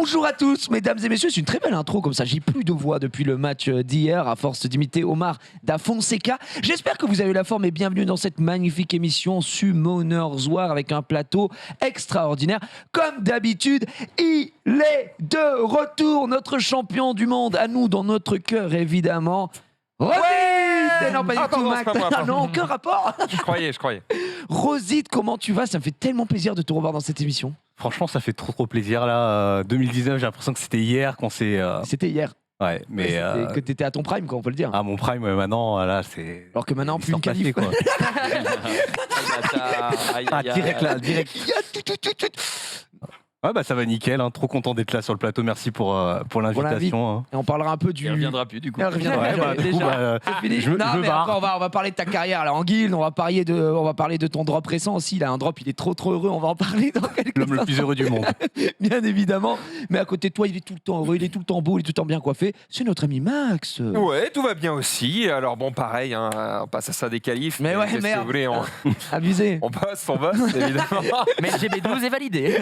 Bonjour à tous, mesdames et messieurs. C'est une très belle intro comme ça. J'ai plus de voix depuis le match d'hier à force d'imiter Omar da Fonseca. J'espère que vous avez la forme et bienvenue dans cette magnifique émission Summoners War avec un plateau extraordinaire. Comme d'habitude, il est de retour, notre champion du monde, à nous dans notre cœur évidemment. Rosite, non, pas du tout, Max. Ah non, aucun rapport. Je croyais. Rosite, comment tu vas? Ça me fait tellement plaisir de te revoir dans cette émission. Franchement, ça fait trop plaisir là. 2019, j'ai l'impression que c'était hier qu'on s'est. C'était hier. Ouais, mais. Que tu étais à ton prime, quoi, on peut le dire. À mon prime, maintenant, là, c'est. Alors que maintenant, plus une qualif. Quoi. Direct là, direct. Ouais, bah ça va nickel, hein. Trop content d'être là sur le plateau. Merci pour l'invitation. Hein. Et on parlera un peu du. Il reviendra plus du coup. Il reviendra fini. Je non, mais barre. après, on va parler de ta carrière là en guilde. On va parler de ton drop récent aussi. Il a un drop, il est trop heureux. On va en parler dans quelques L'homme le plus heureux du monde. Bien évidemment. Mais à côté de toi, il est tout le temps heureux, il est tout le temps beau, il est tout le temps bien coiffé. C'est notre ami Max. Ouais, tout va bien aussi. Alors bon, pareil, hein, on passe à ça des qualifs. Mais ouais, qu'est-ce que vous voulez, Abusé. on bosse, évidemment. Mais le GB12 est validé.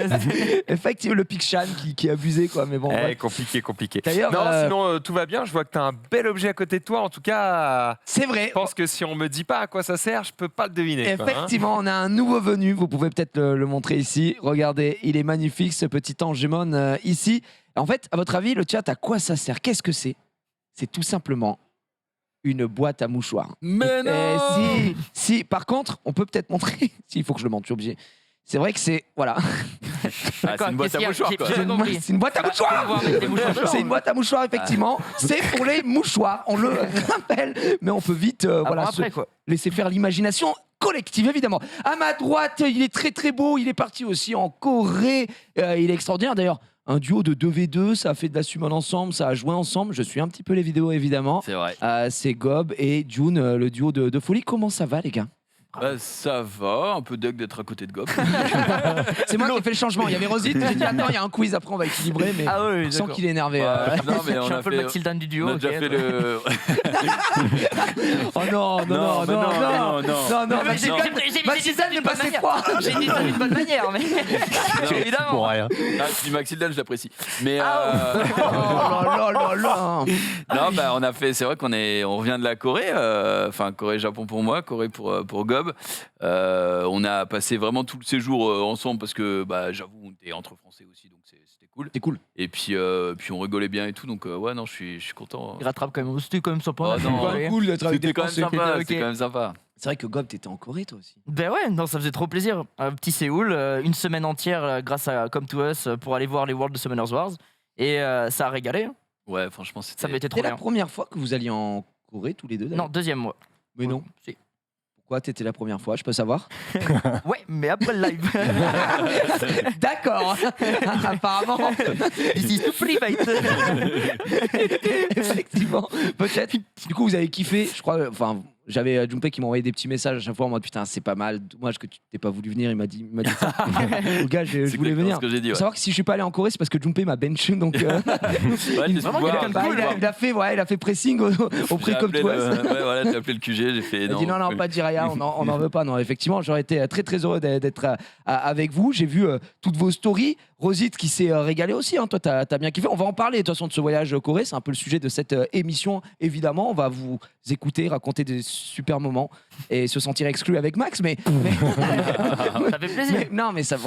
Effectivement, le Pixchan qui est abusé, quoi. Mais bon. Ouais. Compliqué. D'ailleurs, non, sinon tout va bien. Je vois que tu as un bel objet à côté de toi. En tout cas, c'est vrai. Je pense que si on me dit pas à quoi ça sert, je peux pas le deviner. Effectivement, on a un nouveau venu. Vous pouvez peut-être le montrer ici. Regardez, il est magnifique, ce petit Angemon ici. En fait, à votre avis, le chat, à quoi ça sert? Qu'est-ce que c'est? C'est tout simplement une boîte à mouchoirs. Mais non. Si, par contre, on peut peut-être montrer. Il faut que je le montre, je suis obligé. C'est vrai que c'est... Voilà. C'est une boîte à mouchoirs, quoi. C'est une boîte à mouchoirs. C'est une boîte à mouchoirs, effectivement. C'est pour les mouchoirs. On le rappelle. Mais on peut vite laisser faire l'imagination collective, évidemment. À ma droite, il est très beau. Il est parti aussi en Corée. Il est extraordinaire, d'ailleurs. Un duo de 2v2, ça a fait de la summon ensemble, ça a joué ensemble. Je suis un petit peu les vidéos, évidemment. C'est vrai. C'est Gob et June, le duo de folie. Comment ça va, les gars? Bah, ça va, un peu deg d'être à côté de Gob. C'est moi qui ai fait le changement. Il y avait Rosite, j'ai dit attends, il y a un quiz après, on va équilibrer, mais oui, sans qu'il est énervé. Non, mais Je suis un peu le Maxildan du duo. On a déjà fait le. Oh non, Maxildan n'est pas ses froid. J'ai dit ça d'une bonne manière, mais évidemment. Pour rien. Ah, puis Maxildan, je l'apprécie. Mais. Oh là. Non, bah, on a fait. C'est vrai on revient de la Corée. Enfin, Corée-Japon pour moi, Corée pour Gob. On a passé vraiment tout le séjour ensemble parce que, bah, j'avoue, on était entre Français aussi, donc c'était cool. C'est cool. Et puis on rigolait bien et tout, donc ouais, non, je suis content. Il rattrape quand même. C'était quand même sympa. Oh, non. Cool d'être avec des C'était quand même Français. sympa. Ok. C'était quand même sympa. C'est vrai que Gob, t'étais en Corée, toi aussi. Ben ouais, non, ça faisait trop plaisir. Un petit Séoul, une semaine entière grâce à Come to Us pour aller voir les World of Summoners Wars. Et ça a régalé. Hein. Ouais, franchement, c'était. Ça m'était trop C'était la bien. première fois que vous alliez en Corée, tous les deux? Non, deuxième mois. Mais non. Si. Pourquoi t'étais la première fois, je peux savoir? Ouais, mais après le live. D'accord. Apparemment. This is too private. Effectivement, peut-être. Du coup, vous avez kiffé, je crois. Enfin, j'avais Junpei qui m'envoyait des petits messages à chaque fois en mode putain, c'est pas mal. Dommage que tu t'es pas voulu venir. Il m'a dit ça. Le gars, je voulais venir. Ce que j'ai dit, Faut savoir que si je suis pas allé en Corée, c'est parce que Junpei m'a bench. Donc, il a fait pressing auprès comme toi. Ouais, voilà, j'ai appelé le QG, j'ai fait. Il a dit non, pas de Jiraya, on n'en veut pas. Non, effectivement, j'aurais été très heureux d'être avec vous. J'ai vu toutes vos stories. Rosite qui s'est régalé aussi. Hein. Toi, t'as bien kiffé. On va en parler de toute façon de ce voyage Corée. C'est un peu le sujet de cette émission, évidemment. On va vous écouter, raconter des super moments et se sentir exclu avec Max. Mais Ça fait plaisir. mais ça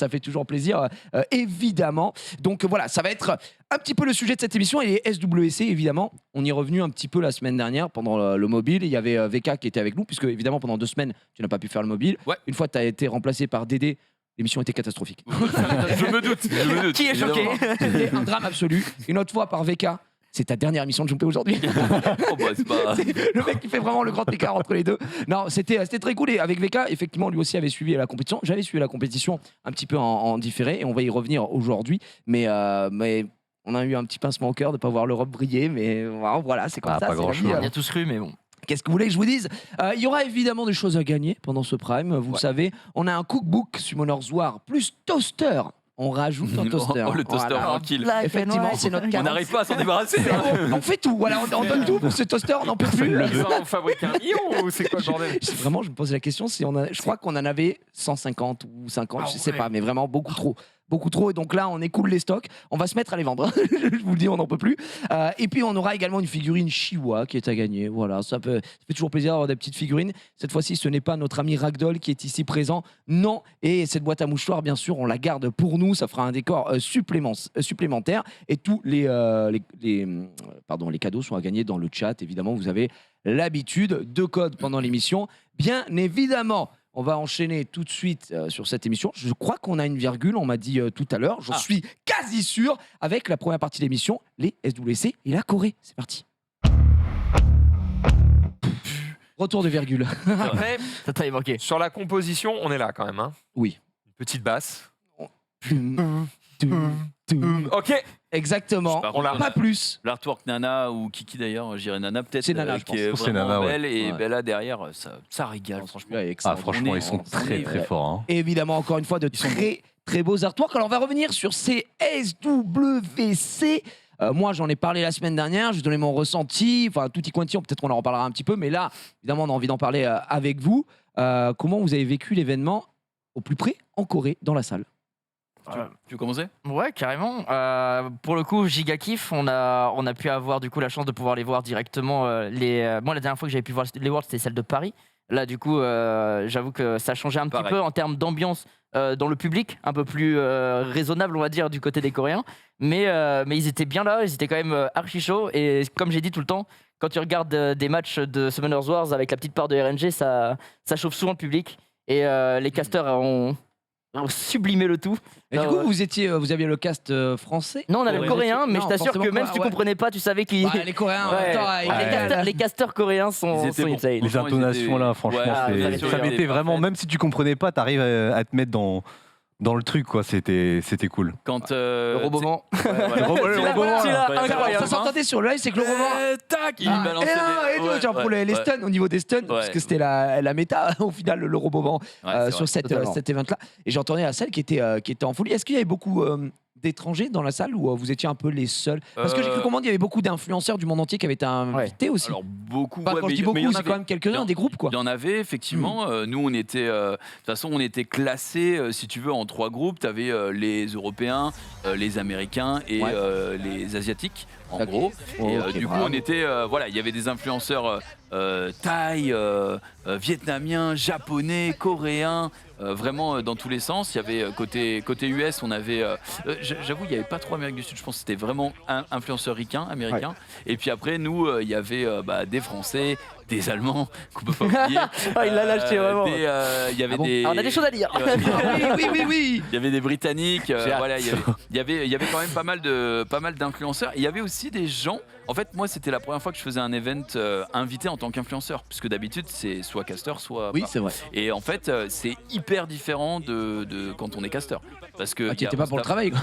fait toujours plaisir, évidemment. Donc voilà, ça va être un petit peu le sujet de cette émission et les SWC, évidemment. On y est revenu un petit peu la semaine dernière pendant le mobile. Il y avait VK qui était avec nous, puisque évidemment pendant 2 semaines, tu n'as pas pu faire le mobile. Ouais. Une fois que tu as été remplacé par Dédé, l'émission était catastrophique. Je me doute. Qui est choqué? C'était un drame absolu. Une autre fois par VK. C'est ta dernière émission de Junpei aujourd'hui. Oh bah, c'est pas. Le mec qui fait vraiment le grand écart entre les deux. Non, c'était très cool. Et avec VK, effectivement, lui aussi avait suivi la compétition. J'avais suivi la compétition un petit peu en différé. Et on va y revenir aujourd'hui. Mais on a eu un petit pincement au cœur de ne pas voir l'Europe briller. Mais voilà, c'est comme ça. Pas c'est la grand-chose. vie, On y a tous cru, mais bon. Qu'est-ce que vous voulez que je vous dise? Il y aura évidemment des choses à gagner pendant ce Prime. Vous le savez, on a un cookbook Summoners War plus toaster. On rajoute un toaster. Oh, le toaster tranquille. Effectivement, c'est notre On cas. n'arrive pas à s'en débarrasser. On fait tout, voilà, on donne tout pour ce toaster, on n'en peut plus. On fabrique un million ou c'est quoi le bordel? Vraiment, je me pose la question si je crois qu'on en avait 150 ou 50, je sais pas, mais vraiment beaucoup trop. beaucoup trop. Et donc là, on écoule les stocks. On va se mettre à les vendre. Je vous le dis, on n'en peut plus. Et puis, on aura également une figurine Chihuahua qui est à gagner. Voilà, ça fait toujours plaisir d'avoir des petites figurines. Cette fois-ci, ce n'est pas notre ami Ragdoll qui est ici présent. Non. Et cette boîte à mouchoirs, bien sûr, on la garde pour nous. Ça fera un décor supplémentaire. Et tous les cadeaux sont à gagner dans le chat. Évidemment, vous avez l'habitude. 2 codes pendant l'émission. Bien évidemment. On va enchaîner tout de suite sur cette émission. Je crois qu'on a une virgule, on m'a dit tout à l'heure. J'en suis quasi sûr avec la première partie de l'émission, les SWC et la Corée. C'est parti. Retour de virgule. Après, Ça t'avait manqué. sur la composition, on est là quand même. Hein. Oui. Une petite basse. Tum. Ok. Exactement. Par On l'a. contre, Pas plus. L'artwork Nana ou Kiki d'ailleurs, j'irais Nana peut-être, C'est Nana, je qui est pense. C'est vraiment Nana, ouais. belle, et Ouais. Bella derrière, ça régale, Non, franchement. celui-là est excellent. Franchement, ils sont très très forts. Hein. Et évidemment, encore une fois, de très très beaux artworks. Alors, on va revenir sur ces SWC. Moi, j'en ai parlé la semaine dernière. Je donnais mon ressenti. Enfin, tutti quanti, peut-être qu'on en reparlera un petit peu. Mais là, évidemment, on a envie d'en parler avec vous. Comment vous avez vécu l'événement au plus près en Corée, dans la salle? Tu veux commencer? Ouais, carrément. Pour le coup, giga kiff. On a pu avoir du coup la chance de pouvoir les voir directement. Moi, la dernière fois que j'avais pu voir les Worlds, c'était celle de Paris. Là, du coup, j'avoue que ça changeait un petit Pareil. peu en termes d'ambiance dans le public, un peu plus raisonnable, on va dire, du côté des Coréens. Mais ils étaient bien là, ils étaient quand même archi chauds. Et comme j'ai dit tout le temps, quand tu regardes des matchs de Summoners Wars avec la petite part de RNG, ça chauffe souvent le public. Et les casters ont sublimé le tout. Et du coup, vous aviez le cast français? Non, on avait le coréen, mais Non, je t'assure que forcément même pas, si tu ouais. comprenais pas, tu savais qu'ils. Bah, les Coréens, en Ouais. même temps, Les casters coréens sont Ils étaient bons. insane. Les Franchement, ils intonations là, étaient- franchement, Ouais, ça mettait vraiment, même si tu comprenais pas, t'arrives à te mettre dans le truc, quoi. C'était cool. Quand Le roboman. Le robot, Celui-là, Ouais, incroyable. Ça s'entendait sur le live, c'est que le roman. tac, il Ah, balançait et des... genre pour les stuns, au niveau des stuns, parce que c'était la méta, au final, le Roboban sur cet event-là. Et j'entendais la salle qui était en folie. Est-ce qu'il y avait beaucoup d'étrangers dans la salle ou vous étiez un peu les seuls? Parce que j'ai cru comprendre qu'il y avait beaucoup d'influenceurs du monde entier qui avaient été invités aussi. Alors beaucoup, Enfin, ouais, quand mais je dis il y en beaucoup, c'est avait. quand même quelques-uns, des groupes quoi. Il y en avait effectivement. Nous, on était, de toute façon, on était classés, si tu veux, en 3 groupes. Tu avais les Européens, les Américains et les Asiatiques, en Ok. gros. Et Ok, du coup, bravo. on était, voilà, il y avait des influenceurs thaï, vietnamiens, japonais, coréens. Vraiment dans tous les sens. Il y avait côté US, on avait. J'avoue, il n'y avait pas trop Amérique du Sud. Je pense que c'était vraiment un influenceur ricain, américain. Et puis après, nous, il y avait des Français, des Allemands qu'on peut pas oublier. Ah, il l'a lâché vraiment. Il y avait Ah bon des. Ah, on a des choses à dire. Oui. Il y avait des Britanniques, J'ai hâte. voilà, il y avait quand même pas mal d'influenceurs. Il y avait aussi des gens. En fait, moi, c'était la première fois que je faisais un event invité en tant qu'influenceur, puisque d'habitude, c'est soit caster, soit. Oui, pas. c'est vrai. Et en fait, c'est hyper différent de quand on est caster, parce que. Ah, tu étais pas pour le travail quoi.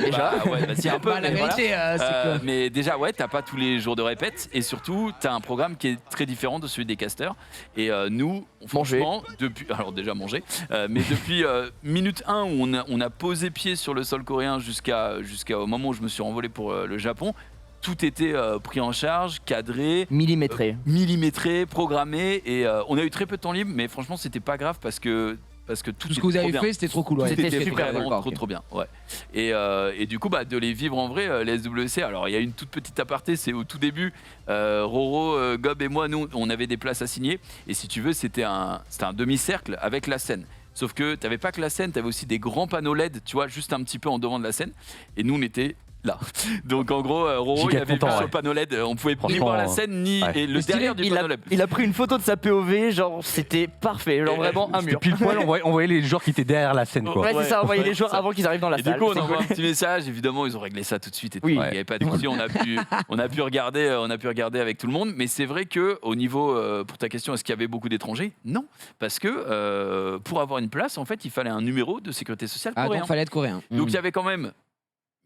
Déjà, ouais, bah, si un peu. Bah, la mais voilà. vérité, c'est que. Mais déjà, ouais, t'as pas tous les jours de répète et surtout, t'as un programme qui est très différent de celui des casters. Et nous, franchement, depuis. Alors, déjà, manger. Mais depuis minute 1 où on a posé pied sur le sol coréen jusqu'au moment où je me suis renvolé pour le Japon, tout était pris en charge, cadré. Millimétré. Millimétré, programmé. Et on a eu très peu de temps libre, mais franchement, c'était pas grave parce que Tout ce que vous avez fait, c'était trop cool. Ouais. C'était c'était super, vraiment d'accord, ok. trop bien. Ouais. Et du coup, de les vivre en vrai, les SWC. Alors, il y a une toute petite aparté, c'est au tout début. Roro, Gob et moi, nous, on avait des places à signer. Et si tu veux, c'était un demi-cercle avec la scène. Sauf que tu n'avais pas que la scène, tu avais aussi des grands panneaux LED, tu vois, juste un petit peu en devant de la scène. Et nous, on était là. Donc en gros, Roro, il Giga avait vu content, sur ouais. le panneau LED, on pouvait ni Franchement, voir la scène, ni ouais. et le derrière du panneau LED. Il a pris une photo de sa POV, genre c'était parfait, genre vraiment un C'était mur. pile poil, on voyait les joueurs qui étaient derrière la scène, quoi. Ouais, c'est ça, on voyait les joueurs ça. avant qu'ils arrivent dans la Et salle. du coup, on C'est envoie cool. un petit message. Évidemment, ils ont réglé ça tout de suite. Et Oui. tout. Il n'y avait pas de souci. On a pu regarder avec tout le monde. Mais c'est vrai que au niveau, pour ta question, est-ce qu'il y avait beaucoup d'étrangers? Non, parce que pour avoir une place, en fait, il fallait un numéro de sécurité sociale Ah, coréen. donc fallait être coréen. Donc il y avait quand même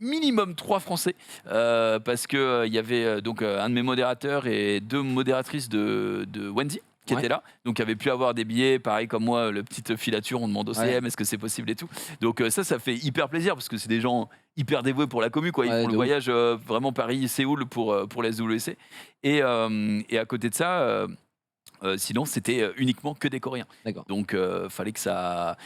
minimum 3 Français parce que il y avait donc un de mes modérateurs et 2 modératrices de Wendy qui étaient là, donc qui avaient pu avoir des billets, pareil comme moi, le petite filature, on demande au CM est-ce que c'est possible et tout. Donc ça fait hyper plaisir parce que c'est des gens hyper dévoués pour la commu, quoi. Ils Ouais, font le voyage vraiment Paris-Séoul pour les SWC. Et à côté de ça, Sinon, c'était uniquement que des Coréens. D'accord. Donc, fallait que ça.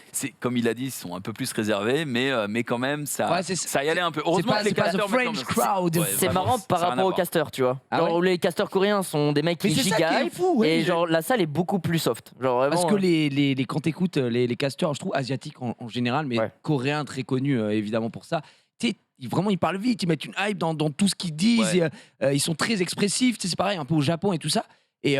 Comme il a dit, ils sont un peu plus réservés, mais quand même, ça, Ouais, ça y allait un peu. C'est Heureusement pas, que les c'est pas casters. the French crowd. Ouais, C'est vraiment, marrant par ça a rien à rapport aux voir. casters, tu vois. Ah Genre, les casters coréens sont des mecs Mais qui c'est ça qui est giga fou, ouais, et genre la salle est beaucoup plus soft. Genre vraiment. Parce que quand t'écoutes les casteurs, je trouve asiatiques en général, mais Ouais. coréens très connus évidemment pour ça. Tu sais, vraiment ils parlent vite, ils mettent une hype dans tout ce qu'ils disent. Ouais. Et, ils sont très expressifs. Tu sais, c'est pareil un peu au Japon et tout ça. Et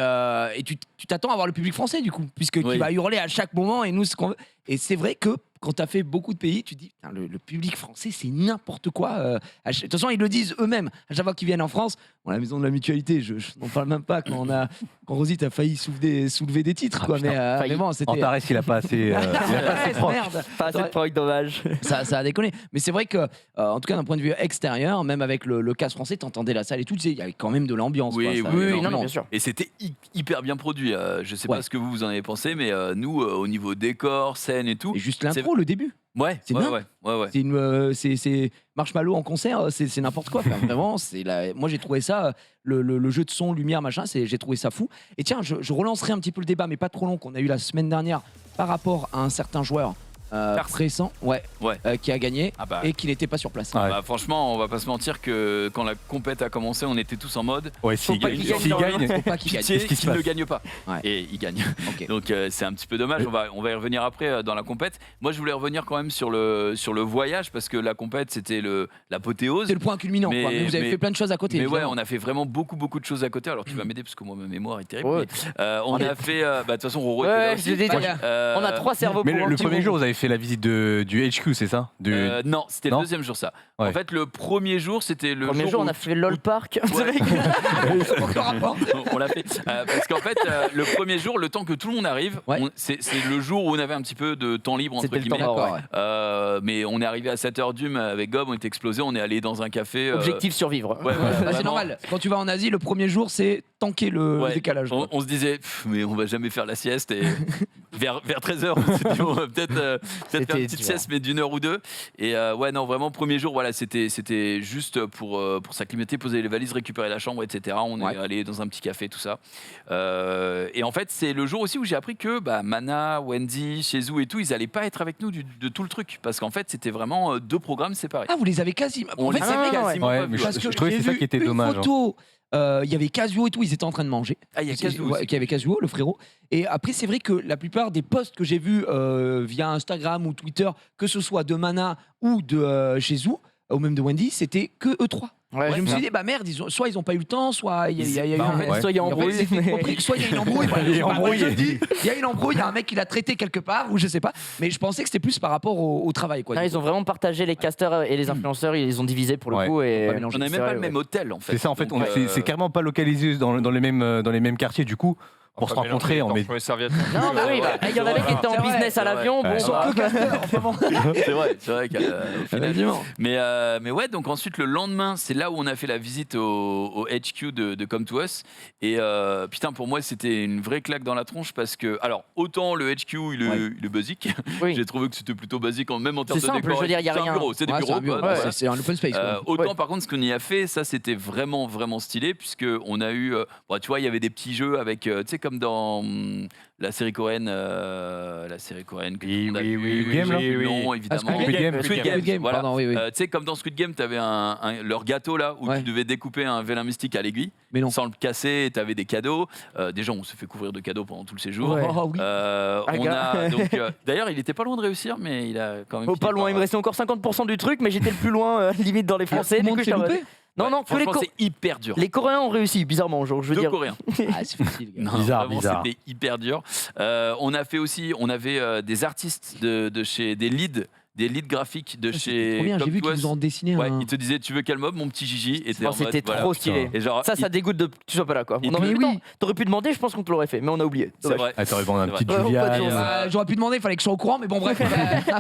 tu t'attends à voir le public français du coup, puisque qui Oui. va hurler à chaque moment et nous ce qu'on veut. Et c'est vrai que quand tu as fait beaucoup de pays, tu te dis putain, le public français c'est n'importe quoi. De toute façon ils le disent eux-mêmes. À chaque fois qu'ils viennent en France, bon, la maison de la mutualité, je n'en parle même pas quand Rosy a failli soulever des titres quoi. putain, Mais bon c'était. Antares, il a pas assez. il a pas assez proche. Merde. Pas assez de points, dommage. Ça a déconné. Mais c'est vrai que, en tout cas, d'un point de vue extérieur, même avec le casque français, t'entendais la salle et tout, tu sais, il y avait quand même de l'ambiance. Oui, quoi, ça- oui, Oui, non, mais- bien sûr. Et c'était hyper bien produit. Je sais Ouais. pas ce que vous en avez pensé, mais nous, au niveau décor, scène et tout. Et juste l'intro, le début. Ouais, c'est ouais, dingue. ouais. C'est c'est Marshmallow en concert, c'est n'importe quoi. Enfin, vraiment, moi j'ai trouvé ça, le jeu de son, lumière, machin, j'ai trouvé ça fou. Et tiens, je relancerai un petit peu le débat, mais pas trop long, qu'on a eu la semaine dernière par rapport à un certain joueur récent, Ouais. qui a gagné Ah bah. et qui n'était pas sur place. Ouais. Bah, franchement, on va pas se mentir que quand la compète a commencé, on était tous en mode Ouais, Faut s'il pas gagne, qu'il gagne s'il dans le gagne, Faut pas qu'il gagne. pitié Qu'est-ce qui se qu'il ne passe gagne pas. Ouais. Et il gagne. Ok. Donc c'est un petit peu dommage, on va y revenir après dans la compète. Moi je voulais revenir quand même sur le voyage parce que la compète c'était l'apothéose. C'est le point culminant. Mais- quoi. Mais vous avez mais- fait plein de choses à côté. Mais ouais, évidemment. on a fait vraiment beaucoup de choses à côté. Alors tu vas m'aider parce que moi ma mémoire est terrible. Ouais. Mais, on a fait, bah, de toute façon Roro était Ouais, là je aussi. l'ai dit, Bah, on a 3 cerveaux Mais pour un le petit premier groupe. jour, vous avez fait la visite du HQ, c'est ça Non, c'était le Non deuxième jour ça. Ouais. En fait le premier jour c'était le Premier jour, où- on a fait LOL Park. Ouais. Aucun rapport. On l'a fait. Parce qu'en fait, le premier jour, le temps que tout le monde arrive, Ouais. c'est le jour où on avait un petit peu de temps libre, entre C'était le guillemets. temps mort, D'accord, ouais. ouais. Mais on est arrivé à 7h du avec Gob, on était explosé, on est allé dans un café. Objectif survivre. Ouais, ouais, Bah, c'est vraiment. normal. Quand tu vas en Asie, le premier jour, c'est tanker le Ouais. décalage. quoi. On se disait, mais on va jamais faire la sieste. Et vers 13h, on s'est dit, on va peut-être faire une petite dur. sieste, mais d'1 heure ou deux. Et ouais, non, vraiment, premier jour, voilà, c'était juste pour s'acclimater, poser les valises, récupérer la chambre, etc. On Ouais. est allé dans un petit café, tout ça. Et en fait, c'est le jour aussi où j'ai appris que Mana, Wendy, Shizou et tout, ils allaient pas être avec nous de tout le truc. Parce qu'en fait, c'était vraiment 2 programmes séparés. Ah, vous les avez quasiment. On En fait, les c'est avait vrai, quasiment Ouais, pas mais vus. parce que je trouvais que j'ai c'est ça vu qui était une dommage, photo, il y avait Kazuo et tout, ils étaient en train de manger. Ah, il y a Kazuo Ouais, aussi. qui avait Kazuo, le frérot. Et après, c'est vrai que la plupart des posts que j'ai vus via Instagram ou Twitter, que ce soit de Mana ou de Shizou, ou même de Wendy, c'était que eux trois. Ouais, je me c'est suis dit, bah merde, soit ils n'ont pas eu le temps, soit il y a eu Bah, un. en fait, soit il y a En fait, embrouille. c'était compris que soit il y a une embrouille, voilà, Il y a je sais pas, embrouille. je le dis. Il y a une embrouille, il y a un mec qui l'a traité quelque part, ou je sais pas. Mais je pensais que c'était plus par rapport au travail. Quoi, Non, ils ont vraiment partagé les casters et les influenceurs, ils les ont divisés pour le Ouais. coup. Et Pas mélanger. On n'avait même pas le même hôtel, en fait. C'est ça, en fait, Donc, c'est carrément pas localisé dans les mêmes quartiers, du coup, pour se rencontrer, on met. les serviettes. Non, mais oui, il y en avait qui étaient en C'est vrai, business à c'est vrai. l'avion. Bon, Ouais. bah, C'est vrai qu'au final. Évidemment. Mais ouais, donc ensuite le lendemain, c'est là où on a fait la visite au HQ de Come to Us. Et putain, pour moi, c'était une vraie claque dans la tronche parce que, alors, autant le HQ, il est basique. oui. J'ai trouvé que c'était plutôt basique, même en termes C'est de simple, décor. je veux dire, y a C'est un rien. bureau, c'est des Ouais, bureaux. c'est un bureau, quoi, ouais, voilà. c'est un open space. quoi. Autant Ouais. par contre ce qu'on y a fait, ça c'était vraiment stylé puisque on a eu, tu vois, il y avait des petits jeux avec, tu sais comme dans la série coréenne que tout le monde a vu, Squid Game, là non évidemment. Squid Game. Squid Game, Squid Game, voilà. pardon, oui, oui. Tu sais comme dans Squid Game, t'avais leur gâteau là où Ouais. tu devais découper un vélin mystique à l'aiguille Mais non. sans le casser, et t'avais des cadeaux. Déjà on se fait couvrir de cadeaux pendant tout le séjour. Ouais. Oh, oui. On a donc d'ailleurs il était pas loin de réussir, mais il a quand même. Oh, pas fini loin, il me par- restait encore 50% du truc, mais j'étais le plus loin, limite dans les Français. Tout le Du monde coup, s'est j'étais en mode- loupé. Non, non, que les, Franchement, c'est hyper dur. les Coréens ont réussi, bizarrement. Genre, je veux Deux dire. Coréens. Ah, c'est facile. gars. Non, Bizarre, vraiment, bizarre. c'était hyper dur. On a fait aussi, on avait des artistes de chez des leads graphiques de Ah, c'était chez. trop bien, j'ai Come vu to qu'ils Us. vous ont dessiné Ouais, un. ils te disaient, tu veux quel mob, mon petit Gigi. Et t'es Oh, en mode, c'était voilà. trop stylé. Et genre, Ça dégoûte de que tu sois pas là, quoi. Il- On aurait Mais eu le oui. temps. T'aurais pu demander, je pense qu'on te l'aurait fait, mais on a oublié. c'est Dommage. vrai. Ah, t'aurais vendu un C'est petit vrai. Julia. Ouais, J'aurais pu demander, il fallait que je sois au courant, mais bon, bref.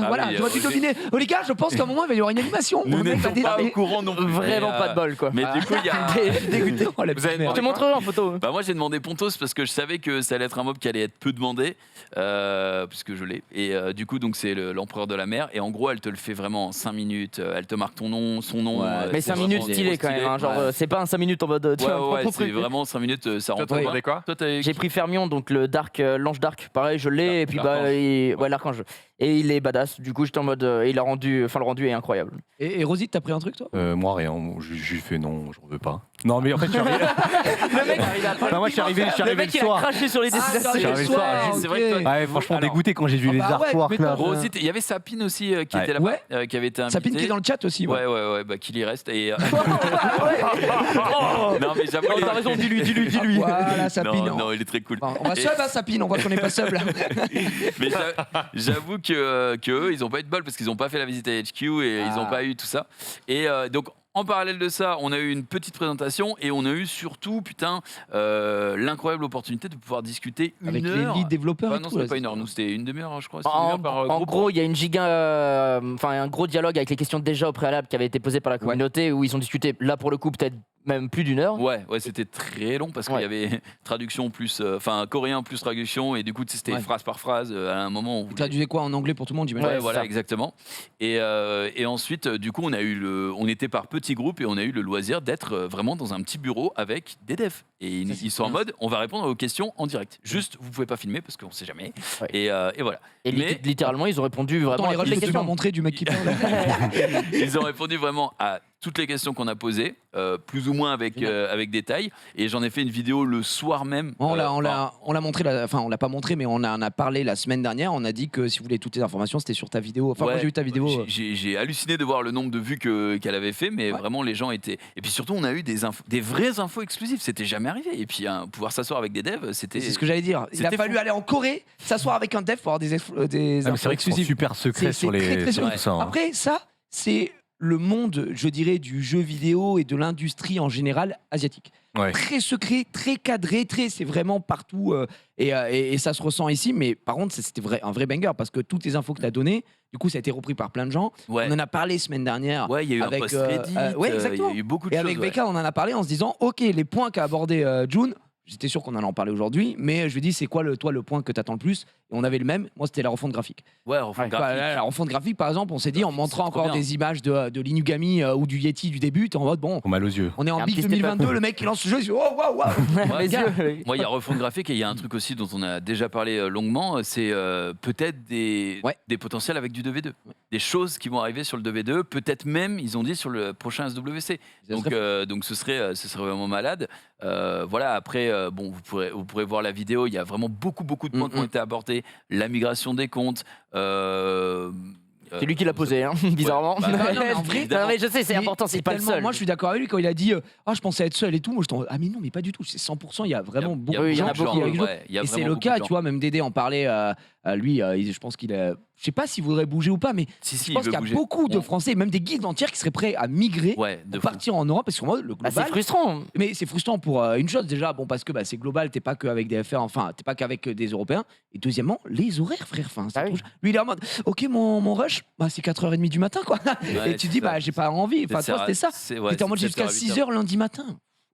Voilà, oui, j'aurais pu deviner. Oh, les gars, je pense qu'à un moment, il va y avoir une animation. Nous Le mec va n'étions pas au décider. courant non plus. Vraiment Mais, pas de bol, quoi. Mais du coup, il y a. Dégoûté. Oh, la Vous avez petite merde. Je te montrerai en photo. Bah moi j'ai demandé Pontos parce que je savais que ça allait être un mob qui allait être peu demandé puisque je l'ai et du coup donc c'est l'empereur de la mer et en en gros, elle te le fait vraiment en 5 minutes. Elle te marque ton nom, son nom. Ouais, Mais c'est 5 minutes vraiment stylé trop quand même. Hein, genre, Ouais. c'est pas un 5 minutes en mode. Tu Ouais, vois, ouais, prends ton c'est truc. vraiment 5 minutes, ça Toi, rentre t'as pas. demandé quoi? Toi, t'as J'ai pris Fermion, donc le Dark, l'ange Dark, pareil, je l'ai, et puis bah, l'archange. ouais, l'archange. Et il est badass, du coup j'étais en mode, il a rendu, enfin le rendu est incroyable. Et Rosie, t'as pris un truc toi? Moi, rien. J'ai fait non, j'en veux pas. Non, mais en fait, je suis arrivé. Le mec, Non, moi, je suis arrivé le le mec il a soir. craché sur les destinataires. arrivé le soir, c'est vrai que toi- Ouais, franchement, Alors, dégoûté quand j'ai vu les bah ouais, artworks mais là. attends, Rosie, il y avait Sapine aussi qui Ouais. était là-bas, Ouais. qui avait été invitée. Sapine qui est dans le chat aussi. Ouais, bah qu'il y reste. Et, non, mais j'avoue. Oh, t'as raison, dis-lui. Voilà, Sapine. Non, il est très cool. Bon, on va Et- sub, hein, Sapine, on voit qu'on n'est pas sub là. Mais j'avoue que eux, ils ont pas eu de bol parce qu'ils ont pas fait la visite à HQ et ils ont pas eu tout ça. Et donc. En parallèle de ça, on a eu une petite présentation et on a eu surtout, l'incroyable opportunité de pouvoir discuter une Avec les heure. lead développeurs. Ah et non, tout, c'était là, pas une heure, nous c'était une demi-heure, je crois. C'était En, une heure par en groupe. gros, il y a une enfin un gros dialogue avec les questions déjà au préalable qui avaient été posées par la communauté où ils ont discuté, là pour le coup, peut-être même plus d'une heure. Ouais, c'était très long parce qu'il y avait traduction plus, coréen plus traduction et du coup c'était phrase par phrase. À un moment, Tu traduisais quoi en anglais pour tout le monde, j'imagine? Ouais, Ouais, voilà, ça. exactement. Et ensuite, du coup, on était par petits groupes et on a eu le loisir d'être vraiment dans un petit bureau avec des devs. Et ils sont en mode, on va répondre aux questions en direct. Juste, vous pouvez pas filmer parce qu'on sait jamais. Ouais. Et voilà. Et Mais- littéralement, ils ont répondu Dans vraiment les à toutes refs les que tu m'as questions. montré du mec qui parle. Ils ont répondu vraiment à toutes les questions qu'on a posées, plus ou moins avec détail. Et j'en ai fait une vidéo le soir même. On l'a montré, enfin on l'a pas montré, mais on en a parlé la semaine dernière. On a dit que si vous voulez toutes les informations, c'était sur ta vidéo. Enfin, moi j'ai vu ta vidéo. J'ai halluciné de voir le nombre de vues qu'elle avait fait, mais vraiment les gens étaient. Et puis surtout, on a eu des vraies infos exclusives. C'était jamais arrivé. Et puis pouvoir s'asseoir avec des devs, c'était. C'est ce que j'allais dire. Il a C'était fallu fou. aller en Corée, s'asseoir avec un dev pour avoir des Ah, mais c'est infos vrai qu'ils sont exclusives. super secrets C'est sur très, très sur secret. tout ça. hein. Après, ça, c'est le monde, je dirais, du jeu vidéo et de l'industrie en général asiatique. Ouais. Très secret, très cadré, c'est vraiment partout et ça se ressent ici. Mais par contre, c'était un vrai banger parce que toutes les infos que tu as données, du coup, ça a été repris par plein de gens. Ouais. On en a parlé semaine dernière. Ouais, il y a eu avec, un post Reddit. ouais, il y exactement. a eu beaucoup de Et choses. avec ouais. Becca, on en a parlé en se disant, ok, les points qu'a abordé June, j'étais sûr qu'on allait en parler aujourd'hui, mais je lui ai dit, c'est quoi le point que tu attends le plus? Et on avait le même, moi c'était la refonte graphique. Ouais, refonte Bah, graphique. la refonte graphique, par exemple, on s'est dit, en Graphique, montrant c'est trop encore bien. des images de l'Inugami ou du Yeti du début, t'es en mode, bon, Ont mal aux yeux. on est en Un big petit 2022, le mec qui lance ce jeu, il dit, oh, waouh, waouh. Les gars. yeux. Moi, il y a refonte graphique et il y a un truc aussi dont on a déjà parlé longuement, c'est peut-être des potentiels avec du 2v2. Des choses qui vont arriver sur le 2v2, peut-être même, ils ont dit, sur le prochain SWC. Donc ce serait vraiment malade. Voilà, après, bon, vous pourrez voir la vidéo, il y a vraiment beaucoup de points qui ont été abordés. La migration des comptes. C'est lui qui l'a posé, hein, bizarrement. Bah, non, mais en vrai, Non, mais je sais, c'est Mais important, c'est pas le tellement- seul. Moi, je suis d'accord avec lui quand il a dit, ah, je pensais être seul et tout. Moi, j'étais en ah, mais non, mais pas du tout. C'est 100%. Il y a vraiment beaucoup de il y en gens a qui beaucoup, sont avec lui. ouais, il y a Et c'est vraiment le beaucoup cas, de gens. tu vois, même Dédé en parlait. Lui, je pense qu'il a. Je sais pas s'il voudrait bouger ou pas, mais Si, je il pense veut qu'il y a bouger. beaucoup de On- Français, même des guildes entières qui seraient prêts à migrer Ouais, de pour fou. partir en Europe. Parce que moi, le Ah, c'est global. frustrant. Mais c'est frustrant pour une chose déjà, bon parce que c'est global, t'es pas qu'avec des FR, enfin t'es pas qu'avec des Européens. Et deuxièmement, les horaires, frère. Enfin, ça Ah oui. touche. Lui il est en mode, ok mon rush, c'est 4h30 du matin quoi. Ouais, et tu c'est dis ça. j'ai pas envie. Enfin toi c'était ça. T'étais en mode jusqu'à 6h lundi matin.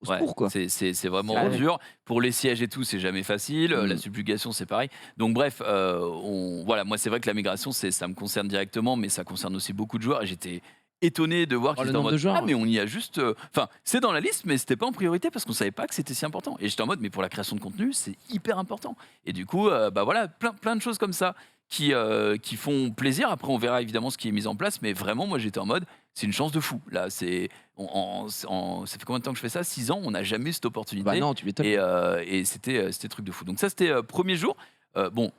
Au Ouais, secours quoi. c'est vraiment Ah ouais. dur. Pour les sièges et tout, c'est jamais facile. Mm. La subjugation, c'est pareil. Donc bref, voilà, moi c'est vrai que la migration, ça me concerne directement, mais ça concerne aussi beaucoup de joueurs. Et j'étais étonné de voir qu'ils le étaient en nombre mode de joueurs, ah mais on y a juste. Enfin, c'est dans la liste, mais c'était pas en priorité parce qu'on savait pas que c'était si important. Et j'étais en mode mais pour la création de contenu, c'est hyper important. Et du coup, voilà, plein de choses comme ça qui font plaisir. Après, on verra évidemment ce qui est mis en place, mais vraiment, moi j'étais en mode c'est une chance de fou. Là, ça fait combien de temps que je fais ça? 6 ans, on n'a jamais eu cette opportunité. Bah non, tu m'étonnes. Et c'était truc de fou. Donc ça, c'était premier jour. Bon,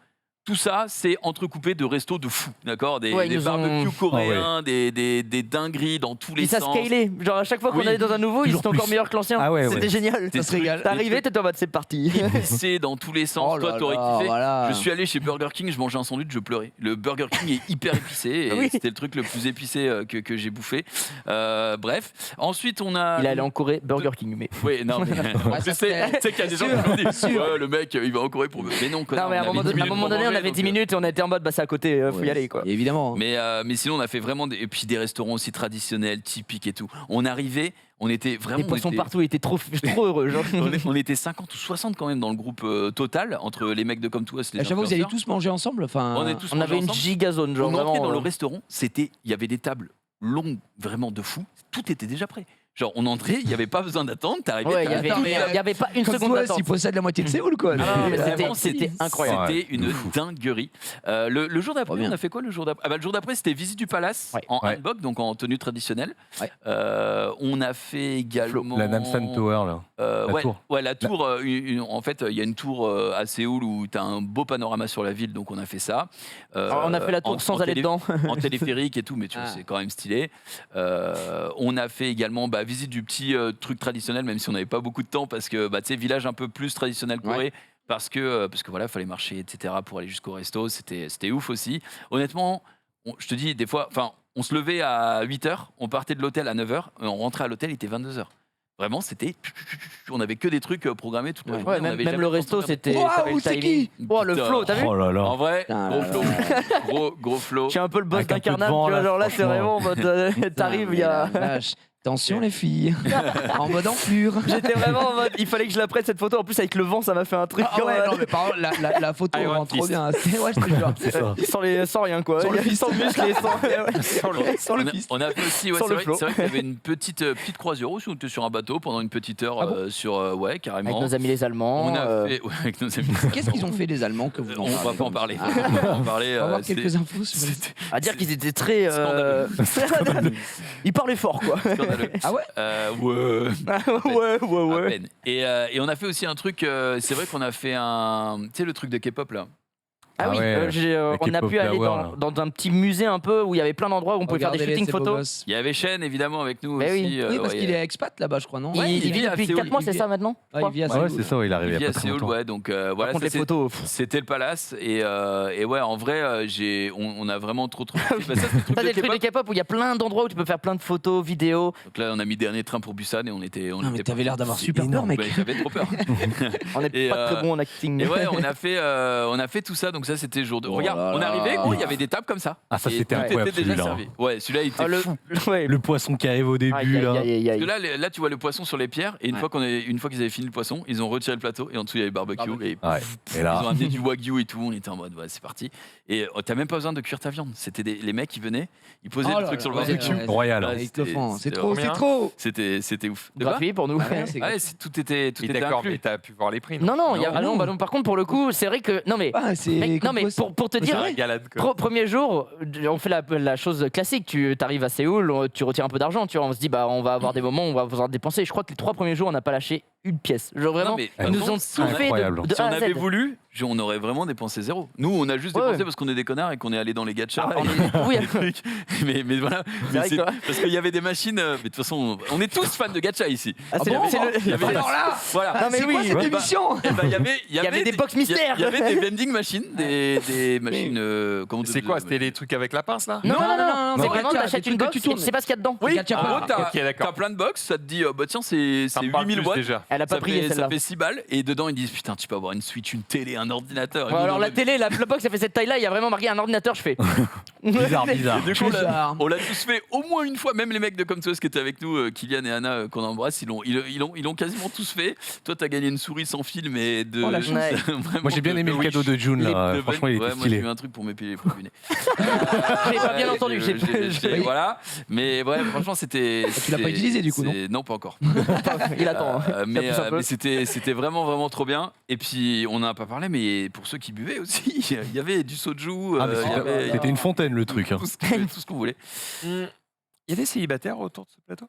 tout ça, c'est entrecoupé de restos de fous, d'accord? Des Ouais, ils nous ont- barbecues coréens, des dingueries dans tous les Et ça sens. scalait. Genre à chaque fois qu'on Oui. allait dans un nouveau, ils Toujours étaient encore plus. meilleurs que l'ancien. Ah ouais, C'était ouais. génial. Des Ça se régale. T'es arrivé, t'étais en mode c'est parti. Épicé dans tous les sens. Oh Toi, là t'aurais là, kiffé. voilà. Je suis allé chez Burger King, je mangeais un sandwich, je pleurais. Le Burger King est hyper épicé et Oui. c'était le truc le plus épicé que j'ai bouffé. Bref, ensuite on a. Il est allé en Corée, Burger King, mais. Oui, non, mais ça tu sais serait- qu'il y a des gens qui Sûr, me disent sûr. ouais, le mec, il va en Corée pour. Mais non, Non, mais à un moment donné, on avait 10 minutes et on était en mode, bah c'est à côté, faut y aller quoi. Évidemment. Mais sinon, on a fait vraiment et puis des restaurants aussi traditionnels, typiques et tout. On arrivait, on était vraiment. Les poissons partout, ils étaient trop heureux. Genre. On était 50 ou 60 quand même dans le groupe total, entre les mecs de Comme Toi, les À chaque fois, vous allez influenceurs. tous manger ensemble. Enfin, On avait une gigazone, genre On entrait vraiment. dans le restaurant, il y avait des tables longues, vraiment de fou. Tout était déjà prêt. Genre, on entrait, il n'y avait pas besoin d'attendre. T'arrivais. Ouais, il y avait pas une Comme seconde toi, d'attente. s'il possède la moitié de Séoul, quoi. Ah, mais Vraiment, c'était incroyable. C'était une dinguerie. Le jour d'après, Trop bien. on a fait quoi le jour d'après? Le jour d'après, c'était visite du palace Ouais. en Ouais. hanbok, donc en tenue traditionnelle. Ouais. On a fait également La Namsan Tower, là. La ouais, tour. ouais, la tour. En fait, il y a une tour à Séoul où tu as un beau panorama sur la ville, donc on a fait ça. Alors, on a fait la tour sans aller dedans. En téléphérique et tout, mais tu vois, Ah. c'est quand même stylé. On a fait également visite du petit truc traditionnel, même si on n'avait pas beaucoup de temps, parce que tu sais, village un peu plus traditionnel Corée. Parce que voilà, fallait marcher, etc. pour aller jusqu'au resto. C'était ouf aussi. Honnêtement, je te dis, des fois, on se levait à 8h, on partait de l'hôtel à 9h, on rentrait à l'hôtel, il était 22h. Vraiment, c'était. On avait que des trucs programmés toute la journée. Ouais, on avait même jamais le le temps de resto, faire- c'était. Waouh, t'avais le c'est timing. qui Oh, le Putain. flow, t'as vu? Oh là là. En vrai, Putain, gros là, flow. Gros flow. Je suis un peu le boss Avec un peu de d'Incarnate, vent, tu vois, là, genre là, c'est franchement. vraiment en mode. T'arrives, il y a. Attention, les filles. En mode enflure. J'étais vraiment en mode. Il fallait que je la prenne cette photo. En plus, avec le vent, ça m'a fait un truc. Ah ouais, non, mais par contre, la photo Iron rend trop Fist. bien. Ouais, je te jure. C'est ça. Sans rien, quoi. Sans le fist. Sans le muscle et sans. Sans le fist. On a fait aussi, Sans c'est le vrai, flow. c'est vrai qu'il y avait une petite croisière aussi où on était sur un bateau pendant une petite heure Ah bon sur ouais carrément. Avec nos amis les Allemands. On a fait ouais, avec nos amis. Qu'est-ce qu'ils ont fait, les Allemands, que vous On va pas en parler. Ah. On va pas en parler. On va voir c'était- quelques infos sur les... c'était À dire qu'ils étaient très. Ils parlaient fort, quoi. scandaleux. Ah ouais Ouais. Ouais. À peine. Et on a fait aussi un truc. C'est vrai qu'on a fait tu sais le truc de K-pop là. Ah oui, ouais, on a K-pop pu aller Tower, là. dans un petit musée un peu où il y avait plein d'endroits où on pouvait faire des Regardez-les, shootings ces beaux photos. gosses. Il y avait Shen évidemment avec nous Mais aussi. oui. Oui, parce ouais, qu'il est expat là-bas, je crois, non Ouais, Il il vit vit à depuis Séoul. 4 mois, c'est Il ça vit- maintenant Ouais, il vit à Ouais, Séoul. c'est ça, il est arrivé Il il vit y a à pas très Séoul, longtemps. ouais. Donc Par voilà, contre, ça, les photos. c'était le palace et ouais en vrai on a vraiment trop bah, ça, c'est le truc T'as de des trucs de K-pop. K-pop où il y a plein d'endroits où tu peux faire plein de photos, vidéos. Donc là on a mis dernier train pour Busan et on était Ah, mais était t'avais l'air d'avoir super peur, énorme. mec. Ouais, j'avais trop peur. On n'est Et, pas très bon en acting. Et ouais, on a fait tout ça, donc ça c'était jour de. Oh Regarde, là on est là. arrivé, gros, il y avait des tables comme ça. Ah, ça, Et c'était tout incroyable, était déjà celui-là. servi. Ouais, celui-là il était Ah, fou. ouais. Le poisson qui arrive au début, Aïe, là. aïe, aïe, aïe. Parce que là, tu vois le poisson sur les pierres, et une Ouais. fois qu'ils avaient fini le poisson, ils ont retiré le plateau, et en dessous il y avait barbecue, Barbecue. et Ouais. Et ils ont là, amené du wagyu et tout, on était en mode, ouais, c'est parti. Et t'as même pas besoin de cuire ta viande. C'était les mecs qui venaient, ils posaient Oh le là truc là, sur le ouais, barbecue. ouais, royal. Ouais, Ils te le font. C'est c'était trop, combien c'est trop. C'était ouf. De quoi Gratuit pour nous. Ah ouais, c'est Ouais, tout était Et d'accord, mais inclus. t'as pu voir les prix. Non, non, il y a- Non, ah non, bah non, par contre, pour le coup, c'est vrai que. Non, mais. Ah, c'est Mec, non, mais pour te C'est dire, vrai. Galade, quoi. Premier jour, on fait la chose classique. Tu arrives à Séoul, tu retires un peu d'argent. Tu vois, on se dit, bah, on va avoir des moments où on va pouvoir dépenser. Je crois que les 3 premiers jours, on n'a pas lâché une pièce. Genre vraiment, Non, mais ils nous ont si tout on a- fait incroyable. de Si on A à Z. avait voulu, on aurait vraiment dépensé zéro. Nous, on a juste Ouais. dépensé parce qu'on est des connards et qu'on est allé dans les gachas. Ah, oui, mais voilà. C'est vrai que- Parce qu'il y avait des machines. Mais de toute façon, on est tous fans de gachas ici. Ah, c'est bon le- c'est le- Il y avait des- Alors là, Voilà. Non, mais c'est oui, quoi cette ouais, émission Eh ben, il y avait des box mystères. Il y avait des vending machines, des machines. comment C'est quoi C'était les trucs avec la pince, là Non, non, non, non, c'est non, vraiment, gacha, t'achètes des une trucs que box tu et tu sais pas ce qu'il y a dedans. Oui, Gacha en pas. gros, t'as Ok, d'accord. plein de box, ça te dit, bah tiens, c'est Ça me parle 8000 plus, watts. déjà. Elle a pas Ça prié fait, celle-là. ça fait 6 balles et dedans ils disent putain tu peux avoir une Switch, une télé, un ordinateur. Et Ouais, nous, alors on la a- télé, la box, ça fait cette taille-là. Il y a vraiment marqué un ordinateur. Je fais. bizarre, bizarre. Du coup, Bizarre. on l'a tous fait au moins une fois, même les mecs de Comme Toi qui étaient avec nous, Kylian et Anna qu'on embrasse, ils l'ont quasiment tous fait. Toi t'as gagné une souris sans fil mais de Oh, la chance. vraiment Moi, j'ai bien de- aimé de le cadeau Wish. de June, là. De- Franchement, il ouais, était moi j'ai stylé. eu un truc pour m'épiler les poils du nez. J'ai pas bien entendu. J'ai pas- Voilà, mais ouais, franchement c'était. Tu l'as pas utilisé, du coup, non Non, pas encore. Il attend. Mais, pousse un peu. mais c'était vraiment trop bien. Et puis on n'en a pas parlé, mais pour ceux qui buvaient aussi, il y avait du soju. Ah, mais il y avait- c'était une fontaine, le truc. hein. tout ce qu'on voulait. Il y a des célibataires autour de ce plateau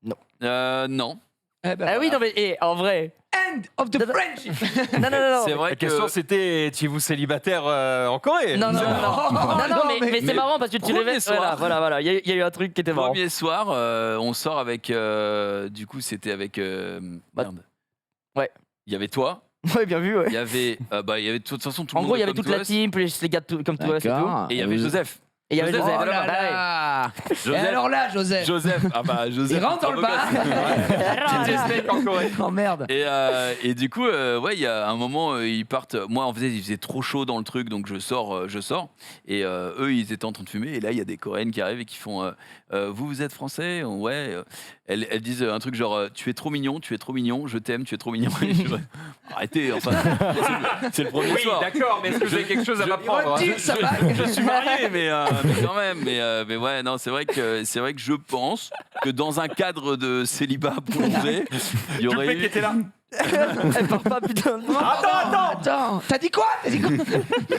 Non. Eh ben, Ah oui, non, voilà. mais en vrai. End of the friendship. Non, non, non. C'est non. vrai La que. question, c'était étiez-vous célibataire en Corée Non, non, non, non, non, non, mais c'est mais marrant parce que tu premier réveilles. soir. Voilà, il y a eu un truc qui était marrant. Premier soir, on sort avec. Du coup, c'était avec. Merde. Ouais. Il y avait toi. Ouais, bien vu, ouais. Il y avait. Il y avait de toute façon tout le En monde. gros, il y de avait Comme toute la Toi, team, plus les gars comme toi, c'est tout. D'accord. Et il y avait Joseph. Et il y avait Joseph, Joseph. Oh là Bah ouais. là. Et Joseph. alors là, Joseph, Joseph, ah bah Joseph. il rentre dans le bar. DJ Snake en Corée. Oh merde. Et du coup, ouais, il y a un moment, ils partent. Moi, il faisait trop chaud dans le truc, donc je sors. Et eux, ils étaient en train de fumer. Et là, il y a des Coréennes qui arrivent et qui font vous êtes français? Ouais. Elles disent un truc genre tu es trop mignon, je t'aime, tu es trop mignon. Et je fais, arrêtez, enfin, c'est le premier Oui, soir. d'accord, mais est-ce que vous avez quelque chose à m'apprendre? Retire sa bague. Je suis marié, mais quand même. Mais ouais, non, c'est vrai que je pense que dans un cadre de célibat prolongé, il y Tout le aurait mec qui eu. était là. Elle part pas, putain. Attends, t'as dit quoi?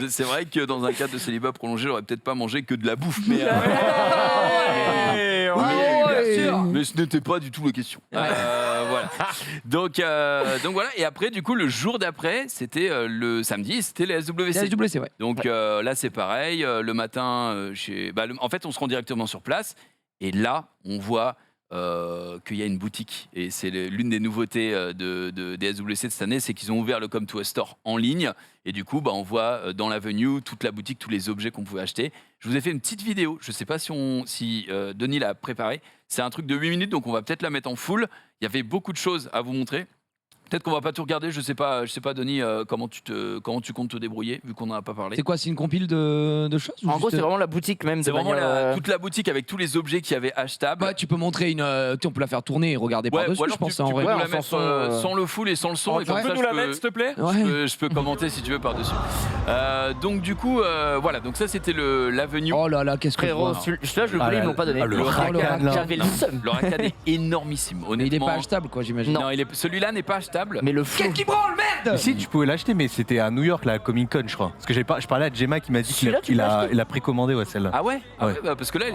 C'est vrai que dans un cadre de célibat prolongé, j'aurais peut-être pas mangé que de la bouffe. Mais, Ouais, Ouais. bien sûr. mais ce n'était pas du tout la question. Voilà. Donc voilà. Et après, du coup, le jour d'après, c'était le samedi, c'était les SWC. C'est SWC, ouais. Donc là, c'est pareil. Le matin, en fait, on se rend directement sur place. Et là, on voit qu'il y a une boutique. Et c'est l'une des nouveautés des SWC de cette année, c'est qu'ils ont ouvert le Come to a Store en ligne. Et du coup, on voit dans l'avenue toute la boutique, tous les objets qu'on pouvait acheter. Je vous ai fait une petite vidéo. Je ne sais pas si Denis l'a préparée. C'est un truc de 8 minutes, donc on va peut-être la mettre en full. Il y avait beaucoup de choses à vous montrer. Peut-être qu'on va pas tout regarder, je sais pas Denis, comment tu comptes te débrouiller, vu qu'on n'en a pas parlé. C'est quoi? C'est une compile de choses ou En gros, juste- c'est vraiment la boutique même. C'est de vraiment manière, toute la boutique avec tous les objets qu'il y avait achetables. Bah, tu peux montrer une. On peut la faire tourner et regarder Ouais, par-dessus, ou alors je pense, tu en peux vrai. nous Ouais, la en mettre sans son, sans le full et sans le son. Et Tu comme peux ça, nous la mettre, s'il te plaît? Ouais. je peux commenter si tu veux par-dessus. Donc du coup, voilà. Donc ça, c'était l'avenue. Oh là là, qu'est-ce que je Frérot, vois. celui-là, je le Ah voulais, là ils m'ont pas donné. là, le Rakan, là. J'avais le seum. Le racan est énormissime. Mais il est Honnêtement. pas achetable, quoi, j'imagine. Non. Non, celui-là n'est pas achetable. Mais le fou. Qu'est-ce qui branle, merde? Si, tu pouvais l'acheter, mais c'était à New York, la Comic Con, je crois. Parce que je parlais à Gemma qui m'a dit qu'il Celui-là, tu peux l'acheter il a précommandé, ouais, celle-là. Ah ouais, Ah ouais. Bah, parce que là, elle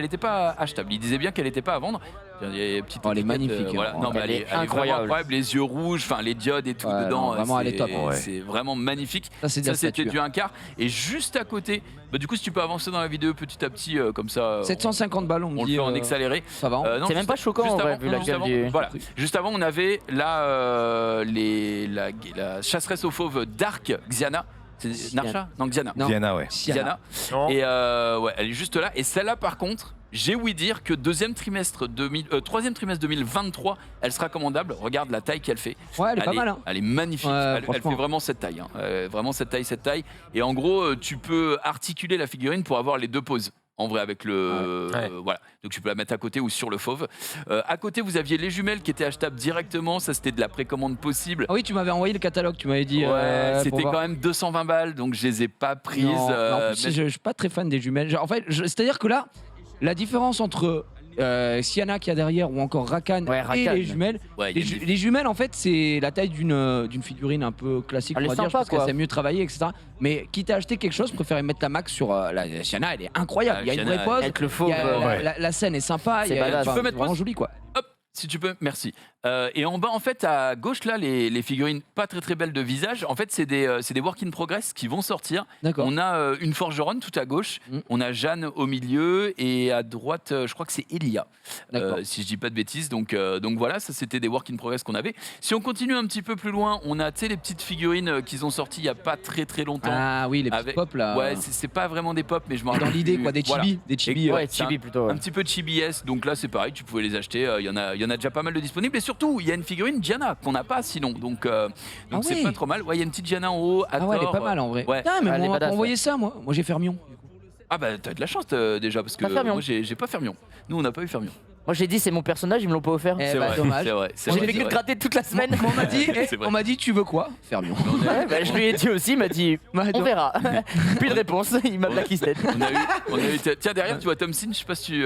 était pas achetable. Il disait bien qu'elle n'était pas à vendre. Il y a des petites Oh, elle est étiquettes, magnifique, voilà. hein. Non, mais Elle est elle est vraiment incroyable. incroyable. Les yeux rouges, enfin les diodes et tout Ouais, dedans. non, vraiment, elle est top. Ouais. C'est vraiment magnifique. Ça, c'est de la Ça, c'était statue. du 1/4. Et juste à côté, du coup, si tu peux avancer dans la vidéo petit à petit, comme ça. 750 balles, on me On le dit. fait en accéléré. Ça va, hein. Non, C'est même juste- pas choquant, juste en vrai, avant- vu la juste gueule avant- du- Voilà. Juste avant, on avait la chasseresse aux fauves Dark Xiana. C'est Narsha? Non, Xiana. Non. Diana, ouais. Siana. Non. Et ouais, elle est juste là. Et celle-là, par contre, j'ai ouï dire que troisième trimestre 2023, elle sera commandable. Regarde la taille qu'elle fait. Ouais, elle est pas mal, hein. Elle est magnifique. Ouais, Elle franchement. fait vraiment cette taille. Vraiment cette taille. Et en gros, tu peux articuler la figurine pour avoir les deux poses. En vrai, avec le. Ouais. Voilà. Donc, tu peux la mettre à côté ou sur le fauve. À côté, vous aviez les jumelles qui étaient achetables directement. Ça, c'était de la précommande possible. Ah oui, tu m'avais envoyé le catalogue, tu m'avais dit. Ouais, pour c'était voir. quand même 220 balles, donc je les ai pas prises. Non, mais en plus, mais- je suis pas très fan des jumelles. Genre, en fait, c'est-à-dire que là, la différence entre Siana qui a derrière ou encore Rakan Ouais, et Rakan. les jumelles. Ouais, il y a une Les jumelles, en fait, c'est la taille d'une figurine un peu classique, Elle on va est dire. Je sympa, pense qu'elle quoi. s'est mieux travaillée, etc. Mais quitte à acheter quelque chose, je préfère mettre la max sur la Siana. Elle est incroyable. Ah, Il y a une Siana, vraie pose. Avec le il fauve. y a- ouais. la scène est sympa. C'est il y a- badass. enfin, Tu peux mettre vraiment pause joli, quoi. Hop, si tu peux, merci. Et en bas, en fait, à gauche, là, les figurines pas très belles de visage, en fait, c'est des work in progress qui vont sortir. D'accord. On a une forgeronne tout à gauche, Mm. on a Jeanne au milieu, et à droite, je crois que c'est Elia, D'accord. si je dis pas de bêtises. Donc voilà, ça c'était des work in progress qu'on avait. Si on continue un petit peu plus loin, on a, tu sais, les petites figurines qu'ils ont sorties il y a pas très longtemps. Ah oui, les petits Avec- pop là. Ouais, c'est pas vraiment des pop, mais je m'en Dans rappelle l'idée, plus. quoi, des Voilà. chibis. Des chibis. Ouais, c'est chibi plutôt. ouais. Un petit peu de chibi-S, donc là c'est pareil, tu pouvais les acheter, il y en a déjà pas mal de disponibles, et surtout il y a une figurine Diana qu'on n'a pas sinon, donc c'est ouais. pas trop mal. Ouais, il y a une petite Diana en haut, à Ah ouais, elle est tort. pas mal en vrai. Ouais. Putain, mais Elle est on m'a badass, pas envoyé ça, moi. Moi j'ai Fermion. Ah bah t'as de la chance déjà, parce que Pas Fermion. moi j'ai pas Fermion. Nous on n'a pas eu Fermion. Moi, j'ai dit, c'est mon personnage, ils me l'ont pas offert. Eh C'est bah, vrai, dommage. c'est vrai. c'est J'ai vrai, fait c'est que de vrai. gratter toute la semaine. On m'a dit, C'est vrai. on m'a dit, tu veux quoi? Fermion. Ouais, bah, je lui ai dit aussi, il m'a dit, on verra. Plus de réponse, il m'a blacklisté. On a eu tiens derrière tu vois Thompson, je sais pas si tu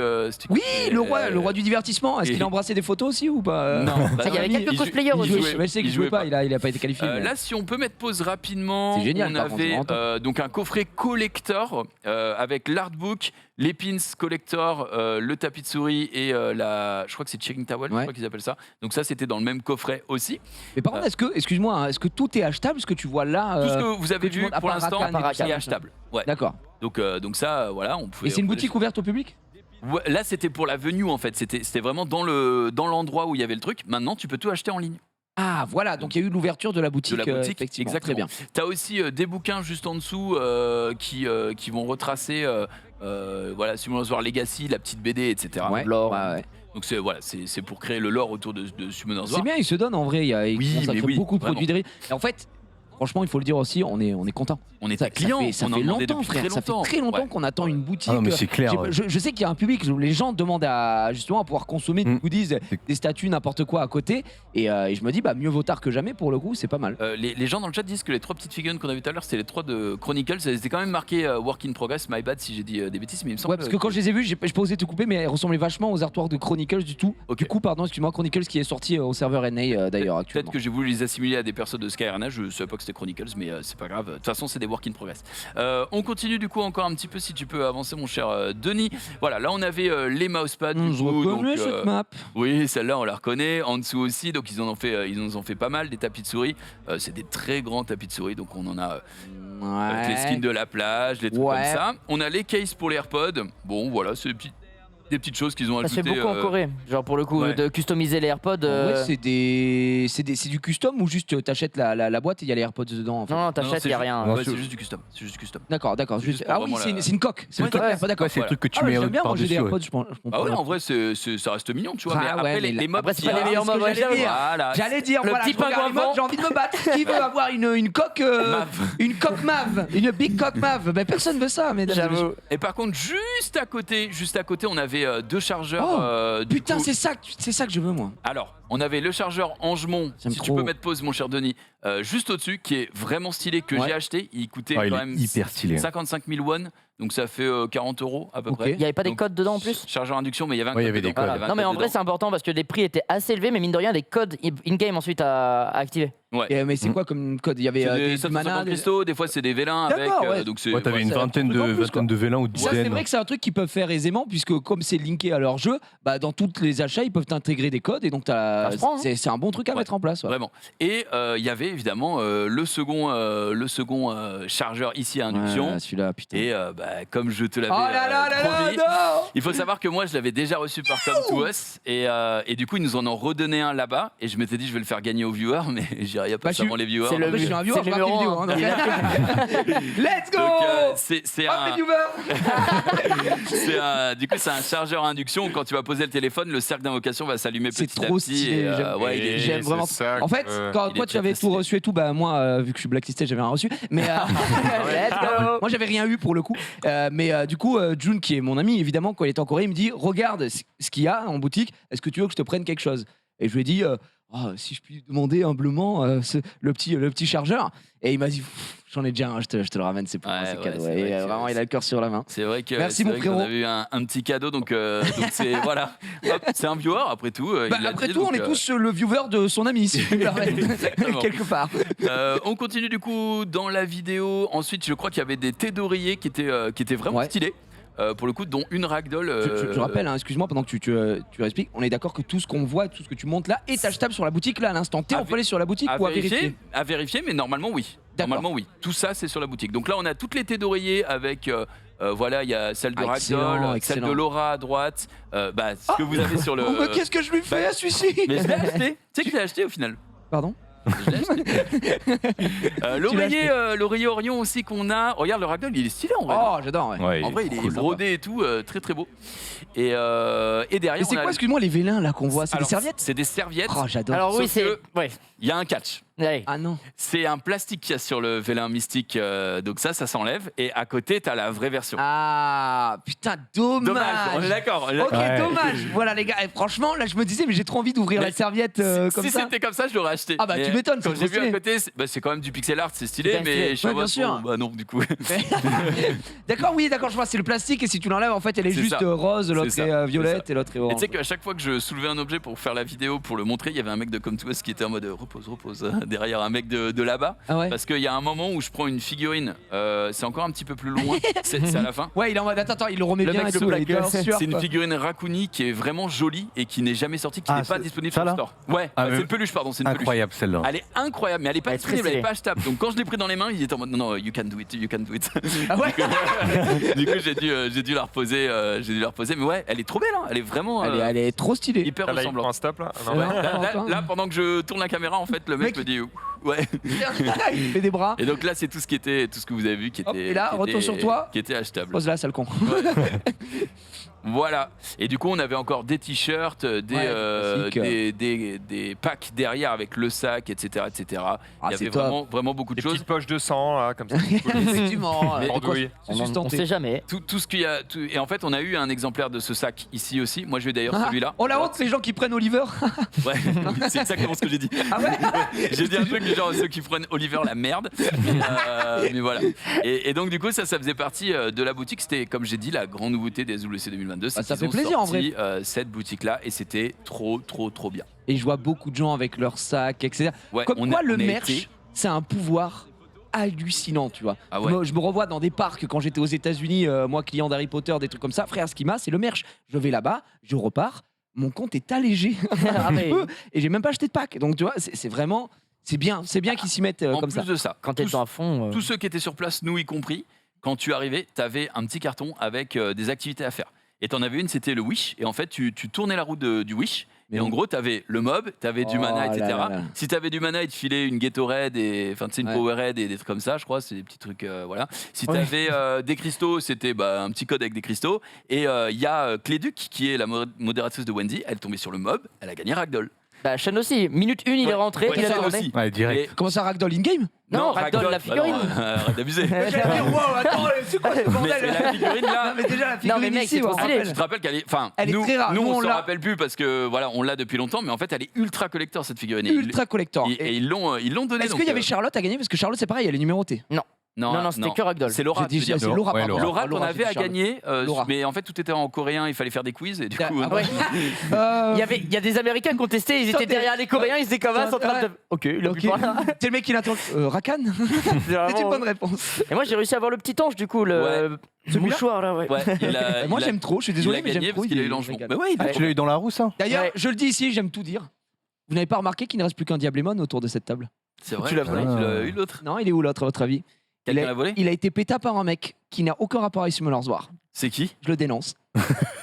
Oui, le roi du divertissement. Est-ce et- qu'il a embrassé des photos aussi ou pas? Non, bah Il y avait non, quelques il jou- cosplayers il aussi. jouait- Mais je sais qu'il il jouait pas, il a pas été qualifié. mais- Là, si on peut mettre pause rapidement, C'est génial, on par contre, avait c'est vraiment donc un coffret collector avec l'artbook, les pins collector, le tapis de souris et je crois que c'est checking towel, je Ouais. crois qu'ils appellent ça. Donc ça, c'était dans le même coffret aussi. Mais par contre, excuse-moi, hein, est-ce que tout est achetable? Ce que tu vois là? Tout ce que vous avez que tu vu montres à pour part l'instant Rakan et tout est ça. achetable. Ouais. D'accord. Donc ça, voilà, on pouvait. Et c'est une on pouvait boutique ouverte au public? Ouais, là, c'était pour la venue en fait. C'était vraiment dans l'endroit où il y avait le truc. Maintenant, tu peux tout acheter en ligne. Ah, voilà, donc il y a eu l'ouverture de la boutique. De la boutique, effectivement. exactement. Très bien. Tu as aussi des bouquins juste en dessous qui vont retracer voilà, Summoners War Legacy, la petite BD, etc. Ouais, lore. ouais. Donc c'est pour créer le lore autour de Summoners C'est War. bien, il se donne en vrai. Il Oui, commence à mais créer oui, beaucoup de vraiment. produits dérivés. Et en fait, franchement, il faut le dire aussi, on est content. On est Ça, un client, ça on en fait demandait longtemps, depuis frère. très Ça fait longtemps. très longtemps Ouais. qu'on attend une boutique. Ah, mais c'est clair. Je sais qu'il y a un public où les gens demandent à justement à pouvoir consommer des goodies, des statues, n'importe quoi à côté. Et je me dis, bah mieux vaut tard que jamais pour le coup, c'est pas mal. Les gens dans le chat disent que les 3 petites figurines qu'on a vues tout à l'heure, c'était les 3 de Chronicles. Elles étaient quand même marquées Work in Progress, my bad si j'ai dit des bêtises, mais il me semble Ouais, parce que quand je les ai vus, j'ai pas osé te couper, mais elles ressemblaient vachement aux artworks de Chronicles du tout. Ok. Du coup, pardon, excuse-moi, Chronicles qui est sorti au serveur NA d'ailleurs Peut-être actuellement. que j'ai voulu les assimiler à des persos de Skyrana, je savais pas que c'était Chronicles, mais c'est pas grave. De toute façon, c'est des Work in Progress. On continue du coup encore un petit peu, si tu peux avancer, mon cher Denis. Voilà, là on avait les mousepads. Du Je coup, reconnais donc, cette map. oui, celle-là on la reconnaît. En dessous aussi, donc ils nous en ont fait pas mal, des tapis de souris. C'est des très grands tapis de souris, donc on en a avec les skins de la plage, les trucs Ouais. comme ça. On a les cases pour les AirPods. Bon, voilà, c'est des petites choses qu'ils ont Ça se fait ajoutées. beaucoup en Corée. Genre pour le coup, ouais. de customiser les AirPods. Ouais, c'est du custom ou juste t'achètes la boîte et il y a les AirPods dedans en fait. Non, Non, t'achètes, c'est y a juste- rien. Non, ouais, c'est- c'est juste du custom. C'est juste du custom. D'accord. C'est juste pour Ah oui, vraiment c'est une coque. C'est Ouais, une coque. ouais. Pas d'accord. Ouais, c'est le truc que tu Ah ouais, mets j'aime bien manger des par-dessus. AirPods, je Ah ouais, comprends. en vrai, ça reste mignon, tu vois. Ah mais après, ouais, les mais mobs, après, c'est il y pas a- les meilleurs c'est ce que mobs à j'allais dire. Voilà. J'allais dire, Le voilà, petit je regarde pingouin les mobs, vent. j'ai envie de me battre. Qui veut avoir une coque une coque MAV, une big coque MAV? Ben personne veut ça, mesdames et messieurs. J'avoue. Et par contre, juste à côté, on avait 2 chargeurs. Oh, du Putain, coup- c'est ça que je veux moi. Alors, on avait le chargeur Angemont, J'aime si tu trop. peux mettre pause, mon cher Denis, juste au-dessus, qui est vraiment stylé, que Ouais. j'ai acheté. Il coûtait Ah, il quand est même hyper stylé. 55 000 won, donc ça fait 40 € à peu Ok. près. Il n'y avait pas des Donc, codes dedans en plus? Chargeur induction, mais il y avait un Ouais, il y code avait des dedans. codes. Il y avait un Non mais code en vrai dedans. c'est important parce que les prix étaient assez élevés mais mine de rien des codes in-game ensuite à activer. Mais c'est quoi comme code? Il y avait C'est des des 750 mana. cristaux, des fois c'est des vélins avec. D'accord, ouais. Donc c'est Ouais, t'avais ouais, une ça a un vingtaine truc en plus, quoi. de vélins ou Ça, dizaines. c'est vrai que c'est un truc qu'ils peuvent faire aisément, puisque comme c'est linké à leur jeu, bah, dans tous les achats, ils peuvent intégrer des codes, et donc Ça se prend, hein. c'est un bon truc à Ouais. mettre en place. Ouais. Vraiment. Et il y avait évidemment le second chargeur ici à induction. Ouais, celui-là, putain. Et comme je te l'avais Oh là là là là, promis, non il faut savoir que moi je l'avais déjà reçu par Come to Us et du coup ils nous en ont redonné un là-bas et je m'étais dit je vais le faire gagner aux viewers mais j'y arrive pas Bah, avant les viewers. c'est le- Après, je suis un viewer, c'est je le regarde les numéro vidéos. Let's go. Donc c'est Hop, un, les viewers. du coup c'est un chargeur à induction. Quand tu vas poser le téléphone, le cercle d'invocation va s'allumer C'est petit à trop petit. stylé, et, j'aime- ouais, il est- J'aime vraiment. En fait, quand Il toi est tu avais très tout reçu et tout, bah moi, vu que je suis blacklisté, j'avais rien reçu. Mais Let's go. moi, j'avais rien eu pour le coup. Mais du coup, Jun, qui est mon ami, évidemment, quand il était en Corée, il me dit regarde ce qu'il y a en boutique. Est-ce que tu veux que je te prenne quelque chose? Et je lui ai dit oh, si je puis demander humblement le petit chargeur. Et il m'a dit j'en ai déjà un, je te le ramène, c'est pour moi, Ouais, c'est ouais, cadeau. c'est Et vrai que vraiment, il a le cœur sur la main. C'est vrai que Merci, c'est mon vrai qu'on frérot. a eu un petit cadeau donc c'est voilà. Hop, c'est un viewer après tout. Bah, il l'a après dit, tout, on donc, est tous le viewer de son ami, si je puis me permettre. Exactement. Quelque part. On continue du coup dans la vidéo. Ensuite, je crois qu'il y avait des thés d'oreiller qui étaient vraiment Ouais. stylés. Pour le coup, dont une ragdoll. Je rappelle, hein, excuse-moi, pendant que tu expliques, on est d'accord que tout ce qu'on voit, tout ce que tu montes là est achetable sur la boutique là à l'instant T. À On peut aller sur la boutique ou à vérifier. à vérifier, mais normalement oui. D'accord. Normalement oui. Tout ça c'est sur la boutique. Donc là on a toutes les thés d'oreiller avec voilà, il y a celle de Ah, excellent, Ragdoll, celle excellent. de Laura à droite, ce que vous avez sur le. Oh, mais qu'est-ce que je lui fais à celui-ci? Mais je l'ai acheté. Tu sais que je l'ai acheté au final. Pardon? Je l'ai acheté. L'oreiller Orion aussi qu'on a. Regarde le Ragdoll, il est stylé en vrai. Oh, j'adore, ouais. Ouais, En vrai, il est cool. brodé et tout, très très beau. Et derrière, Et c'est on a quoi, excuse-moi, les vélins là qu'on voit? C'est des Alors, serviettes? C'est des serviettes. Oh, j'adore. Alors oui Sauf c'est... que- Ouais. Il y a un catch. Allez. Ah non. C'est un plastique qu'il y a sur le vélin mystique, donc ça s'enlève. Et à côté, t'as la vraie version. Ah, putain, dommage. on est d'accord. on est Ok, d'accord. Ouais. dommage. Voilà, les gars. Et franchement, là, je me disais, mais j'ai trop envie d'ouvrir Mais la serviette comme si ça. c'était comme ça, je l'aurais acheté. Ah bah, Mais tu m'étonnes, Quand c'est j'ai trop vu à stylé. côté, c'est quand même du pixel art, c'est stylé, C'est mais stylé. je suis Ouais, en bien mode, sûr. bon, bah non, du coup. D'accord, oui, d'accord, je vois, c'est le plastique et si tu l'enlèves, en fait, elle est C'est juste ça. rose, l'autre C'est est ça, violette c'est et l'autre est Et tu orange. sais qu'à chaque fois que je soulevais un objet pour faire la vidéo, pour le montrer, il y avait un mec de Come to Us qui était en mode repose. derrière un mec de là-bas. Ah ouais. Parce qu'il y a un moment où je prends une figurine, c'est encore un petit peu plus loin, c'est à la fin. Ouais, il est en mode attends, il le remet Le bien mec et se tout, plaque. il est en sueur, C'est une quoi. figurine Raccoon qui est vraiment jolie et qui n'est jamais sortie, qui Ah, n'est pas c'est- disponible ça, sur le là store. Ouais, Ah, c'est mais- une peluche, pardon, c'est une peluche. Incroyable celle-là. Elle est incroyable, mais elle est pas Elle est très disponible, elle est stylée. pas achetable. Donc quand je l'ai pris dans les mains, il était en mode non, you can do it, you can do it. Ah ouais. Du coup, j'ai dû la reposer, mais ouais, elle est trop belle, hein. Elle est vraiment Elle est trop stylée. hyper Ah, là, il prend un ressemblante. stop là. Non, Ouais. ouais. Là, pendant que je tourne la caméra, en fait, le mec me dit ouais. Il fait des bras. Et donc là, c'est tout ce que vous avez vu qui était. Hop, et là, qui retour était- sur toi. Qui était achetable. Pose là, sale con. Voilà. Et du coup, on avait encore des t-shirts, classique. des packs derrière avec le sac, etc., etc. Il y c'est avait top. vraiment beaucoup de Des choses. petites poches de sang là, comme ça. Effectivement. Mais- de quoi Andouille. se On sustenter. sait jamais. Tout ce qu'il y a. Et en fait, on a eu un exemplaire de ce sac ici aussi. Moi, je vais d'ailleurs Ah, celui-là. oh la honte, les gens qui prennent Oliver. Ouais, c'est exactement ce que j'ai dit. Ah ouais. J'ai dit un truc du genre ceux qui prennent Oliver la merde. Mais voilà. Et donc, du coup, ça faisait partie de la boutique. C'était, comme j'ai dit, la grande nouveauté des WC 2022. C'est Ah, ça qu'ils fait ont plaisir, en sorti, cette boutique-là. Et c'était trop bien. Et je vois beaucoup de gens avec leur sac, etc. Ouais, Comme on quoi, a- le on a merch, été- c'est un pouvoir hallucinant, tu vois. Ah ouais. Je me revois dans des parcs quand j'étais aux États-Unis, moi client d'Harry Potter, des trucs comme ça. Frère, ce qui m'a, c'est le merch. Je vais là-bas, je repars, mon compte est allégé Ah, un mais peu, et j'ai même pas acheté de pack. Donc tu vois, c'est vraiment, c'est bien qu'ils s'y mettent En comme plus ça. de ça, quand t'es tous- dedans à fond. tous ceux qui étaient sur place, nous y compris, quand tu arrivais, tu avais un petit carton avec des activités à faire. Et t'en avais une, c'était le Wish. Et en fait, tu tournais la roue du Wish. Mais Et en oui. gros, t'avais le mob, t'avais du Oh mana, là etc. là là. Si t'avais du mana, ils te filaient une Gatorade, enfin, tu sais, une Ouais. Powerade et des trucs comme ça, je crois. C'est des petits trucs, voilà. Si Ouais. t'avais des cristaux, c'était un petit code avec des cristaux. Et il y a Cléduc, qui est la modératrice de Wendy. Elle tombait sur le mob, elle a gagné Ragdoll. Bah, Shen aussi. Minute 1, il est Ouais. rentré, Ouais, il a ça tourné. aussi. Ouais, direct. Et- Comment ça, Ragdoll in-game? Non, Ragdoll, la figurine. Arrête d'abuser. J'allais dire, wow, attends, c'est quoi ce Mais bordel la figurine là. Non, mais déjà, la figurine mais mec, ici, c'est trop on stylé. rappelle. Je te rappelle qu'elle est. Enfin, Elle est nous, très rare. nous, Nous, on on se l'a. rappelle plus parce que voilà, on l'a depuis longtemps, mais en fait, elle est ultra collector cette figurine. Et Ultra collector. et ils l'ont donné. Est-ce donc, qu'il y avait Charlotte à gagner? Parce que Charlotte, c'est pareil, elle est numérotée. Non, c'était que Ragdoll. C'est Laura. J'ai dit, tu veux dire. c'est Laura, Ouais, pardon. Laura. Laura qu'on avait à gagner, Laura. mais en fait tout était en coréen, il fallait faire des quiz et du coup. Ah ouais. Il y a des Américains qui ont testé, ils étaient derrière les Coréens, ils étaient comme ça, en train de. Ok, il a Ok. pu parler. C'est le mec qui l'interroge. Rakan. C'est C'est une vraiment- bonne réponse. Et moi, j'ai réussi à avoir le petit ange, du coup, le Celui-là mouchoir, là, ouais. Ouais, Moi, j'aime trop. Je suis désolé, il a mais j'aime gagné trop. parce qu'il a eu il l'enchant. régale. Mais ouais, il a- Tu l'as eu dans la roue, ça D'ailleurs, Ouais. je le dis ici, j'aime tout dire. Vous n'avez pas remarqué qu'il ne reste plus qu'un Diablemon autour de cette table? c'est vrai. Tu l'as putain, volé. tu l'as eu l'autre. Non, il est où l'autre, à votre avis? Quelqu'un l'a volé. Il a été péta par un mec qui n'a aucun rapport avec Summoners War. C'est qui? Je le dénonce.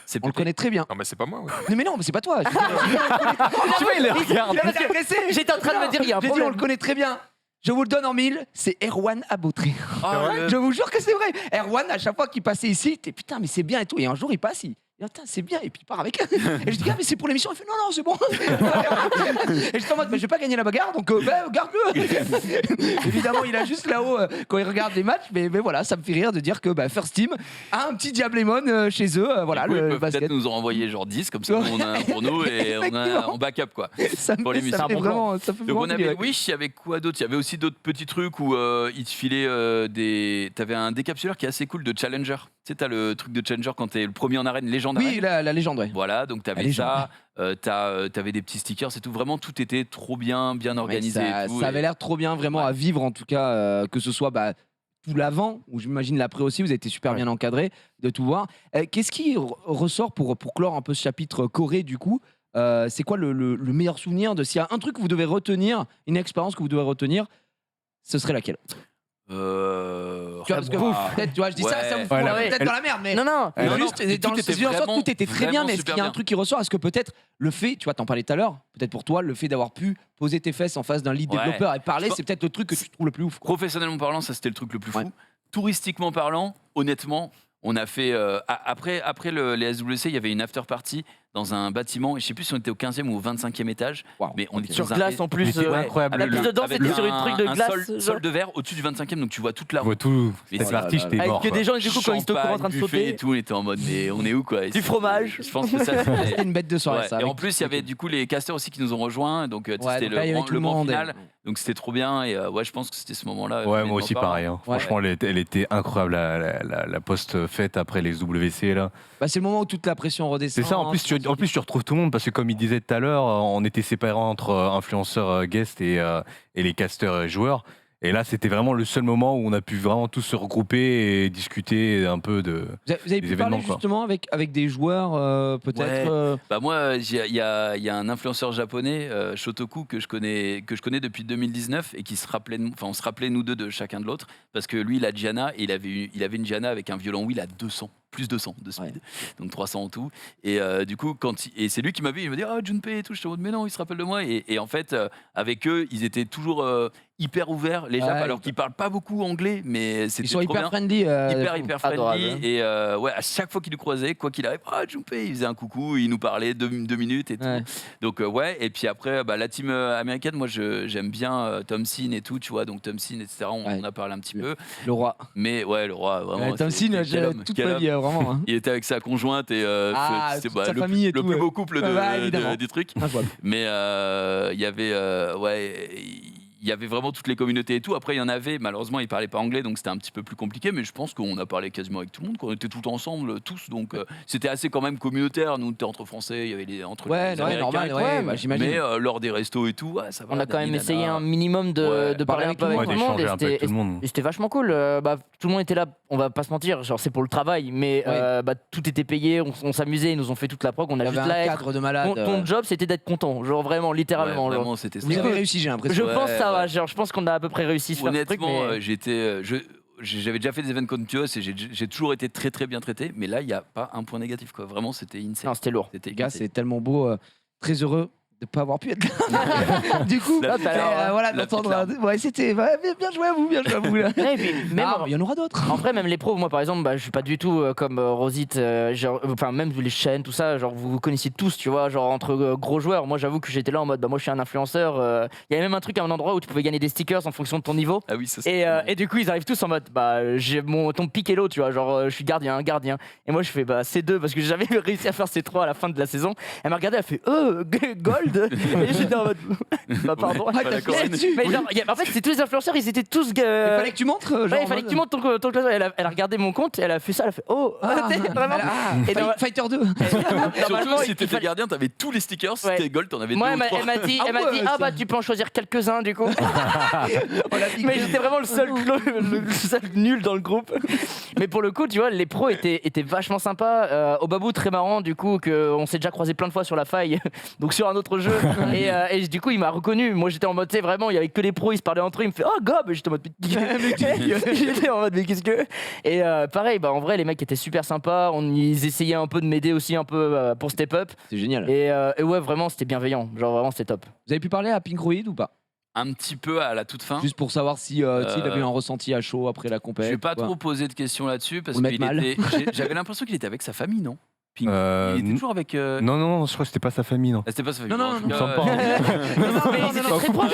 C'est On le Pépé. connaît très bien. Non, mais c'est pas moi. Ouais. Non, mais non, mais c'est pas toi. Tu vois, il le regarde. Il a été agressé. J'étais en train de me dire, il y a un J'ai dit, on problème. le connaît très bien. Je vous le donne en 1000, c'est Erwan Aboutré. Ah, le- Je vous jure que c'est vrai. Erwan, à chaque fois qu'il passait ici, t'es putain, mais c'est bien et tout. Et un jour, il passe, il dit, putain, c'est bien. Et puis il part avec. Et je dis, ah, mais c'est pour l'émission. Il fait, non, c'est bon. Et j'étais en mode, mais je vais pas gagner la bagarre, donc garde-le. Évidemment, il a juste là-haut, quand il regarde les matchs. Mais voilà, ça me fait rire de dire que First Team a un petit Diablemon chez eux. Voilà, Du coup, ils le peuvent basket. peut-être nous en envoyer genre 10, comme ça nous, on a un pour nous et on a Effectivement. en backup quoi. Ça me pour fait, l'émission. ça me fait C'est un bon vraiment. Ça fait Donc vraiment on avait délirer. Wish, il y avait quoi d'autre? Il y avait aussi d'autres petits trucs où ils te filaient des. T'avais un décapsuleur qui est assez cool de Challenger. Tu sais, t'as le truc de Challenger quand t'es le premier en arène, légende Oui, arène. la légende, ouais. Voilà, donc La t'avais légende. ça, t'avais des petits stickers, c'est tout. Vraiment, tout était trop bien organisé. Mais ça, et tout, ça et- avait l'air trop bien, vraiment à vivre en tout cas, que ce soit tout l'avant, ou j'imagine l'après aussi, vous avez été super bien encadré de tout voir. Qu'est-ce qui ressort pour clore un peu ce chapitre Corée du coup? C'est quoi le meilleur souvenir de s'il y a un truc que vous devez retenir, une expérience que vous devez retenir, ce serait laquelle? Tu vois, parce que peut-être, tu vois, je dis ça, ça me fout Ouais, peut-être ouais. dans la merde, mais Non, non. Non, non, juste mais dans tout le était sens, vraiment- tout était très bien, vraiment mais est-ce qu'il y a super un bien. truc qui ressort? Est-ce que peut-être le fait, tu vois, t'en parlais tout à l'heure, peut-être pour toi, le fait d'avoir pu poser tes fesses en face d'un lead Ouais. développeur et parler, Je c'est peut-être le truc que tu trouves le plus ouf, quoi. Professionnellement parlant, ça c'était le truc le plus fou. Ouais. Touristiquement parlant, honnêtement, on a fait. Après les SWC, il y avait une after party dans un bâtiment. Et je sais plus si on était au 15e ou au 25e étage. Waouh, Mais on ok. était Sur dans un- glace en plus. C'était incroyable. La piste de danse avec était sur une truc de un glace. sol genre. de verre au-dessus du 25e, donc tu vois toute la Je vois tout. Mais Cette c'est- partie, j'étais Avec mort. que quoi. des gens, du coup, quand ils étaient au courant en train de Champagne, buffet et sauter. tout, on était en mode, mais on est où quoi? Et Du c'est- fromage. Je pense que ça c'était- C'était une bête de soirée, Ouais. ça. Et avec- en plus, il y avait du coup les casters aussi qui nous ont rejoints. Donc, tu sais, Ouais, c'était donc là, il y avait tout le grand monde, final. et- Donc, c'était trop bien. Et ouais, je pense que c'était ce moment-là. Ouais, honnêtement moi aussi parlant. pareil. Hein. Ouais. Franchement, elle était incroyable la post-fête après les WC là. Bah, c'est le moment où toute la pression redescend. C'est ça, en plus, tu en plus, tu retrouves tout le monde parce que, comme il disait tout à l'heure, on était séparés entre influenceurs guests et les casteurs et joueurs. Et là, c'était vraiment le seul moment où on a pu vraiment tous se regrouper et discuter un peu de. Vous avez des pu parler événements, quoi. justement avec des joueurs peut-être Bah moi, il y a un influenceur japonais, Shotoku, que je connais depuis 2019 et qui se rappelait, on se rappelait nous deux de chacun de l'autre parce que lui, il a Gianna et il avait une Gianna avec un violon wheel à 200, plus 200 de speed, donc 300 en tout. Et du coup, et c'est lui qui m'a vu, il m'a dit Junpei et tout, je te dis mais non, il se rappelle de moi. Et en fait, avec eux, ils étaient toujours hyper ouverts, les Japs, alors qu'ils parlent pas beaucoup anglais, mais c'était Ils sont trop hyper bien. friendly. Hyper friendly. Adorable. Et ouais, à chaque fois qu'il nous croisait, quoi qu'il arrive, Junpei, il faisait un coucou, il nous parlait 2 minutes et tout. Ouais. Donc ouais, et puis après, la team américaine, moi j'aime bien Thompson et tout, tu vois, donc Thompson, etc. On Ouais. en a parlé un petit peu. Le roi. Mais ouais, le roi, vraiment. Thompson, quel j'ai homme, toute quel ma homme. vie, vraiment. Hein. Il était avec sa conjointe et Toute sa famille et le tout, plus ouais. beau couple Ouais, évidemment. du truc. Incroyable. Mais il y avait, il y avait vraiment toutes les communautés et tout. Après, il y en avait, malheureusement, ils parlaient pas anglais, donc c'était un petit peu plus compliqué. Mais je pense qu'on a parlé quasiment avec tout le monde, qu'on était tout ensemble, tous. Donc c'était assez quand même communautaire. Nous, on était entre Français, il y avait entre Ouais, les ouais, Américains normal, et tout. ouais, bah, j'imagine. Mais lors des restos et tout, ouais, ça va. On a quand même Nani, essayé nana. un minimum de parler un peu avec Ouais, tout le monde. d'échanger un peu avec tout le monde. Et c'était vachement cool. Tout le monde était là, on va pas se mentir, genre c'est pour le travail, mais tout était payé, on s'amusait, ils nous ont fait toute la prog, on a Il y juste avait là un à être. cadre de malade. Ton job c'était d'être content, genre vraiment, Ouais, littéralement. genre. vraiment, c'était Vous avez ça. réussi, j'ai Je l'impression. pense que ça va, ouais. genre, je pense qu'on a à peu près réussi à faire ce truc. Honnêtement, Mais... j'avais déjà fait des events comme Tuos et j'ai toujours été très très bien traité, mais là il n'y a pas un point négatif quoi. Vraiment c'était insane. Non, c'était lourd. C'était Les gars, insane. c'est tellement beau. Très heureux de ne pas avoir pu être là. Du coup, La petite larme. voilà, La d'entendre. petite Ouais, c'était. bien joué à vous, bien joué à vous. Là. Et puis, même, Ah, mais il y en aura d'autres. en vrai, même les pros, moi par exemple, je suis pas du tout comme Rosite, enfin même les chaînes, tout ça, genre vous connaissiez tous, tu vois, genre entre gros joueurs. Moi j'avoue que j'étais là en mode, moi je suis un influenceur. Il y avait même un truc à un endroit où tu pouvais gagner des stickers en fonction de ton niveau. Ah oui, ça c'est Et du coup, ils arrivent tous en mode, j'ai ton piquelo, tu vois, genre je suis gardien. Et moi je fais C2 parce que j'ai jamais réussi à faire C3 à la fin de la saison. Elle m'a regardé, elle fait gold. Et j'étais en mode, pardon. pas d'accord. Mais genre, en fait, c'est tous les influenceurs, ils étaient tous. Il fallait que tu montres. Genre, Ouais, il fallait que tu montes ton classement. Elle a regardé mon compte, elle a fait ça, elle a fait vraiment. Et Fighter 2. Surtout normalement, si il t'étais fallait- gardien, t'avais tous les stickers, Ouais. c'était gold, t'en avais Moi, deux ou trois. elle m'a dit, ouais, tu peux en choisir quelques-uns du coup. Mais j'étais vraiment le seul nul dans le groupe. Mais pour le coup, tu vois, les pros étaient vachement sympas. Obabou, très marrant, du coup, qu'on s'est déjà croisé plein de fois sur la faille, donc sur un autre jeu. Et du coup, il m'a reconnu. Moi, j'étais en mode, tu sais, vraiment, il y avait que les pros, ils se parlaient entre eux. Il me fait, oh, Gob! J'étais en mode, j'étais en mode, mais qu'est-ce que. Et pareil, en vrai, les mecs étaient super sympas. Ils essayaient un peu de m'aider aussi, un peu pour step up. C'est génial. Et ouais, vraiment, c'était bienveillant. Genre, vraiment, c'était top. Vous avez pu parler à Pinkroid ou pas? Un petit peu à la toute fin. Juste pour savoir si il avait eu un ressenti à chaud après la Je compète. vais pas quoi. trop poser de questions là-dessus parce Vous le que mettre mal. j'avais l'impression qu'il était avec sa famille, non Pink. Il était n- toujours avec. Non, je crois que c'était pas sa famille, non. Ah, c'était pas sa famille. Non, en non, tout non, cas, il me semble pas, Non, mais ils étaient très proches.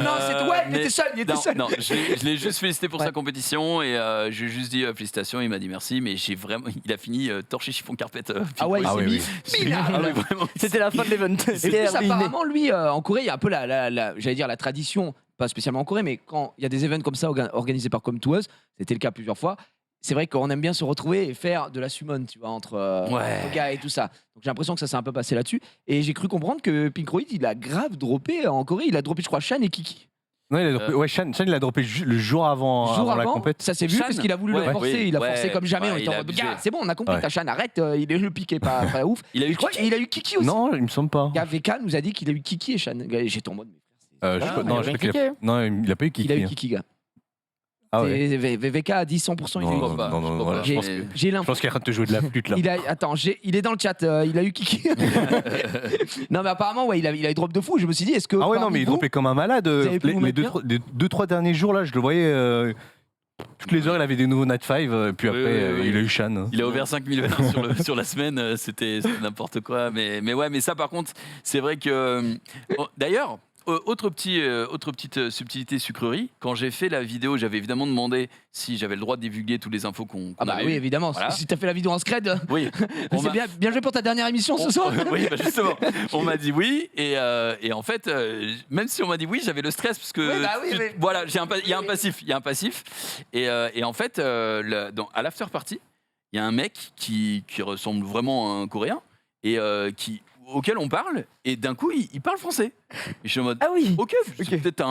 Non, c'est ouais, il mais- était seul, il était Non, seul. non, je l'ai juste félicité pour Ouais. sa compétition et je lui ai juste dit félicitations. Il m'a dit merci, mais il a fini torché chiffon carpet. Ah ouais, il Ah s'est oui, mis. oui. Minable. Ah oui, vraiment. C'était la fin de l'event. Et plus, apparemment, lui, en Corée, il y a un peu j'allais dire la tradition, pas spécialement en Corée, mais quand il y a des événements comme ça organisés par Come To Us, c'était le cas plusieurs fois. C'est vrai qu'on aime bien se retrouver et faire de la summon, tu vois, entre gars et tout ça. Donc j'ai l'impression que ça s'est un peu passé là-dessus. Et j'ai cru comprendre que Pinkroid, il a grave droppé en Corée. Il a droppé, je crois, Shan et Kiki. Non, il a droppé, ouais, Shan, il a droppé le jour avant, Jour la avant, compète. ça s'est vu Shan, parce qu'il a voulu le ouais, forcer. oui, il a ouais, forcé comme jamais. ouais, On était il en a mode, abusé. gars, c'est bon, on a compris Ouais. que Shan arrête. Il est le piqué pas ouf. Il a eu Je crois Kiki. qu'il a eu Kiki aussi. Non, il me semble pas. Gars, VK nous a dit qu'il a eu Kiki et Shan. J'étais en mode, Je Ah, crois- il non, a je bien crois qu'il a, cliqué. non, il a pas eu Kiki. il a eu hein. Kiki, gars. Ah ouais. VK a dit 100%. Il a eu Non, Kiki. pas, non, non, je crois voilà, pas. je pense Mais- J'ai Je l'info. pense qu'il est en train de te jouer de la flûte là. Attends, il est dans le chat, il a eu Kiki. Non mais apparemment ouais, il a eu drop de fou. Je me suis dit est-ce que Ah ouais, non, parmi mais il vous- dropait comme un malade. avez pu vous Les mettre deux, trois derniers jours là, je le voyais. Toutes les heures, il avait des nouveaux Night 5. Puis Oui, après, oui, oui. il a eu Shan. Il a ouvert 5000 verres sur la semaine, c'était n'importe quoi. Mais ouais, mais ça par contre, c'est vrai que. D'ailleurs, autre petite subtilité sucrerie, quand j'ai fait la vidéo, j'avais évidemment demandé si j'avais le droit de divulguer toutes les infos qu'on Ah bah avait oui eues. évidemment. Voilà. Si t'as fait la vidéo en scred, Oui, on c'est m'a- bien joué pour ta dernière émission ce soir. Oui, bah justement, on m'a dit oui et en fait, même si on m'a dit oui, j'avais le stress parce que Oui, bah oui, mais- voilà, il y a un passif et en fait, à l'after party, il y a un mec qui ressemble vraiment à un Coréen et auquel on parle, et d'un coup, il parle français. Et je suis en mode, Ah oui. ok, c'est peut-être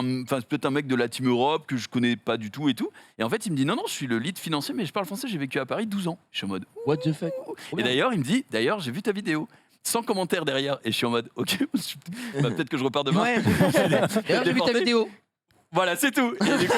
un mec de la Team Europe que je connais pas du tout et tout. Et en fait, il me dit, non, je suis le lead financier, mais je parle français, j'ai vécu à Paris 12 ans. Je suis en mode, What the fuck. et d'ailleurs, il me dit, j'ai vu ta vidéo. Sans commentaire derrière. Et je suis en mode, ok, peut-être que je repars demain. Ouais. D'ailleurs, j'ai vu ta vidéo. Voilà, c'est tout. Et du coup,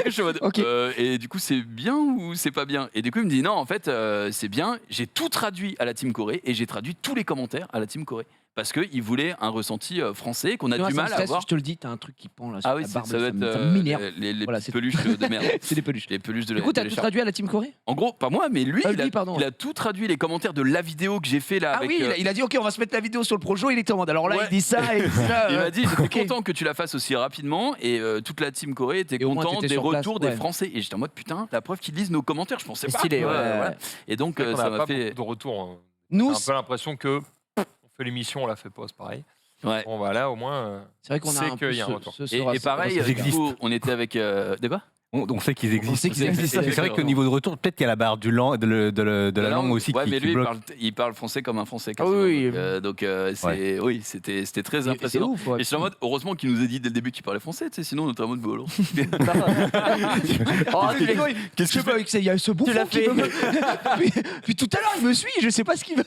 je suis en mode, Ok. et du coup, c'est bien ou c'est pas bien? Et du coup, il me dit, non, en fait, c'est bien. J'ai tout traduit à la Team Corée et j'ai traduit tous les commentaires à la Team Corée. Parce qu'il voulait un ressenti français qu'on a Tu vois, du ça me mal à stresse, avoir. je te le dis, t'as un truc qui pend là sur Ah oui, la ça barbe, doit être ça m'énerve. les Voilà, petites c'est- peluches de merde. C'est des peluches. Les peluches de Du coup, de t'as tout l'écharpe. traduit à la Team Corée? En gros, pas moi, mais lui, Ah, il a, lui, pardon. il a tout traduit les commentaires de la vidéo que j'ai fait là. Ah avec, oui, il a dit ok, on va se mettre la vidéo sur le projo, il était en mode. Alors là, Ouais. il dit ça et ça. Il m'a dit, j'étais ok. content que tu la fasses aussi rapidement et toute la team Corée était Et au moins, contente t'étais des sur place, retours ouais. des Français. Et j'étais en mode putain, la preuve qu'ils lisent nos commentaires, je pensais C'est pas. stylé, ouais. Voilà. Et donc On ça n'a m'a pas fait. beaucoup de retour. Hein. Nous, J'ai un peu l'impression que on fait l'émission, on la fait pas, c'est pareil. Ouais. Bon, bah là, au moins. c'est vrai qu'on a c'est un peu qu'il y a un retour. Et pareil, ça du existe. coup, on était avec. De quoi? On sait qu'ils existent. sait qu'ils existent. C'est vrai qu'au niveau de retour, peut-être qu'il y a la barre de la langue aussi Ouais, qui mais lui, bloque. il parle français comme un français. Ah quasiment. oui. Donc, oui, c'était très C'est impressionnant. ouf, ouais. Et je suis en mode, heureusement qu'il nous a dit dès le début qu'il parlait français, tu sais, sinon on était en mode bon, alors. Oh, tu l'as- Je sais pas, il y a ce bouffon l'as qui fait. veut puis tout à l'heure, il me suit, je sais pas ce qu'il veut.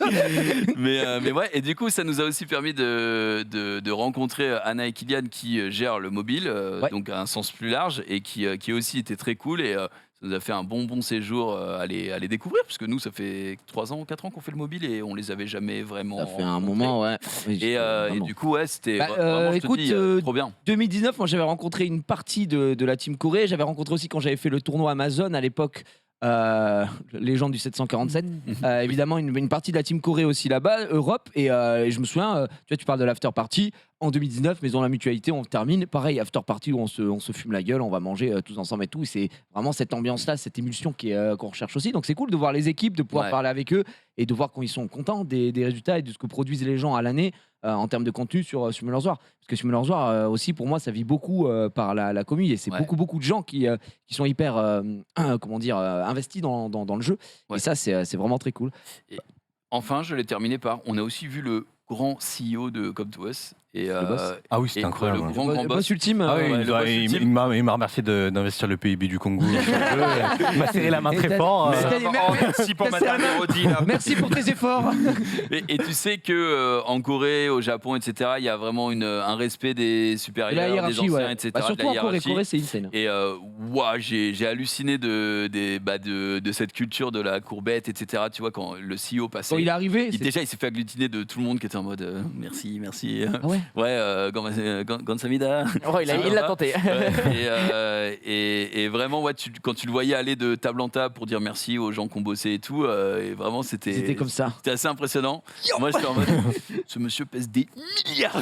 mais ouais, et du coup, ça nous a aussi permis de rencontrer Anna et Kylian qui gèrent le mobile, Ouais. donc à un sens plus large, et qui aussi était très cool. Et ça nous a fait un bon séjour à les découvrir, parce que nous, ça fait 3 ans, 4 ans qu'on fait le mobile et on les avait jamais vraiment. Ça fait un rencontrés. moment, ouais. Et Vraiment. du coup, ouais, c'était Bah, vraiment, je te écoute, dis, trop bien. 2019, moi j'avais rencontré une partie de la Team Corée. J'avais rencontré aussi quand j'avais fait le tournoi Amazon à l'époque. Légende du 747. Évidemment, une partie de la Team Corée aussi là-bas, Europe. Et je me souviens, tu vois, tu parles de l'after party. En 2019, Maison de la Mutualité, on termine. Pareil, after party où on se fume la gueule, on va manger tous ensemble et tout. Et c'est vraiment cette ambiance-là, cette émulsion qu'on recherche aussi. Donc c'est cool de voir les équipes, de pouvoir Ouais. parler avec eux et de voir quand ils sont contents des résultats et de ce que produisent les gens à l'année en termes de contenu sur Summoner's War. Parce que Summoner's War aussi, pour moi, ça vit beaucoup par la commu et c'est Ouais. beaucoup de gens qui sont hyper comment dire, investis dans le jeu. Ouais. Et ça, c'est vraiment très cool. Enfin, je l'ai terminé par. On a aussi vu le grand CEO de Come2Us. Et, Le boss. Ah oui, et c'était incroyable. le ouais. grand Boss boss. ultime. Ah oui, ouais, le boss ultime. il m'a remercié d'investir le PIB du Congo. Il m'a serré la main Et très t'as- fort. Mais t'as dit- Merci pour Ça, c'est Madame la main. Rodi, là. Merci pour tes efforts. Et tu sais que en Corée, au Japon, etc., il y a vraiment un respect des supérieurs, La des hiérarchie, anciens, ouais. etc. Bah, de surtout la en Corée. hiérarchie. Corée, c'est insane. Et ouah, j'ai halluciné de cette culture de la courbette, etc. Tu vois, quand le CEO passait. Quand il est arrivé, Déjà, il s'est fait agglutiner de tout le monde qui était en mode merci. Ah ouais. Ouais, Gansamida. Oh, il l'a tenté. Et vraiment, ouais, quand tu le voyais aller de table en table pour dire merci aux gens qui ont bossé et tout, et vraiment, C'était comme ça. c'était assez impressionnant. Moi, j'étais en mode, ce monsieur pèse des milliards.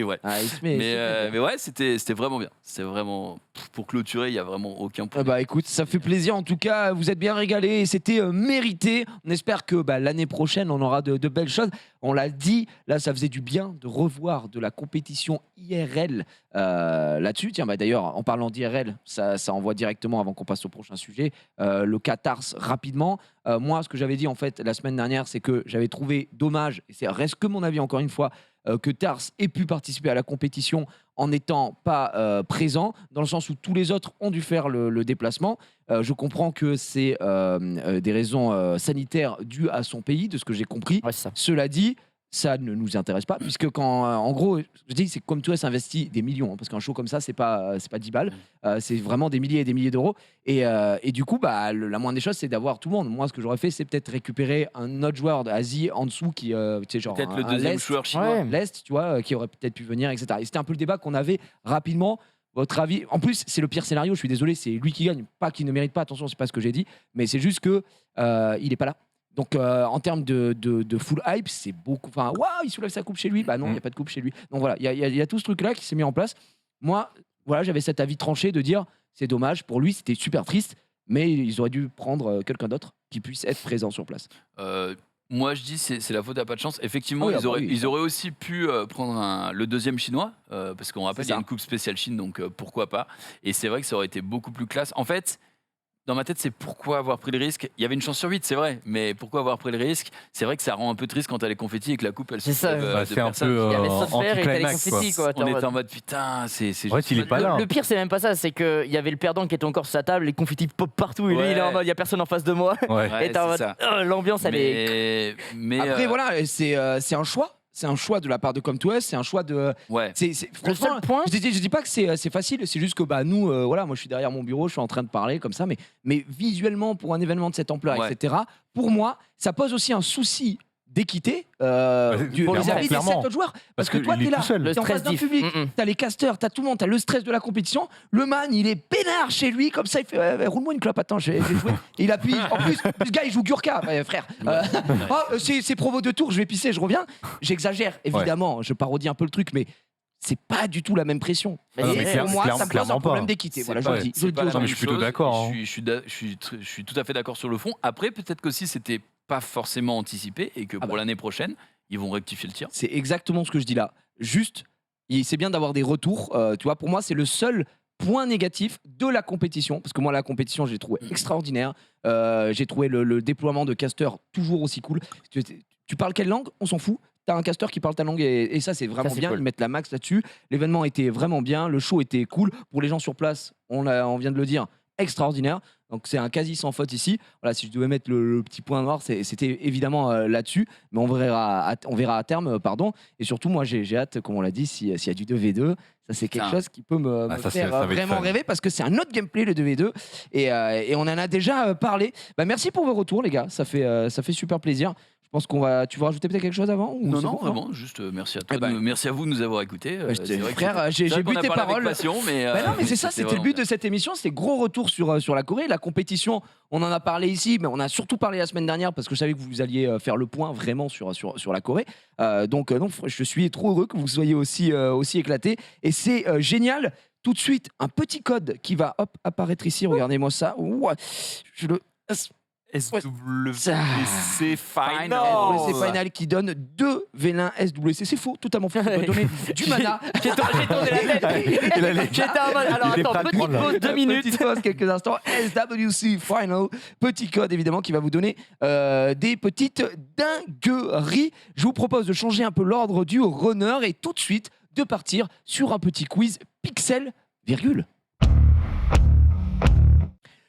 Ouais. Ah, il se met- Mais ouais, c'était vraiment bien. C'était vraiment, pour clôturer, il n'y a vraiment aucun Ah point. bah écoute, ça fait plaisir en tout cas, vous êtes bien régalés et c'était mérité. On espère que l'année prochaine on aura de belles choses. On l'a dit, là ça faisait du bien de revoir de la compétition IRL là-dessus. Tiens, d'ailleurs en parlant d'IRL, ça envoie directement avant qu'on passe au prochain sujet. Le Qatar rapidement. Moi ce que j'avais dit en fait la semaine dernière, c'est que j'avais trouvé dommage, et c'est reste que mon avis encore une fois, que Tars ait pu participer à la compétition en n'étant pas présent, dans le sens où tous les autres ont dû faire le déplacement. Je comprends que c'est des raisons sanitaires dues à son pays, de ce que j'ai compris. Ouais, c'est ça. Cela dit, ça ne nous intéresse pas, puisque quand, en gros, je dis, c'est comme toi, ça investit des millions, hein, parce qu'un show comme ça, c'est pas 10 balles, c'est vraiment des milliers et des milliers d'euros. Et du coup, la moindre des choses, c'est d'avoir tout le monde. Moi, ce que j'aurais fait, c'est peut-être récupérer un autre joueur d'Asie en dessous, qui, tu sais, genre Peut-être le un deuxième Lest, joueur chinois. Ouais. l'Est, tu vois, qui aurait peut-être pu venir, etc. Et c'était un peu le débat qu'on avait rapidement. Votre avis? En plus, c'est le pire scénario. Je suis désolé, c'est lui qui gagne, pas qu'il ne mérite pas. Attention, c'est pas ce que j'ai dit, mais c'est juste que il est pas là. Donc, en termes de full hype, c'est beaucoup. Enfin, waouh, il soulève sa coupe chez lui. Bah non, il n'y a pas de coupe chez lui. Donc voilà, il y a tout ce truc-là qui s'est mis en place. Moi, voilà, j'avais cet avis tranché de dire c'est dommage pour lui, c'était super triste, mais ils auraient dû prendre quelqu'un d'autre qui puisse être présent sur place. Moi, je dis c'est la faute à pas de chance. Effectivement, Ah oui, ils, ah bah auraient, oui. ils auraient aussi pu prendre le deuxième chinois, parce qu'on rappelle, C'est il y a ça. une coupe spéciale Chine, donc pourquoi pas. Et c'est vrai que ça aurait été beaucoup plus classe. En fait, dans ma tête, c'est pourquoi avoir pris le risque. Il y avait une chance sur 8, c'est vrai, mais pourquoi avoir pris le risque? C'est vrai que ça rend un peu triste quand t'as les confettis et que la coupe, elle se C'est ça. soulève, Bah, de c'est un personne. peu Il y avait Sotfer et t'as les anticlimax, confettis, quoi. On était en mode putain, c'est En fait, il est pas là. Le pire, c'est même pas ça, c'est qu'il y avait le perdant qui était encore sur sa table, les confettis pop partout, et lui, Ouais. il est en mode, il y a personne en face de moi. Ouais. Ouais, Et t'es en c'est mode, ça. l'ambiance, elle est. Mais Après, voilà, c'est un choix. C'est un choix de la part de Come2Us, c'est un choix de. Ouais. Le seul point. Je dis pas que c'est facile, c'est juste que bah, nous, voilà, moi je suis derrière mon bureau, je suis en train de parler comme ça, mais visuellement, pour un événement de cette ampleur, Ouais. etc., pour moi, ça pose aussi un souci d'équité pour les avis des 7 autres joueurs. Parce que toi, il est t'es là, tout seul. Le t'es en face stress d'un diff. public, Mm-mm. t'as les casteurs, t'as tout le monde, t'as le stress de la compétition. Le man, il est peinard chez lui, comme ça, il fait roule-moi une clope, attends, je vais jouer. Et il appuie. En plus, ce gars, il joue Gurka, frère. C'est provo de tour, je vais pisser, je reviens. J'exagère, évidemment, je parodie un peu le truc, mais c'est pas du tout la même pression. Mais Et non, mais pour moi, ça pose clairement un problème pas. d'équité. C'est Voilà, je pas- le dis. c'est Je le pas dis la aux gens. mais même je suis plutôt chose. d'accord, hein. Je suis tout à fait d'accord sur le fond. Après, peut-être qu'aussi c'était pas forcément anticipé et que pour l'année prochaine, ils vont rectifier le tir. C'est exactement ce que je dis là. Juste, c'est bien d'avoir des retours. Tu vois, pour moi, c'est le seul point négatif de la compétition. Parce que moi, la compétition, j'ai trouvé extraordinaire. J'ai trouvé le déploiement de casteurs toujours aussi cool. Tu parles quelle langue? On s'en fout. T'as un casteur qui parle ta langue et ça, c'est vraiment c'est bien. cool. Ils mettent la max là-dessus. L'événement était vraiment bien. Le show était cool. Pour les gens sur place, on vient de le dire, extraordinaire. Donc c'est un quasi sans faute ici. Voilà, si je devais mettre le petit point noir, c'était évidemment là-dessus, mais on verra à terme, pardon. Et surtout, moi, j'ai hâte, comme on l'a dit, s'il y a du 2v2, ça c'est quelque Ah. chose qui peut me Ah, ça, faire ça va être vraiment fun. rêver parce que c'est un autre gameplay le 2v2 et on en a déjà parlé. Bah, merci pour vos retours, les gars. Ça fait super plaisir. Je pense tu veux rajouter peut-être quelque chose avant ou Non, c'est non, bon, vraiment, juste merci à toi. Eh ben, merci à vous de nous avoir écoutés. C'est vrai que frère, j'ai c'est vrai bu qu'on a tes parlé avec paroles. passion, mais, Bah non, mais c'est ça, c'était c'était le but vraiment de cette émission, c'était gros retour sur la Corée. La compétition, on en a parlé ici, mais on a surtout parlé la semaine dernière parce que je savais que vous alliez faire le point vraiment sur la Corée. Donc non, je suis trop heureux que vous soyez aussi éclatés. Et c'est génial. Tout de suite, un petit code qui va apparaître ici. Regardez-moi ça. Ouah, je le... SWC Final. SWC Final qui donne 2 vélins SWC. C'est faux, totalement faux. Ça doit donner du mana. J'ai tourné la tête. J'étais en mode. Alors Il est prêt attends, à le petite prendre, là. pause, 2 minutes. Petite pause, quelques instants. SWC Final. Petit code, évidemment, qui va vous donner des petites dingueries. Je vous propose de changer un peu l'ordre du runner et tout de suite de partir sur un petit quiz pixel, virgule.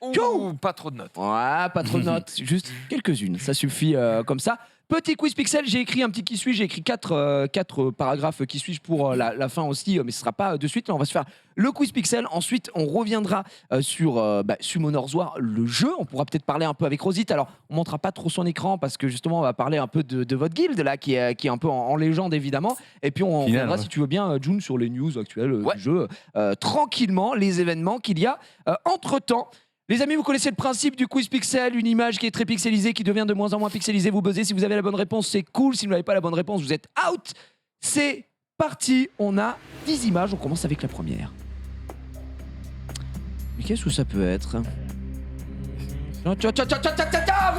Ouh, pas trop de notes. Ouais, pas trop de notes, juste quelques-unes. Ça suffit comme ça. Petit quiz pixel, j'ai écrit un petit qui suis, j'ai écrit 4 paragraphes qui suis pour la fin aussi, mais ce sera pas de suite. Là, on va se faire le quiz pixel. Ensuite, on reviendra sur Summoner's War, le jeu. On pourra peut-être parler un peu avec Rosite. Alors, on montrera pas trop son écran parce que justement, on va parler un peu de votre guilde là, qui est un peu en légende évidemment. Et puis, on Final, reviendra, ouais. si tu veux bien, June, sur les news actuelles Ouais. du jeu, tranquillement, les événements qu'il y a entre-temps. Les amis, vous connaissez le principe du quiz pixel, une image qui est très pixelisée, qui devient de moins en moins pixelisée. Vous buzzez, si vous avez la bonne réponse, c'est cool. Si vous n'avez pas la bonne réponse, vous êtes out. C'est parti, on a 10 images, on commence avec la première. Mais qu'est-ce que ça peut être?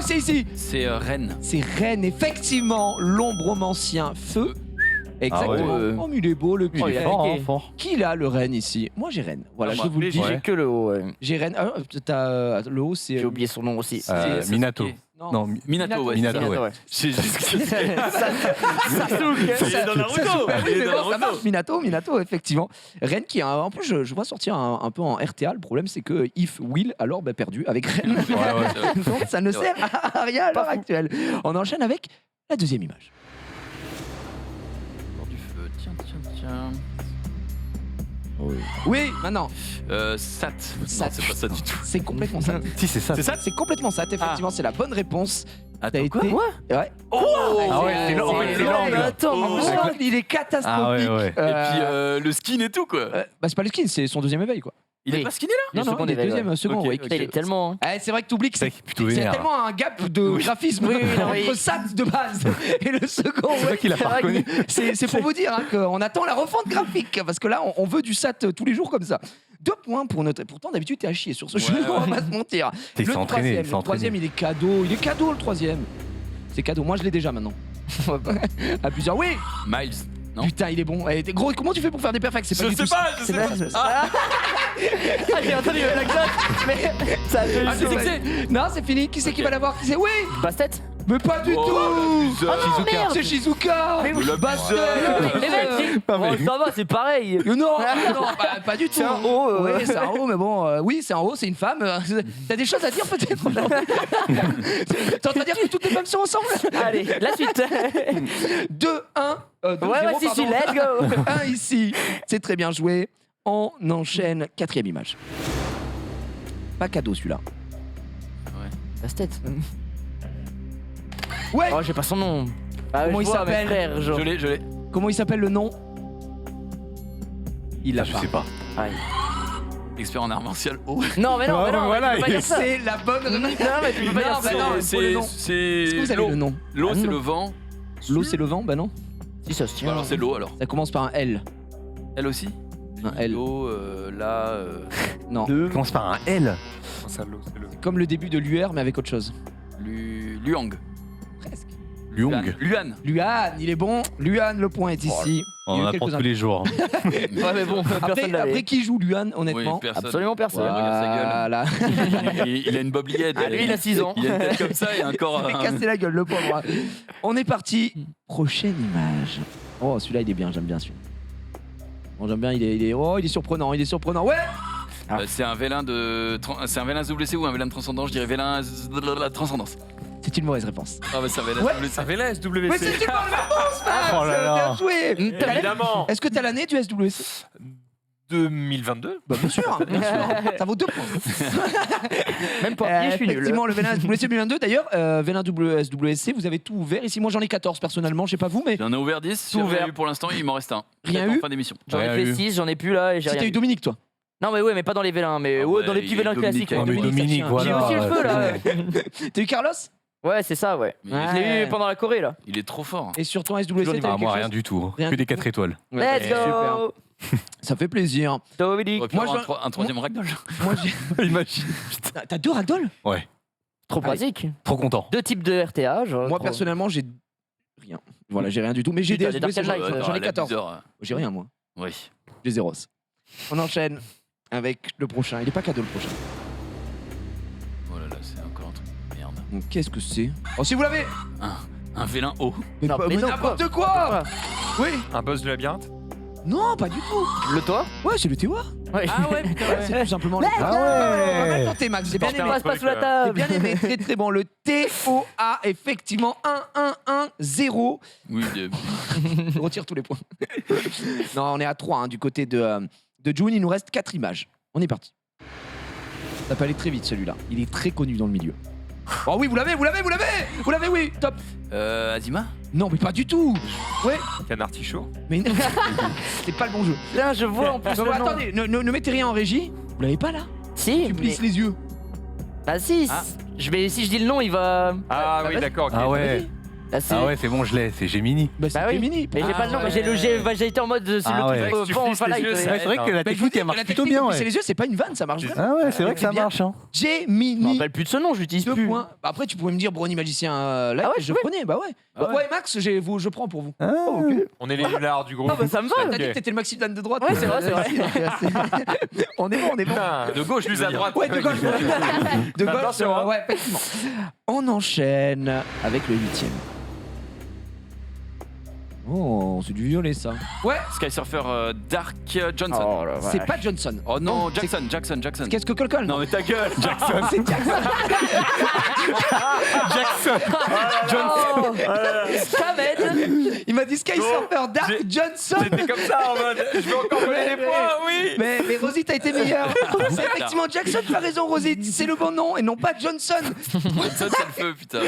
C'est ici. C'est Rennes. C'est Rennes, effectivement, l'ombromancien feu. Exactement. Ah ouais. Oh, mais il est beau le Il est cul. fort, ok. hein, fort. Qui l'a le Rennes ici? Moi j'ai Rennes. Voilà, Ah, je moi, vous le dis. j'ai- J'ai que le haut. Ouais. J'ai Rennes. Ah, t'as le haut, c'est. J'ai oublié son nom aussi. C'est Minato. Sasuke. Non, Minato, ouais. Minato, c'est ça. ouais. J'ai juste. Il est dans Naruto. Oui, mais dans bon, Naruto. ça marche, Minato, effectivement. Rennes qui, en plus, je vois sortir un peu en RTA. Le problème, c'est que If Will, alors perdu avec Rennes. Donc, ça ne sert à rien à l'heure actuelle. On enchaîne avec la deuxième image. Du feu. Tiens. Oui, maintenant, Sat. Non, Sat. c'est pas ça du tout. c'est complètement ça. Si, c'est ça. C'est ça C'est complètement ça. Effectivement, c'est la bonne réponse. Attends, T'as quoi été- Ouais. Ah ouais, c'est l'angle, c'est l'angle. Attends, Oh. l'angle, il est catastrophique. Ah ouais. Et puis le skin et tout, quoi. C'est pas le skin, c'est son deuxième éveil, quoi. Il est Oui. pas skinné là Le Non, second il est éveil, deuxième, ouais. second, Ok, ouais. ok. Il est tellement. C'est vrai que t'oublies que C'est c'est vrai qu'il est plutôt c'est vénère. tellement un gap de graphisme Oui, oui. entre Sat de base et le second. C'est vrai qu'il a pas reconnu. C'est pour vous dire qu'on attend la refonte graphique parce que là, on veut du Sat tous les jours comme ça. 2 points pour notre. Pourtant, d'habitude, t'es à chier sur ce jeu, Ouais, on va pas se mentir. Il s'est entraîné. Le troisième, il est cadeau. Il est cadeau, le troisième. C'est cadeau. Moi, je l'ai déjà maintenant. À plusieurs. Oui. Miles. Non. Putain, il est bon. Gros, comment tu fais pour faire des perfects? C'est pas Je du sais tout pas, je c'est sais pas- pas. c'est- Ah, Ah, j'ai entendu l'anecdote, mais ça a fait Ah, non, c'est fini. Qui c'est qui va l'avoir? Qui c'est? Oui. Bastet. Mais pas du Oh, tout. l'abuseur. Shizuka. C'est Shizuka. Mais oui. Le Bastet. Les mecs, Pas bon, mal. ça va, c'est pareil. Non, non, pas du tout. C'est un haut. Oui, c'est un haut, mais bon, oui, c'est un haut, c'est une femme. T'as des choses à dire peut-être aujourd'hui? T'es en train de dire que toutes les femmes sont ensemble? Allez, la suite. 2-1. Ouais, si, si, let's go. 1 ici. C'est très bien joué. On enchaîne. 4e image. Pas cadeau celui-là. Bastet. Ouais. Oh, j'ai pas son nom. Ah, Comment je il vois, s'appelle? mes frères, genre. Je l'ai. Comment il s'appelle le nom? Il l'a Je pas. sais pas. Aïe. Expert en art martial. Oh. Non, mais non, Ouais, mais non, voilà, mais tu peux pas dire ça. C'est la bonne Non, mais tu peux pas dire ça. non, il faut le nom. C'est Est-ce que vous avez l'eau. le nom? L'eau, Ah, c'est non. le vent. L'eau, c'est le vent? Bah non. Si, ça se Bah, tient. alors c'est l'eau alors. Ça commence par un L. Elle aussi. Un L. L'eau, là. Non. Commence par un L. Comme le début de l'UR, mais avec autre chose. Luang. Presque. Luong. Luan. Luan, il est bon. Luan, le point est ici. On Il y a en eu apprend quelques tous les jours. Ouais, mais bon, Après, personne l'avait. après qui joue Luan, honnêtement? Oui, personne. Absolument personne. Regarde sa Voilà. Il a une bobliette. Ah, lui, il a 6 ans. Il a une tête comme ça et encore. Il s'est cassé la gueule, le pauvre. On est parti. Prochaine image. Oh, celui-là, il est bien, j'aime bien celui-là. Bon, j'aime bien, il est surprenant, il est surprenant. Ouais. C'est un vélin c'est un vélin WC ou un vélin de transcendance, je dirais vélin transcendance. C'est une mauvaise réponse. Ah bah c'est un vélin Ouais. WC. Un VLS, Mais WC. c'est une bonne réponse, Max. Oh là là. Bien joué. Évidemment. Est-ce que t'as l'année du SWC? 2022. Bah bien sûr, bien sûr. Ça vaut 2 points. Même pas, je suis nul. Effectivement, le Vélin SWC 2022. D'ailleurs, Vélin SWC, vous avez tout ouvert. Ici, moi j'en ai 14 personnellement, je sais pas vous, mais J'en ai ouvert 10, Tout j'en ai ouvert. eu pour l'instant, il m'en reste un. Rien Peut-être eu en fin d'émission. J'en ai Rien fait eu. 6, j'en ai plus là et j'ai si t'as rien eu eu. Dominique, toi. Non, mais ouais, mais pas dans les vélins, mais Ah ouais, ouais, dans les petits il y a vélins Dominique, classiques. hein. Ouais, mais Dominique, ça voilà. J'ai aussi le feu là. T'as eu Carlos? Ouais, c'est ça, ouais. Mais Je l'ai eu pendant la Corée là. il est trop fort. Et sur ton SWC, Toujours t'as eu Ah, quelque moi, chose? rien du tout. Rien Que du des 4 étoiles. Ouais, Let's super. go. Ça fait plaisir. Dominique. On aurait pu Moi, avoir un troisième ragdoll. Moi, j'ai. Imagine. T'as 2 ragdoll? Ouais. Trop Allez. pratique. Trop content. 2 types de RTA. Genre, Moi, trop- personnellement, j'ai rien. Voilà, j'ai rien du tout. Mais j'ai Putain, des des SWC, Dark Knight, j'en ai 14. J'ai rien, moi. Oui. J'ai 0. On enchaîne avec le prochain. Il est pas cadeau le prochain. Oh là là, c'est encore un truc. Merde. Donc, qu'est-ce que c'est? Oh, si vous l'avez! Un vélin haut. Mais, Non, pas- mais mais non, n'importe quoi! Oui! Un boss de labyrinthe. Non, pas du tout! Le toit. Ouais, c'est le Tewa! Ouais. Ah ouais, putain, ouais. C'est tout simplement le Ah ouais. Pas tenté, Max, j'ai bien aimé. Passe pas sous la J'ai table. bien aimé, très très bon. Le TOA, effectivement, 1-1-1-0. Oui, Je retire tous les points. Non, on est à 3 du côté de June. Il nous reste 4 images. On est parti. Ça peut aller très vite celui-là. Il est très connu dans le milieu. Oh oui, vous l'avez, oui, top. Azima. Non, mais pas du tout. Ouais, Canard Tichot. mais c'est pas le bon jeu. Là, je vois en plus. Non, le mais nom. attendez, ne mettez rien en régie. Vous l'avez pas là? Si, Tu mais... plisses les yeux. Bah si, Ah. si je dis le nom, il va... Ah oui, vas-y. d'accord. ok. Ah ouais. Bah, c'est- Ah ouais, c'est bon, je l'ai. C'est Gemini. Bah, c'est Bah oui. Gemini. Mais j'ai pas le nom, mais j'ai le j'ai été en mode c'est Ah le ouais. truc Tu vent, flisses voilà, les yeux, il- ça Ouais, c'est vrai que la Bah, je vous technique, dis, elle marche la plutôt technique de bien. plisser Ouais. les yeux, c'est pas une vanne, ça marche vraiment. Ah ouais, c'est vrai que ça C'est bien. marche. Hein. Je me Gemini. rappelle plus de ce nom, je l'utilise 2 plus. points. Bah, après, tu pouvais me dire Brony Magicien live, Ah ouais, et je oui. prenais. Bah ouais. Ah ouais. Ouais, Max, je prends pour vous. Ah, On est les nullards du groupe. Ah bah ça me va. T'as dit que t'étais le Maxi Dan de droite. Ouais, c'est vrai, c'est vrai. On est bon, on est bon. Putain, De gauche, plus à droite. Ouais, de gauche. De gauche, Attention, hein. ouais, effectivement. On enchaîne avec le 8e. Oh, c'est du violet ça. Ouais, Sky Surfer Dark Johnson. Oh la vache. c'est pas Johnson. Oh non, c'est- Jackson. Qu'est-ce que Colcol? Non mais ta gueule, Jackson. C'est Jackson. Oh Kamed. Il m'a dit Sky Non, Surfer Dark Johnson. J'étais comme ça en mode. Je vais encore voler des points, oui. Mais Rosie, t'as été meilleure. C'est effectivement Jackson, tu as raison, Rosie. C'est le bon nom et non pas Johnson. Johnson, c'est le feu, putain.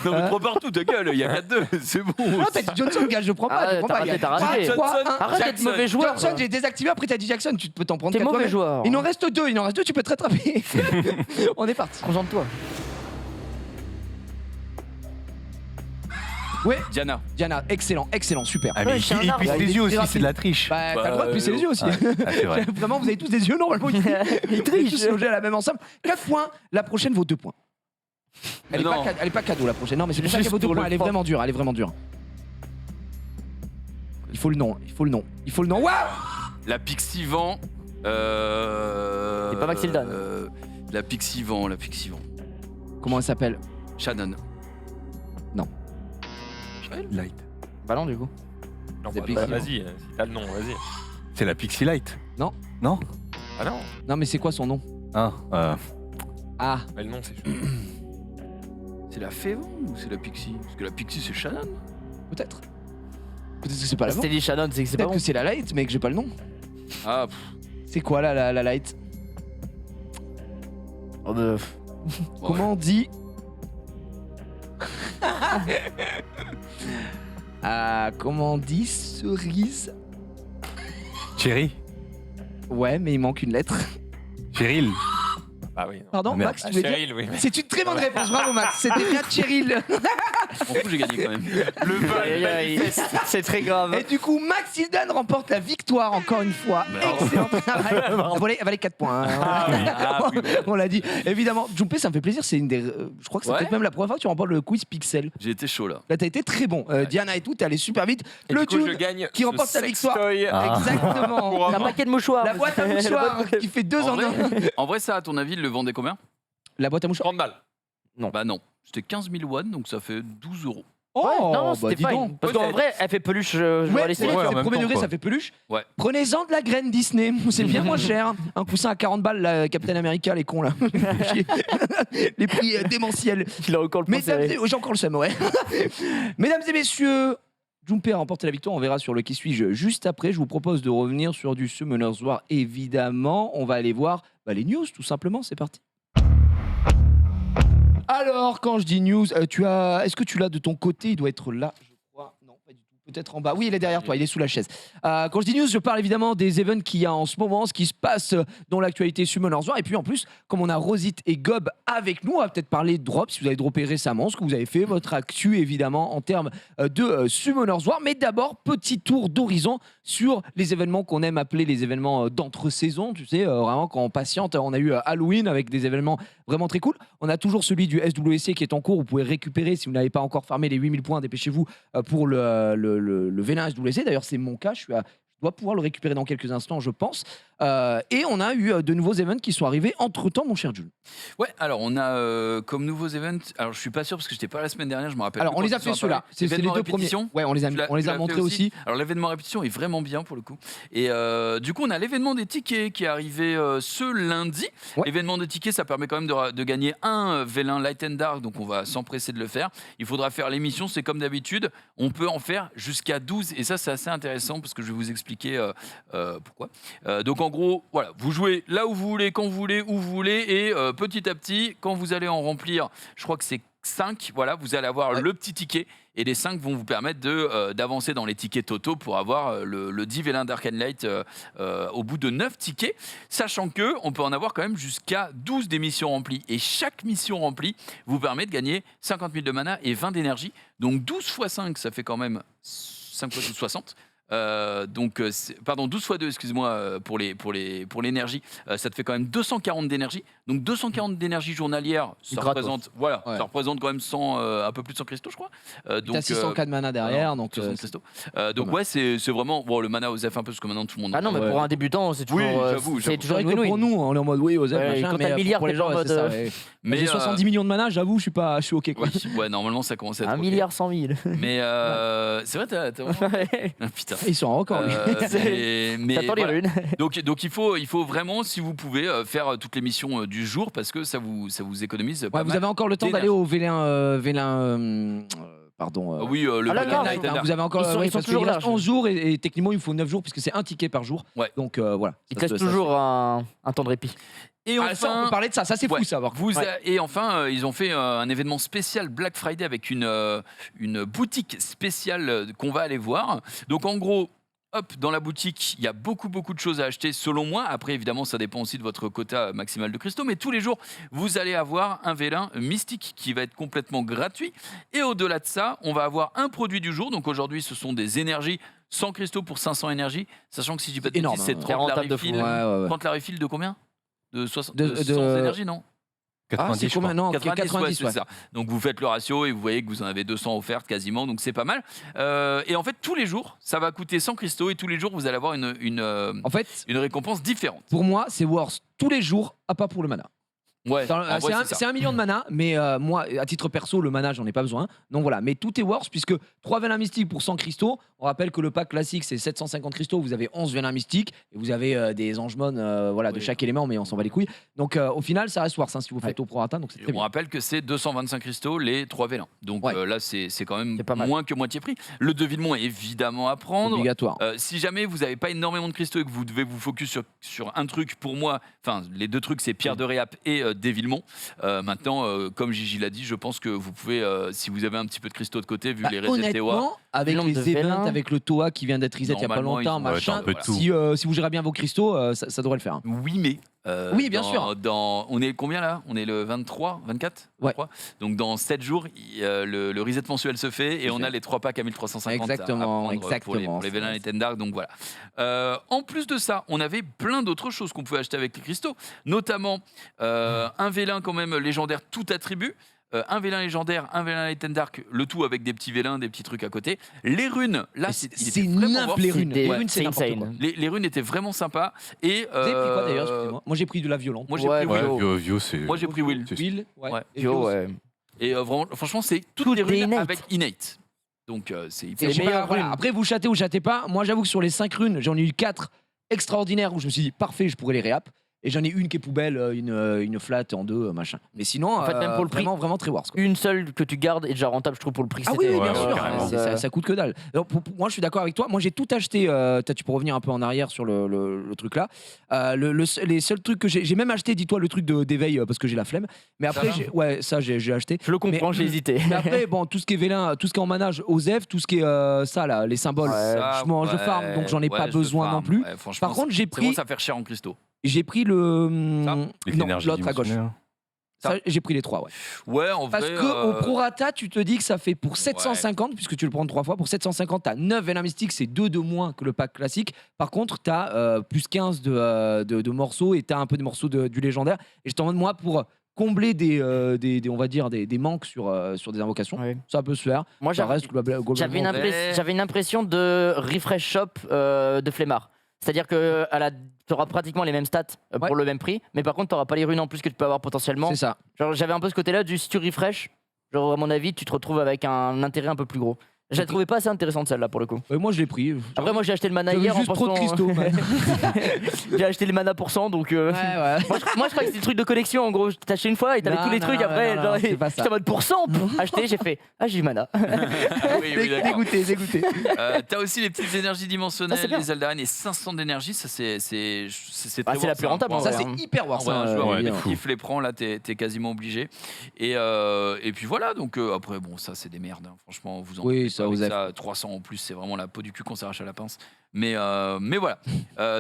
Non mais 3 partout, ta gueule, il y a 4-2, c'est bon. Non, t'as dit Johnson, gars, je prends pas. Ah, je prends t'as pas. raté, Il y a t'as raté. 3, Johnson. 1. Arrête d'être Jackson. mauvais joueur. Johnson, j'ai désactivé. Après, t'as dit Jackson, tu peux t'en prendre T'es 4 mauvais joueur. Il en reste 2, tu peux te rattraper. On est parti. Concentre-toi. Ouais, Diana. Diana, excellent, super. Ah, mais Ouais, je suis un il arbre. pisse les yeux aussi, c'est de la triche. Bah, t'as le droit de plisser les yeux aussi. Ouais. Ah, c'est vrai. Vraiment, vous avez tous des yeux normalement. Il Vous êtes triche. tous logés à la même ensemble. 4 points, la prochaine vaut 2 points. Elle est, Non. pas, elle est pas cadeau la prochaine. Non, mais c'est pour ça Juste qu'elle vaut 2 pour points. le Elle est fun. vraiment dure, Il faut le nom. Waouh! La Pixie Vent C'est pas Max Hildan. La Pixie Vent. Comment elle s'appelle? Shannon. Light. Bah non, du coup. Non, Des bah, Pixie, vas-y, si t'as le nom, vas-y. C'est la Pixie Light. Non. Non. Ah non, Non, mais c'est quoi son nom? Ah, Ah, mais le nom c'est chaud. C'est la Fée Vent ou c'est la Pixie? Parce que la Pixie c'est Shannon. peut-être. Peut-être que c'est pas la C'était dit Shannon, c'est que c'est pas Peut-être bon. que c'est la light, mais que j'ai pas le nom. Ah, C'est quoi la light? Oh, bah, Comment on dit? Comment on dit cerise? Cherry. Ouais, mais il manque une lettre. Cheryl. Ah oui. Pardon, merde. Max, Ah, tu voulais dire? Cheryl, oui. C'est une très bonne réponse, bravo Max. C'était bien Cheryl. en coup j'ai gagné quand même. aïe, aïe, c'est très grave. Et du coup, Max Hildan remporte la victoire encore une fois. Excellent travail. Elle valait 4 points. Hein. Ah, oui. On l'a dit. Évidemment, Junpei, ça me fait plaisir. C'est une des. Je crois que c'est Ouais. peut-être même la première fois que tu remportes le quiz Pixel. J'ai été chaud là. Là, t'as été très bon. Diana et tout, t'es allé super vite. Et le du coup, je June, gagne qui ce remporte sa victoire. sextoy. Ah. exactement. Un paquet de mouchoirs. La boîte à mouchoirs qui fait 2 en 1. En vrai, ça, à ton avis, le vendait combien? La boîte à mouchoirs. 30 balles. Bah non. C'était 15 000 won, donc ça fait 12 euros. Oh, non, bah c'était dis fine. donc. Parce qu'en vrai, elle fait peluche Ouais, c'est journalistique. vrai Ouais, que en même premier temps, degré, quoi. ça fait peluche. Ouais. Prenez-en de la graine Disney, c'est bien moins cher. Un coussin à 40 balles, la Captain America, les cons là. Les prix démentiels. Il a encore le point Mesdames serré. et... J'ai encore le seum, ouais. Mesdames et messieurs, Junpei a remporté la victoire. On verra sur le qui suis-je juste après. Je vous propose de revenir sur du Summoners War, évidemment. On va aller voir les news, tout simplement. C'est parti. Alors, quand je dis news, est-ce que tu l'as de ton côté? Il doit être là, je crois. Non, pas du tout. Peut-être en bas. Oui, il est derrière toi, il est sous la chaise. Quand je dis news, je parle évidemment des events qu'il y a en ce moment, ce qui se passe dans l'actualité Summoners War. Et puis en plus, comme on a Rosit et Gob avec nous, on va peut-être parler de drop, si vous avez droppé récemment, ce que vous avez fait, votre actu évidemment en termes de Summoners War. Mais d'abord, petit tour d'horizon sur les événements qu'on aime appeler les événements d'entre-saison. Tu sais, vraiment quand on patiente, on a eu Halloween avec des événements vraiment très cool. On a toujours celui du SWC qui est en cours. Vous pouvez récupérer, si vous n'avez pas encore farmé les 8000 points, dépêchez-vous pour le V1 SWC. D'ailleurs, c'est mon cas. Je dois pouvoir le récupérer dans quelques instants, je pense. Et on a eu de nouveaux events qui sont arrivés entre-temps, mon cher Jules. Ouais, alors on a comme nouveaux events. Alors je suis pas sûr parce que j'étais pas là la semaine dernière, je me rappelle. Alors, plus on quand les a ils fait sont ceux-là. apparus. C'est les Événement deux premiers. répétition. Ouais, on les Tu l'as a fait montrés aussi. Alors l'événement répétition est vraiment bien pour le coup. Et du coup on a l'événement des tickets qui est arrivé ce lundi. Ouais. L'événement des tickets ça permet quand même de gagner un Vélin Light and Dark, donc on va s'empresser de le faire. Il faudra faire l'émission, c'est comme d'habitude. On peut en faire jusqu'à 12 et ça c'est assez intéressant parce que je vais vous expliquer pourquoi. Donc en gros, voilà, vous jouez là où vous voulez, quand vous voulez, où vous voulez et petit à petit, quand vous allez en remplir, je crois que c'est 5, voilà, vous allez avoir le petit ticket et les 5 vont vous permettre d'avancer dans les tickets totaux pour avoir le 10 Vélin Dark and Light au bout de 9 tickets, sachant que on peut en avoir quand même jusqu'à 12 des missions remplies et chaque mission remplie vous permet de gagner 50 000 de mana et 20 d'énergie, donc 12 x 5 ça fait quand même 5 x 12, 60. Pardon, 12 x 2, excuse-moi, pour l'énergie, ça te fait quand même 240 d'énergie. Donc 240 d'énergie journalière, ça Gratos. représente, voilà, Ouais. ça représente quand même 100, un peu plus de 100 cristaux, je crois. T'as 604 mana derrière, donc 60 cristaux. Donc mal. ouais, c'est vraiment, bon, le mana Osef un peu, parce que maintenant tout le monde. Ah non, mais Ouais. pour un débutant, c'est Oui, toujours, j'avoue. c'est c'est toujours vrai une que pour win-win. nous, on est en mode oui, Osef, Ouais, machin, quand mais t'as le milliard, pour les t'es gens, pas en c'est ça, mode, ouais. Mais J'ai 70 millions de mana, j'avoue, je suis ok quoi. oui, ouais, normalement ça commence à être. 1 ok. milliard 100 000. Mais c'est vrai, t'as vraiment. Ah, putain. Ils sont encore. lui. Mais T'attends les voilà. runes. Donc il faut vraiment, si vous pouvez, faire toutes les missions du jour parce que ça vous économise. pas Ouais, vous mal. avez encore le temps d'aller au Vélin. Pardon. Ah oui, le Ah là, Black là, Knight, Hein, là. vous avez encore. Ils sont parce qu'il toujours là, reste 11 jours et techniquement il faut 9 jours puisque c'est un ticket par jour. Ouais. Donc voilà. Il Ça te laisse se- ça se toujours un temps de répit. Et fait. Ah, ça, on enfin, peut parler de ça. Ça c'est fou ouais. ça. Par contre. Vous Ouais. et enfin, ils ont fait un événement spécial Black Friday avec une boutique spéciale qu'on va aller voir. Donc en gros, hop, dans la boutique, il y a beaucoup de choses à acheter selon moi. Après, évidemment, ça dépend aussi de votre quota maximal de cristaux. Mais tous les jours, vous allez avoir un vélin mystique qui va être complètement gratuit. Et au-delà de ça, on va avoir un produit du jour. Donc aujourd'hui, ce sont des énergies 100 cristaux pour 500 énergies. Sachant que si je dis pas de Énorme, bêtises, c'est hein. 30 la rentable de fou. refill. Ouais, ouais, ouais. 30 la refill de combien? De 60 De- 100 énergies, non? Ah, c'est 90, je crois. combien? Non, 90, c'est ouais. ça. Donc vous faites le ratio et vous voyez que vous en avez 200 offertes quasiment, donc c'est pas mal. Et en fait, tous les jours, ça va coûter 100 cristaux et tous les jours, vous allez avoir En fait, une récompense différente. pour moi, c'est worth tous les jours, à part pour le mana. Ouais, en vrai, C'est ça. 1 million de mana, mais moi, à titre perso, le mana, j'en ai pas besoin. Donc voilà, mais tout est worth puisque 3 vélins mystiques pour 100 cristaux. On rappelle que le pack classique, c'est 750 cristaux. Vous avez 11 vélins mystiques et vous avez des angemons voilà, de Oui. chaque élément, mais on s'en va les couilles. Donc au final, ça reste worth si vous faites au prorata, donc c'est Et très on bien. rappelle que c'est 225 cristaux les 3 vélins. Donc Ouais. là, c'est quand même C'est pas mal. moins que moitié prix. Le devilement est évidemment à prendre. Obligatoire. Si jamais vous n'avez pas énormément de cristaux et que vous devez vous focus sur un truc, pour moi, enfin les deux trucs c'est pierre de réap et dévilement. Maintenant, comme Gigi l'a dit, je pense que vous pouvez, si vous avez un petit peu de cristaux de côté, vu les resets TOA, Honnêtement, avec Nombre de les events, vélins. avec le TOA qui vient d'être reset il y a pas Normalement, longtemps, ils ont- machin, Ouais, t'as un peu de tout. si vous gérez bien vos cristaux, ça devrait le faire. oui mais... Oui, bien sûr. On est combien là? On est le 23, 24 Ouais. 23. Donc dans 7 jours, le reset mensuel se fait et on fait. a les 3 packs à 1350 à Exactement, prendre pour exactement. les vélins et Tendark, donc voilà. En plus de ça, on avait plein d'autres choses qu'on pouvait acheter avec les cristaux, notamment un vélin quand même légendaire tout attribut. Un vélin légendaire, un vélin Light and Dark, le tout avec des petits vélins, des petits trucs à côté. Les runes, là, il était C'est vraiment nimp worth. les runes. C'était- Les runes, c'est c'est n'importe insane. quoi. Les runes étaient vraiment sympas. Et, Vous avez pris quoi d'ailleurs, excusez-moi? Moi j'ai pris de la violente. Moi j'ai Ouais, pris Will. Ouais, Vio, c'est. Moi j'ai pris Will. c'est- Will, ouais. Ouais. Et Yo, Vios. ouais. Et vraiment, franchement, c'est toutes Toutes les des runes innate. avec innate. Donc c'est hyper Et les meilleures voilà, runes. après, vous chattez ou chattez pas. Moi, j'avoue que sur les 5 runes, j'en ai eu 4 extraordinaires où je me suis dit, parfait, je pourrais les réap. Et j'en ai une qui est poubelle, une flat en 2, machin. Mais sinon, En fait, même pour le prix, vraiment très worth. Quoi. Une seule que tu gardes est déjà rentable, je trouve, pour le prix. que Ah oui, c'était. oui, bien Ouais, sûr, ouais, carrément. ça coûte que dalle. Alors, moi, je suis d'accord avec toi. Moi, j'ai tout acheté. Tu peux revenir un peu en arrière sur le truc là. Les seuls trucs que j'ai même acheté, dis-toi, le truc d'éveil parce que j'ai la flemme. Mais après, va ouais, ça, j'ai acheté. Je le comprends, Mais- j'ai hésité. Mais après, bon, tout ce qui est vélin, tout ce qui est en manage, OZEF, tout ce qui est ça là, les symboles, Ouais. Ça, je farm, donc j'en ai pas je besoin farm. non plus. Ouais, franchement, Par contre, j'ai c'est bon, pris, ça fait cher en cristaux. j'ai pris le Les non, énergies l'autre à gauche. dimensionnelles. Ça, j'ai pris les 3, ouais. Ouais, en Parce vrai. que au prorata, tu te dis que ça fait pour 750, puisque tu le prends 3 fois, pour 750, t'as 9 vélins mystiques, c'est 2 de moins que le pack classique. Par contre, t'as plus 15 de morceaux et t'as un peu des morceaux du légendaire. Et je t'en demande, moi, pour combler on va dire, des manques sur des invocations, Ouais. ça peut se faire. Moi, Ça j'avais reste globalement. j'avais une impression de refresh shop de flemmard. C'est-à-dire que tu auras pratiquement les mêmes stats pour Ouais. le même prix, mais par contre, tu n'auras pas les runes en plus que tu peux avoir potentiellement. C'est ça. Genre, j'avais un peu ce côté-là du si tu refresh, genre, à mon avis, tu te retrouves avec un intérêt un peu plus gros. Je la trouvais pas assez intéressante celle-là pour le coup. Moi, je l'ai pris. Après, moi j'ai acheté le mana J'avais hier en juste trop de pensant- cristaux. man. J'ai acheté les mana pour 100 donc. Ouais. Moi, je crois que c'est des trucs de collection en gros. T'achetais une fois et t'avais Non, tous les non, trucs non, après. non, genre, c'est pas ça. j'étais en mode pour 100 acheté, j'ai fait ah, j'ai du mana. Oui, d'accord. Dégoûté. T'as aussi les petites énergies dimensionnelles, Ah, c'est bien. les Aldaren et 500 d'énergie, ça c'est Ah, très c'est la worth, plus rentable, hein. en Ça, vrai, c'est hein. hyper worth. En vrai, un joueur ouais, évidemment. fou. qui les prend, là, t'es quasiment obligé. Et puis voilà, donc après, bon, ça, c'est des merdes. Hein. Franchement, vous en Oui, faites ça, pas avec vous avez- ça. 300 en plus, c'est vraiment la peau du cul qu'on s'arrache à la pince. Mais voilà.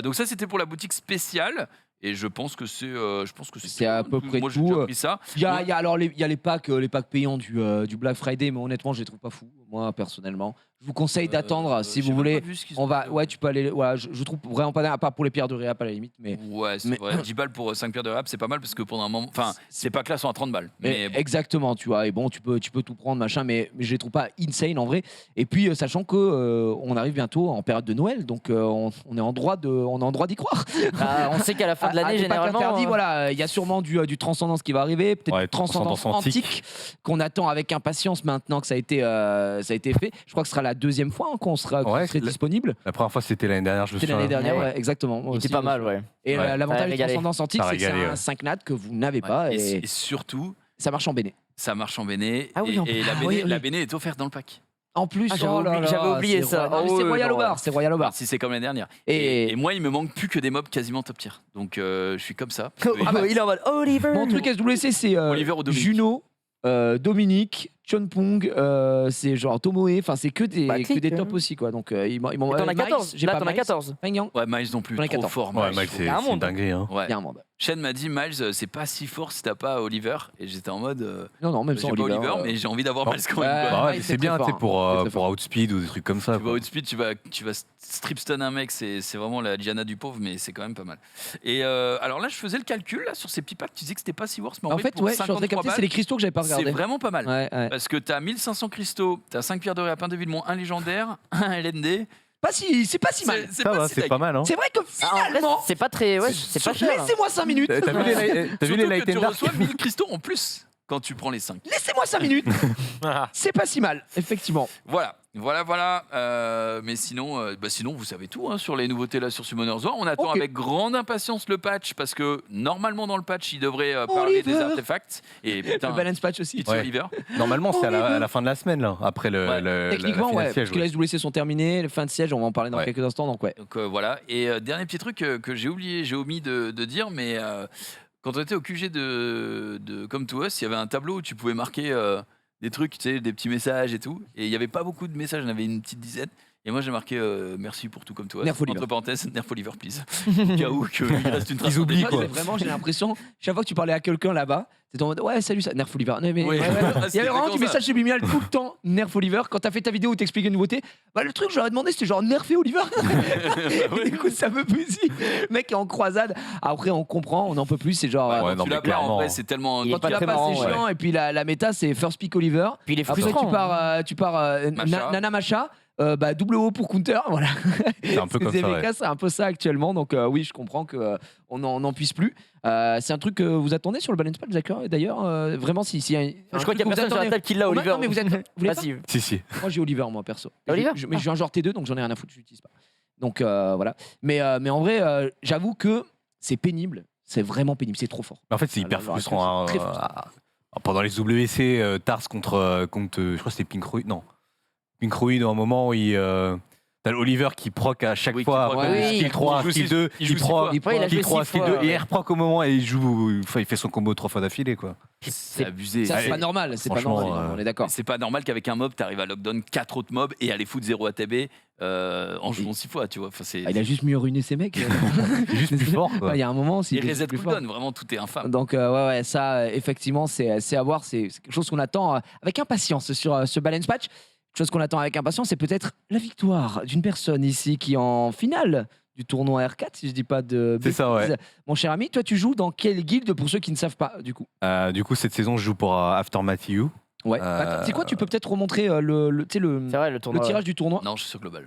Donc ça, c'était pour la boutique spéciale. Et je pense que c'est C'est à peu près Moi, j'ai tout. déjà pris ça. Il y a alors il y a les packs payants du Black Friday, mais honnêtement, je les trouve pas fous, moi personnellement. Je vous conseille d'attendre si J'ai vous même voulez. pas vu ce qu'ils On ont va, fait. ouais, tu peux aller. Voilà, je trouve vraiment pas, à part pour les pierres de réap à la limite, mais. Ouais, c'est mais- vrai. 10 balles pour 5 pierres de rap, c'est pas mal parce que pendant un moment. Enfin, c'est pas que là, sont à 30 balles. Mais bon. Exactement, tu vois. Et bon, tu peux tout prendre, machin, mais je les trouve pas insane en vrai. Et puis, sachant que on arrive bientôt en période de Noël, donc on est en droit d'y croire. Ah, on sait qu'à la fin de l'année des packs généralement. interdits, voilà, il y a sûrement du transcendance qui va arriver, peut-être Ouais, du transcendance transcendance antique qu'on attend avec impatience maintenant que ça a été fait. Je crois que ce sera la deuxième fois hein, qu'on sera disponible. La première fois, c'était l'année dernière, je me C'était souviens. l'année dernière, Ouais. ouais, exactement. Moi Il était aussi, pas mal, ouais. Et Ouais. Ça a l'avantage du régalé. transcendance antique, Ça a c'est que c'est régalé, un ouais. 5 nat que vous n'avez Ouais. pas Et et surtout, ça marche en béné. ça marche en béné. Ah oui, en plus. et la Ah béné, oui, oui. la béné est offerte dans le pack. En plus, Ah, j'avais oublié ça. Non, mais Oh, c'est ouais, Royal non, au bar, ouais. c'est Royal au bar. Enfin, si c'est comme l'année dernière. Et- Et moi, il me manque plus que des mobs quasiment top tier. Donc je suis comme ça. Ah bah, il est en mode Oliver. Mon truc SWC, c'est Oliver ou Dominique. Juno, Dominique, Chonpong, c'est genre Tomoe, enfin c'est que des, Bah, que des clique, top aussi quoi. Donc ils m'ont. T'en as Miles, 14. j'ai Là, pas t'en as Miles. 14. Feng Yang, Ouais, Miles non plus, J'en ai trop 14. fort. Ouais, Miles, Mike, je trouve. c'est y a un c'est monde. dinguerie. Hein. Ouais. il y a un monde. Shen m'a dit Miles, c'est pas si fort si t'as pas Oliver. Et j'étais en mode. Non, même J'ai sans pas Oliver. Oliver, mais j'ai envie d'avoir non. Miles quand même. Ouais. quoi. Bah ouais, Mike, mais c'est c'est bien très tu sais, fort, hein. C'est très pour Outspeed ou des trucs comme ça. Tu vas quoi. outspeed, tu vas strip stun un mec, c'est vraiment la Diana du pauvre, mais c'est quand même pas mal. Et alors là, je faisais le calcul là, sur ces petits packs, tu disais que c'était pas si worse, mais En fait, pour ouais, je suis en train de 53 capter, c'est balles, les cristaux que j'avais pas c'est regardé. vraiment pas mal. Ouais. Parce que t'as 1500 cristaux, t'as 5 pierres dorées à Pain de Villemont, un légendaire, un LND. C'est pas si mal. C'est Ça pas va, si c'est dingue. pas mal. Hein. C'est vrai que Ah, en vrai, finalement, c'est pas très. Ouais, c'est pas cher. hein. laissez-moi 5 minutes. T'as vu les Surtout Light que tu and Dark reçois 1000 cristaux en plus quand tu prends les 5. Laissez-moi 5 minutes. C'est pas si mal, effectivement. Voilà. Mais sinon, sinon, vous savez tout hein, sur les nouveautés là sur Summoner's War. On attend Ok. avec grande impatience le patch parce que normalement dans le patch, il devrait parler des Oliver. artefacts. Et putain, Le balance patch aussi. it's Ouais. Oliver. Normalement, c'est à la fin de la semaine, là, après Ouais. la Techniquement, finale ouais, siège, parce que les SWC sont terminés, les fins de siège, on va en parler dans Ouais. quelques instants, donc ouais. Donc voilà. Et dernier petit truc que j'ai omis de dire, mais quand on était au QG de Come to Us, il y avait un tableau où tu pouvais marquer des trucs, tu sais, des petits messages et tout. Et il n'y avait pas beaucoup de messages, il y en avait une petite dizaine. Et moi j'ai marqué merci pour tout Come to Us. Nerf Oliver. Entre parenthèses, Nerf Oliver, please. Au cas où qu'il reste une trace. Ils oublient, Moi, quoi. c'est vraiment, j'ai l'impression, chaque fois que tu parlais à quelqu'un là-bas, t'étais en mode ouais, salut, ça, Nerf Oliver. Mais, Oui. ouais. Il y C'était avait vraiment exactement du ça. message subliminal tout le temps, Nerf Oliver. Quand t'as fait ta vidéo où t'expliquais une nouveauté, bah le truc, je leur ai demandé, c'était genre Nerf et Oliver. Et du coup, ça me plus si. Le mec est en croisade. Après, on comprend, on n'en peut plus, c'est genre. Ouais, Ouais, quand non, tu mais l'as pas, en clairement. vrai, c'est tellement. Il est Quand pas tu l'as très pas, marrant, c'est chiant. Et puis la méta, c'est first pick Oliver. Puis il est Après, frustrant. tu pars Macha. Nana Macha. Double O pour counter, voilà. C'est un peu comme ça, ZVK, ouais. c'est un peu ça actuellement, donc oui, je comprends qu'on n'en puisse plus. C'est un truc que vous attendez sur le balance patch, d'accord. D'ailleurs, vraiment, si y a un Je crois truc qu'il y a que vous personne sur la attendez- table qui l'a, Oh, Oliver. non, mais vous êtes- vous voulez pas Vas-y. Si. Moi, j'ai Oliver, moi, perso. T'as Oliver Mais je suis un genre T2, donc j'en ai rien à foutre, je l'utilise pas. Donc voilà. Mais en vrai, j'avoue que c'est pénible. C'est vraiment pénible, c'est trop fort. En fait, c'est hyper Alors, frustrant. très hein, frustrant. pendant les WC, Tars contre je crois que c'était Pinkroid. Non. Pinkroid, à un moment où t'as Oliver qui proc à chaque Oui, fois, qui proc, après, oui. skill 3, Il joue skill six- 2, il joue il six proc, fois. Ouais, il a joué skill 3, 6 skill fois. 2, et il reproc au moment et il joue, enfin, il fait son combo 3 fois d'affilée, quoi. C'est abusé. Ça, c'est Allez. pas normal, c'est pas Franchement, normal, on est d'accord. C'est pas normal qu'avec un mob, t'arrives à lockdown 4 autres mobs et à les foutre 0 ATB en jouant 6 fois, tu vois. Enfin, c'est, Ah, il a juste mieux ruiné ses mecs. C'est juste plus fort, quoi. Il y a un moment, s'il il est reset plus fort. cooldown, vraiment tout est infâme. Donc ouais, ça effectivement c'est à voir, c'est quelque chose qu'on attend avec impatience sur ce balance patch. Chose qu'on attend avec impatience, c'est peut-être la victoire d'une personne ici qui est en finale du tournoi R4, si je dis pas de C'est ça, bêtises. ouais. Mon cher ami, toi tu joues dans quelle guilde pour ceux qui ne savent pas du coup? Du coup, cette saison, je joue pour Aftermath EU. Ouais. Attends, c'est quoi, tu peux peut-être remontrer tu sais, C'est vrai, le le tournoi. tirage du tournoi. Non, je suis sur Global.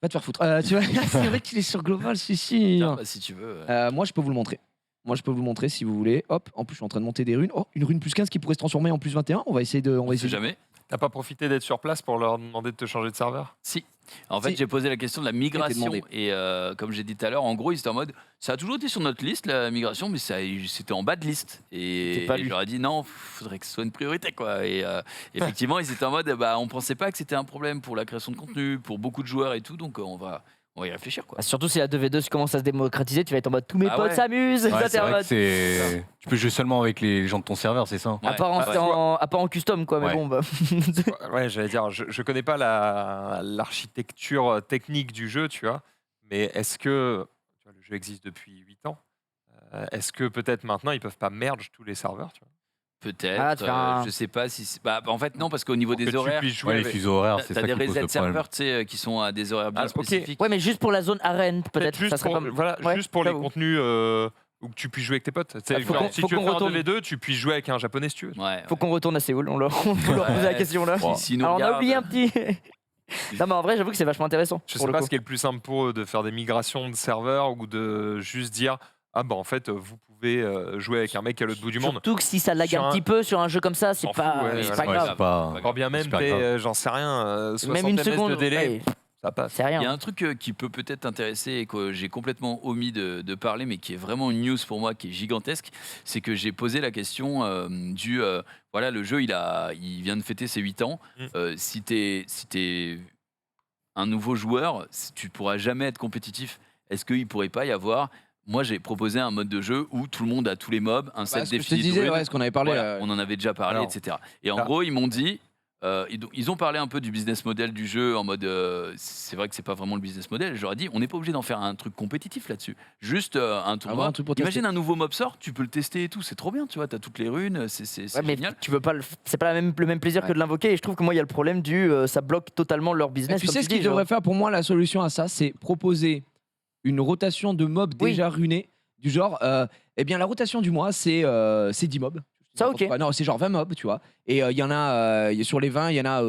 Va te faire foutre. Tu vois, c'est vrai qu'il est sur Global, si. Tiens, bah, si tu veux. Moi, je peux vous le montrer. Moi, je peux vous le montrer si vous voulez. Hop, en plus, je suis en train de monter des runes. Oh, une rune plus 15 qui pourrait se transformer en plus 21. On va essayer de. On sait jamais. T'as pas profité d'être sur place pour leur demander de te changer de serveur? Si. En fait, Si. j'ai posé la question de la migration demandé. et comme j'ai dit tout à l'heure, en gros, ils étaient en mode ça a toujours été sur notre liste la migration, mais c'était en bas de liste. Et C'est pas je lui. leur ai dit non, faudrait que ce soit une priorité quoi. Et effectivement, ils étaient en mode bah on pensait pas que c'était un problème pour la création de contenu, pour beaucoup de joueurs et tout, donc on va y réfléchir quoi. Bah, surtout si la 2v2 commence à se démocratiser, tu vas être en mode tous mes Ah potes ouais. s'amusent. Ouais, Ça, c'est t'es en vrai que mode- c'est. Tu peux jouer seulement avec les gens de ton serveur, c'est ça? À part à part en custom, quoi, mais Ouais. bon, bah. Ouais, j'allais dire, je connais pas l'architecture technique du jeu, tu vois, mais est-ce que tu vois, le jeu existe depuis 8 ans? Est-ce que peut-être maintenant ils peuvent pas merge tous les serveurs, tu vois, Peut-être, Ah, tu fais un- je sais pas si bah, en fait non parce qu'au niveau pour que des tu horaires, puisses jouer Ouais, les avec- fuseaux horaires, t'as c'est ça des qui pose reset le problème. serveurs tu sais, qui sont à des horaires bien Ah, ok. spécifiques. Ouais, mais juste pour la zone arène, peut-être. juste Ça serait pour, pas... voilà, Ouais, juste pour les j'avoue. contenus où tu puisses jouer avec tes potes. Tu sais, faut genre, qu'on- si faut tu veux qu'on faire retourne. un 2v2, tu puisses jouer avec un japonais si tu veux. Ouais, Faut qu'on retourne à Séoul, on leur pose la question là. Bon. Si nous Alors on a regarde, oublié un petit. Non, mais en vrai, j'avoue que c'est vachement intéressant. Je pour sais le pas coup. ce qui est le plus simple pour eux, de faire des migrations de serveurs ou de juste dire ah bah en fait vous pouvez jouer avec un mec à l'autre bout du monde. Surtout que si ça lag Sur un un- petit peu sur un jeu comme ça, c'est S'en pas, fout, ouais, c'est ouais, pas ouais, Ouais, grave. c'est pas. Quand bien même super t'es, grave. j'en sais rien, 60 Même une ms seconde, de délai, ouais, ça passe. c'est Il y a rien. un truc qui peut peut-être intéresser et que j'ai complètement omis de parler, mais qui est vraiment une news pour moi, qui est gigantesque. C'est que j'ai posé la question voilà, le jeu, il vient de fêter ses 8 ans. Si t'es un nouveau joueur, tu pourras jamais être compétitif. Est-ce qu'il pourrait pas y avoir moi j'ai proposé un mode de jeu où tout le monde a tous les mobs, un set Ce que je te défini de disais, runes. ouais, ce qu'on avait parlé. Voilà, on en avait déjà parlé, Alors, etc. Et en ah. gros, ils m'ont dit, ils ont parlé un peu du business model du jeu en mode, c'est vrai que c'est pas vraiment le business model. Je leur ai dit, on n'est pas obligé d'en faire un truc compétitif là-dessus. Juste un Avoir tournoi. un truc pour Imagine un nouveau mob sort, tu peux le tester et tout, c'est trop bien, tu vois, t'as toutes les runes, c'est Ouais, mais génial. tu peux pas c'est pas le même plaisir Ouais. que de l'invoquer et je trouve que moi il y a le problème du ça bloque totalement leur Et business. tu comme sais ce dis, qu'ils genre. devraient faire pour moi, la solution à ça, c'est proposer une rotation de mobs Oui. déjà runés, du genre, eh bien la rotation du mois, c'est 10 mobs. Ça, ok. Non, c'est genre 20 mobs, tu vois. Et il y en a, sur les 20, il y en a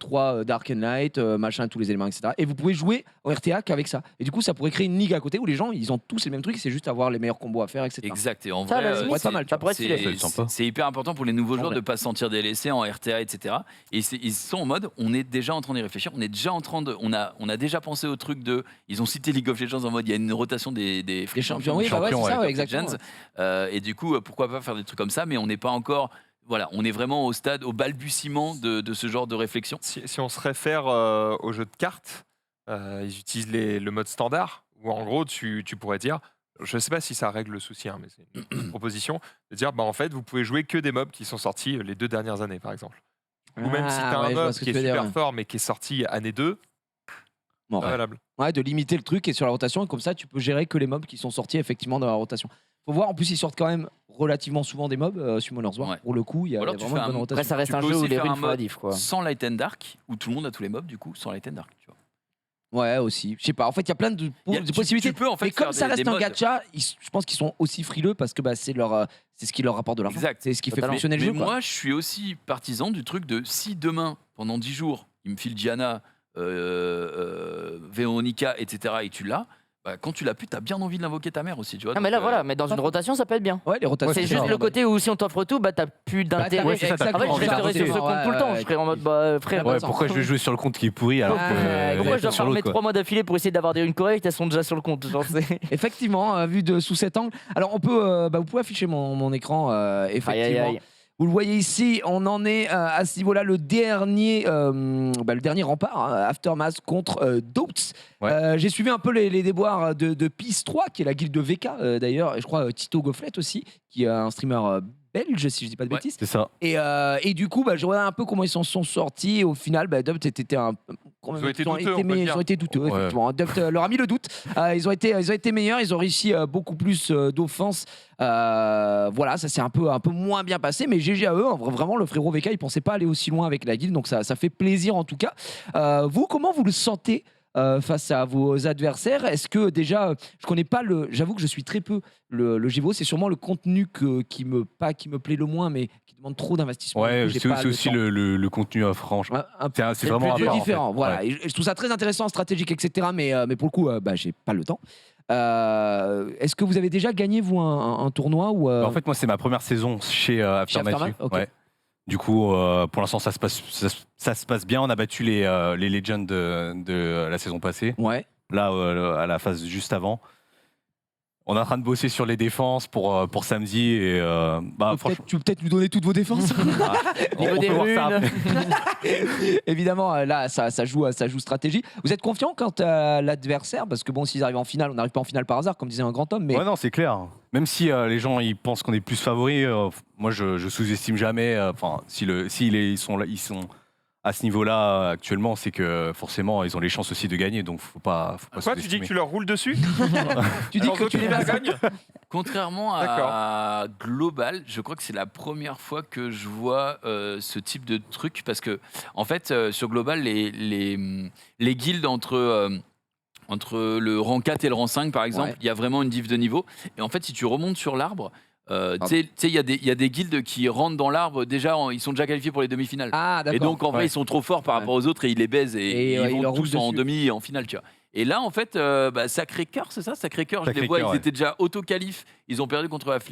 3 Dark and Light, machin, tous les éléments, etc. Et vous pouvez jouer au RTA qu'avec ça. Et du coup, ça pourrait créer une ligue à côté où les gens, ils ont tous les mêmes trucs, c'est juste avoir les meilleurs combos à faire, etc. Exact. Et en Ça, à vrai, la limite, c'est pas mal, ça pourrait être stylé. Ça va être sympa. c'est hyper important pour les nouveaux joueurs Ouais. de ne pas se sentir délaissés en RTA, etc. Et ils sont en mode, on est déjà en train d'y réfléchir, on est déjà en train de, on a déjà pensé au truc de, ils ont cité League of Legends en mode, il y a une rotation des free Les champions, oui, bah ouais, champions, c'est ça, ouais, ouais, League of exactement. Legends. Et du coup, pourquoi pas faire des trucs comme ça, mais on n'est pas encore, voilà, on est vraiment au stade, au balbutiement de ce genre de réflexion. Si on se réfère au jeu de cartes, ils utilisent le mode standard, où en gros, tu pourrais dire, je ne sais pas si ça règle le souci, hein, mais c'est une proposition, de dire, bah, en fait, vous pouvez jouer que des mobs qui sont sortis les 2 dernières années, par exemple. Ou même si tu as Ah, ouais, un je vois mob ce que qui est tu veux dire, super ouais. fort, mais qui est sorti année 2, Bon, pas ouais. valable. Ouais, de limiter le truc et sur la rotation, et comme ça, tu peux gérer que les mobs qui sont sortis effectivement dans la rotation. Faut voir, en plus, ils sortent quand même relativement souvent des mobs, Summoner's War. Ouais. Pour le coup, il y a Ou alors il y a tu vraiment fais une bonne un- rotation. Après ça reste Tu un peux jeu où aussi les faire runes un font la mode diff quoi. sans Light and Dark, où tout le monde a tous les mobs, du coup, sans Light and Dark, tu vois. Ouais, aussi. Je sais pas. En fait, il y a plein de, Tu possibilités. peux en fait mais comme faire ça des reste un modes. gacha, je pense qu'ils sont aussi frileux parce que bah, c'est ce qui leur rapporte de l'argent. Exact. C'est ce qui fait Totalement. fonctionner le Mais jeu. quoi. moi, je suis aussi partisan du truc de si demain, pendant 10 jours, il me file Diana, Véronica, etc., et tu l'as, bah, quand tu l'as plus, t'as bien envie de l'invoquer ta mère aussi, tu vois. Ah mais donc, là voilà, mais dans une rotation ça peut être bien. Ouais, les rotations. C'est c'est juste ça. le côté où si on t'offre tout, bah t'as plus d'intérêt. ouais, c'est ça, t'as En fait, plus je envie resterais sur ce d'inventer. compte tout le temps. Je serais en mode bah frère. Ouais, Pourquoi je vais jouer sur le compte qui est pourri alors Ah, que Pourquoi je dois sur faire l'autre, mettre quoi. 3 mois d'affilée pour essayer d'avoir des runes correctes, elles sont déjà sur le compte. Genre, Effectivement, vu sous cet angle. Alors, on peut, vous pouvez afficher mon écran, effectivement. Aïe, aïe, aïe. Vous le voyez ici, on en est à ce niveau-là, le dernier rempart, hein, Aftermath contre Doubts. Ouais. J'ai suivi un peu les déboires de Peace 3, qui est la guilde de VK d'ailleurs, et je crois Tito Gofflet aussi, qui est un streamer belge, si je dis pas de Ouais. bêtises. C'est ça. Et du coup, je regarde un peu comment ils s'en sont sortis. Et au final, Doubts était quand même, Ils ont été douteux, on peut le ils dire. ont été douteux, Ouais. effectivement. Doubts leur a mis le doute. Ils ont été meilleurs, ils ont réussi beaucoup plus d'offense. Voilà, ça s'est un peu moins bien passé, mais GG à eux. Vraiment, le frérot VK, il pensait pas aller aussi loin avec la guilde, donc ça fait plaisir en tout cas. Vous, comment vous le sentez face à vos adversaires? Est-ce que déjà, je connais pas j'avoue que je suis très peu le GVO, c'est sûrement le contenu qui me plaît le moins, mais qui demande trop d'investissement. Ouais, Du coup, j'ai c'est pas aussi temps. le contenu franche. C'est C'est vraiment un peu à part, en fait. différent. Voilà. Ouais. Et je trouve ça très intéressant, stratégique, etc. Mais pour le coup, j'ai pas le temps. Est-ce que vous avez déjà gagné, vous, un tournoi ou En fait, moi, c'est ma première saison chez Aftermath. Aftermath, ok. Ouais. Du coup, pour l'instant, ça se passe bien. On a battu les Legends de la saison passée. ouais. Là, à la phase juste avant. On est en train de bosser sur les défenses pour samedi. Et, franchement, Tu peux peut-être nous donner toutes vos défenses. on peut voir ça après. Évidemment, là, ça joue stratégie. Vous êtes confiant quant à l'adversaire? Parce que bon, s'ils arrivent en finale, on n'arrive pas en finale par hasard, comme disait un grand homme. Mais Ouais, non, c'est clair. Même si les gens ils pensent qu'on est plus favoris, moi je sous-estime jamais. Enfin, ils sont à ce niveau-là actuellement, c'est que forcément ils ont les chances aussi de gagner, donc faut pas Quoi, tu dis sous-estimer. que tu leur roules dessus? tu dis Alors, que tu les mets à ça. gagnent? Contrairement à Global, je crois que c'est la première fois que je vois ce type de truc parce que en fait sur Global les guildes entre le rang 4 et le rang 5 par exemple, Ouais. il y a vraiment une diff de niveau et en fait si tu remontes sur l'arbre tu sais, il y a des guildes qui rentrent dans l'arbre déjà, ils sont déjà qualifiés pour les demi-finales. Ah, d'accord. Et donc en vrai Ouais. ils sont trop forts par rapport aux autres et ils les baisent et Et, ils ils leur vont roulent tous en dessus. demi et en finale, tu vois. Et là en fait Sacré-Cœur, c'est ça, Sacré-Cœur, je les vois, Sacré-Cœur, ils ouais. étaient déjà auto-qualifs, ils ont perdu contre AF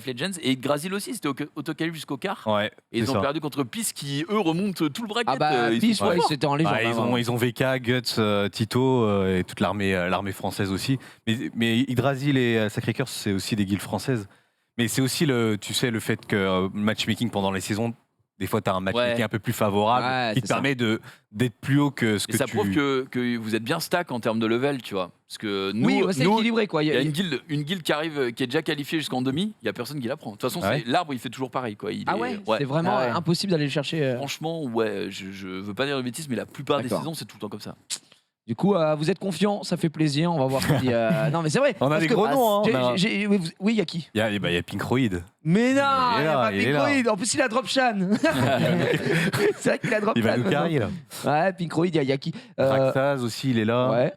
Legends et Grazil aussi, c'était auto-qualif jusqu'au quart. Ouais, Et ils c'est ont ça. perdu contre Peace qui eux remontent tout le bracket. Ah bah, ils Peace, sont ouais, forts. c'était en légende. Ah, hein, ils ont VK, Guts, Tito et toute l'armée française aussi. Mais Yggdrasil et Sacré-Cœur, c'est aussi des guildes françaises. Mais c'est aussi le fait que le matchmaking pendant les saisons, Des fois, tu as un match Ouais. qui est un peu plus favorable, Ouais, qui c'est te ça. permet d'être plus haut que ce Et que ça tu... prouve que vous êtes bien stack en termes de level, tu vois. Parce que nous, Oui, c'est nous, équilibré quoi. il y a une guilde qui arrive, qui est déjà qualifiée jusqu'en demi, il y a personne qui la prend. De toute façon, Ah ouais l'arbre, il fait toujours pareil, quoi. Ah ouais, c'est vraiment Ah ouais. impossible d'aller le chercher. Franchement, ouais, je veux pas dire de bêtises, mais la plupart des D'accord. saisons, c'est tout le temps comme ça. Du coup, vous êtes confiant, ça fait plaisir. On va voir si. Non, mais c'est vrai. On a parce des que- gros noms, hein. Oui, il y a qui? Il y a Pinkroid. Mais non, Il est il y a là, pas il est là. Pinkroid. En plus, il a drop Shan. C'est vrai qu'il a drop Il va Shan nous carry, là. maintenant. Ouais, Pinkroid, il y a qui? Raxaz aussi, il est là. Ouais.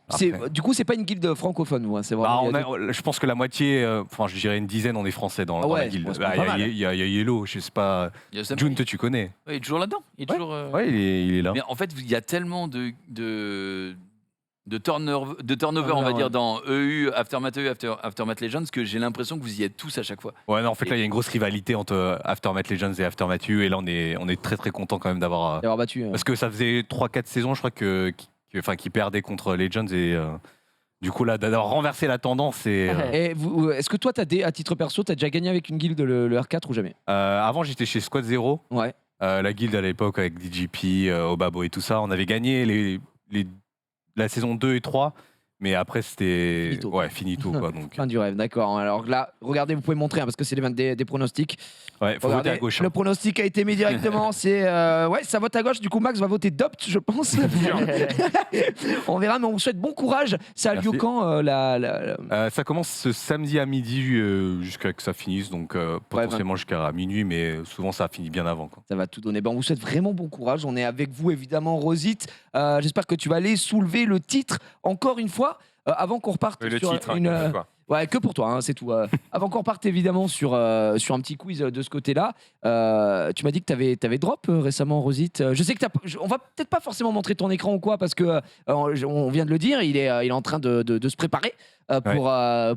Après. Du coup, c'est pas une guilde francophone, ouais, c'est Bah, vraiment. je pense que la moitié, enfin je dirais une dizaine, on est français dans, Ah dans ouais, la guilde. c'est Bah, pas mal. Il y a Yellow, je sais pas. Il y a Sam- June, toi tu connais. Ouais, il est toujours là-dedans. Il est toujours. Ouais, il est là. Mais en fait, il y a tellement de turnover, on va dire, dans EU, Aftermath EU, Aftermath Legends, que j'ai l'impression que vous y êtes tous à chaque fois. Ouais, non, en fait là il y a une grosse rivalité entre Aftermath Legends et Aftermath U, et là on est très très content quand même d'avoir. D'avoir battu. Parce que ça faisait 3-4 saisons, je crois, qu'ils perdaient contre Legends, et du coup là d'avoir renversé la tendance. Et, Et est-ce que toi, à titre perso, t'as déjà gagné avec une guilde le R4 ou jamais? avant j'étais chez Squad Zero. Ouais. La guilde à l'époque avec DGP, Obabo et tout ça, on avait gagné la saison 2 et 3, mais après c'était Finito. ouais, finito quoi. Donc Fin du rêve, d'accord. Alors là, regardez, vous pouvez montrer, parce que c'est des pronostics. ouais, faut voter Regardez, à gauche. le pronostic a été mis directement. C'est ouais, ça vote à gauche. Du coup, Max va voter Dopt, je pense. On verra, mais on vous souhaite bon courage. Ça a lieu Merci. quand Ça commence ce samedi à midi jusqu'à que ça finisse, donc potentiellement jusqu'à minuit, mais souvent ça finit bien avant, quoi. Ça va tout donner. Ben, on vous souhaite vraiment bon courage. On est avec vous, évidemment, Rosite. J'espère que tu vas aller soulever le titre encore une fois. Avant qu'on reparte Le sur titre, hein, une. calme-toi. Ouais, que pour toi, hein, c'est tout. Avant qu'on reparte évidemment sur un petit quiz de ce côté-là, tu m'as dit que tu avais drop récemment, Rosite. Je sais que on va peut-être pas forcément montrer ton écran ou quoi, parce que on vient de le dire, il est en train de se préparer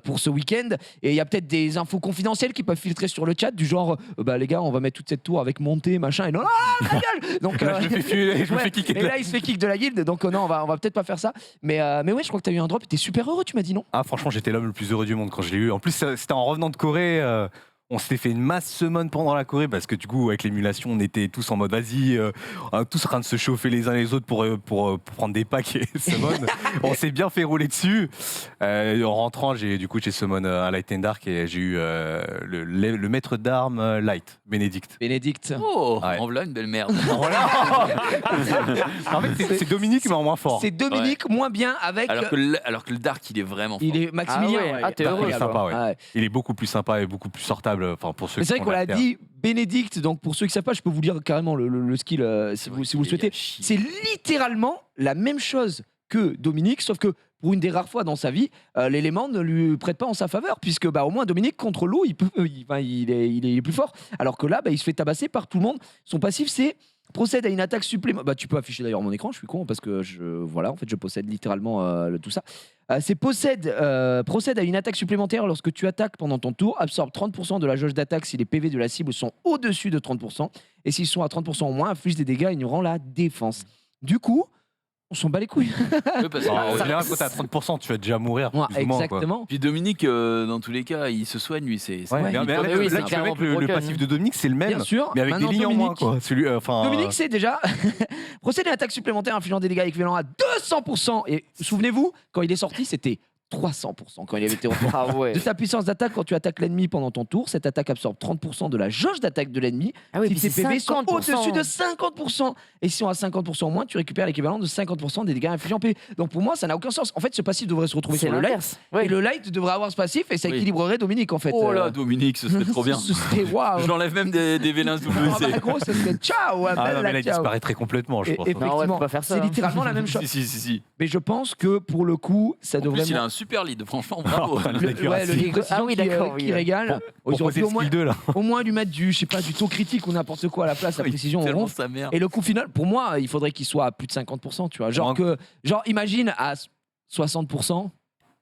pour ce week-end. Et il y a peut-être des infos confidentielles qui peuvent filtrer sur le chat, du genre, bah les gars, on va mettre toute cette tour avec montée, machin, et non, ta gueule. Donc, Là, je me fais ouais, kicker. et là, il se fait kick de la guilde, donc non, on va peut-être pas faire ça. Mais ouais, je crois que tu as eu un drop, t'es super heureux, tu m'as dit non? Ah, franchement, j'étais l'homme le plus heureux du monde quand je l'ai eu. En plus, c'était en revenant de Corée. On s'était fait une masse summon pendant la Corée parce que du coup, avec l'émulation, on était tous en mode vas-y, tous en train de se chauffer les uns les autres pour prendre des packs et summon. On s'est bien fait rouler dessus. En rentrant, j'ai summon un Light and Dark et j'ai eu le maître d'armes Light, Bénédicte. Bénédicte. Oh, Ouais. en voilà une belle merde. Voilà. En fait, c'est Dominique, mais en moins fort. C'est Dominique moins bien avec. alors que le Dark, il est vraiment fort. Il est Maximilien. Ah ouais. ouais, Ah, t'es pas heureux, mal, sympa, ouais. ouais. Il est beaucoup plus sympa et beaucoup plus sortable. Enfin, pour ceux Mais qui c'est vrai sont qu'on l'a la terre. dit Bénédicte, donc pour ceux qui ne savent pas, je peux vous lire carrément le skill si vous le souhaitez. C'est littéralement la même chose que Dominique, sauf que pour une des rares fois dans sa vie, l'élément ne lui prête pas en sa faveur, puisque bah, au moins Dominique contre l'eau, il est plus fort. Alors que là, bah, il se fait tabasser par tout le monde. Son passif, c'est procède à une attaque supplémentaire. Bah, tu peux afficher d'ailleurs mon écran, je suis con parce que je possède littéralement tout ça. C'est procède à une attaque supplémentaire lorsque tu attaques pendant ton tour, absorbe 30% de la jauge d'attaque si les PV de la cible sont au-dessus de 30%, et s'ils sont à 30% ou moins, inflige des dégâts ignorant la défense. Du coup, on s'en bat les couilles. Oui, parce que, En ça- général, quand t'es à 30%, tu vas déjà mourir. Ouais, plus ou moins, quoi. exactement. Puis Dominique, dans tous les cas, il se soigne, lui. C'est Ouais, Ouais, mais il là, peut- là, oui, là, c'est tu vas clairement mettre le broken. passif de Dominique, c'est le même, Bien sûr. mais avec des Maintenant, lignes en moins. Dominique- Quoi. Dominique, c'est déjà procède à une attaque supplémentaire infligeant des dégâts équivalents à 200%. Et souvenez-vous, quand il est sorti, c'était 300% quand il avait été retourné. Ah ouais. De ta puissance d'attaque, quand tu attaques l'ennemi pendant ton tour, cette attaque absorbe 30% de la jauge d'attaque de l'ennemi. Ah oui, Si puis tes c'est PV sont 50%. au-dessus de 50%. Et si on a 50% en moins, tu récupères l'équivalent de 50% des dégâts infligés en PV. Donc pour moi, ça n'a aucun sens. En fait, ce passif devrait se retrouver C'est sur le light. l'inverse. Ouais. Et le light devrait avoir ce passif et ça Oui. équilibrerait Dominique en fait. Oh là, Dominique, ce serait trop bien. Ce serait waouh. Je l'enlève même des Vélins Ah bah, WC. gros, ça serait ciao. Ah non, mais là, il ciao. disparaîtrait complètement, je Et- pense. et- Non, ouais, effectivement, faut pas faire ça. C'est hein. littéralement la même chose. Si. Mais je pense que pour le coup, ça En devrait. plus, il a un super lead, franchement, bravo. le lead de précision Ah oui, qui, d'accord, qui oui. régale. Pour Ils auraient poser pu le skill 2, là. au moins lui mettre du, je sais pas, du taux critique ou n'importe quoi à la place, la Oui, précision en tellement rond. sa mère. Et le coup final, pour moi, il faudrait qu'il soit à plus de 50%, tu vois. Genre, imagine à 60%,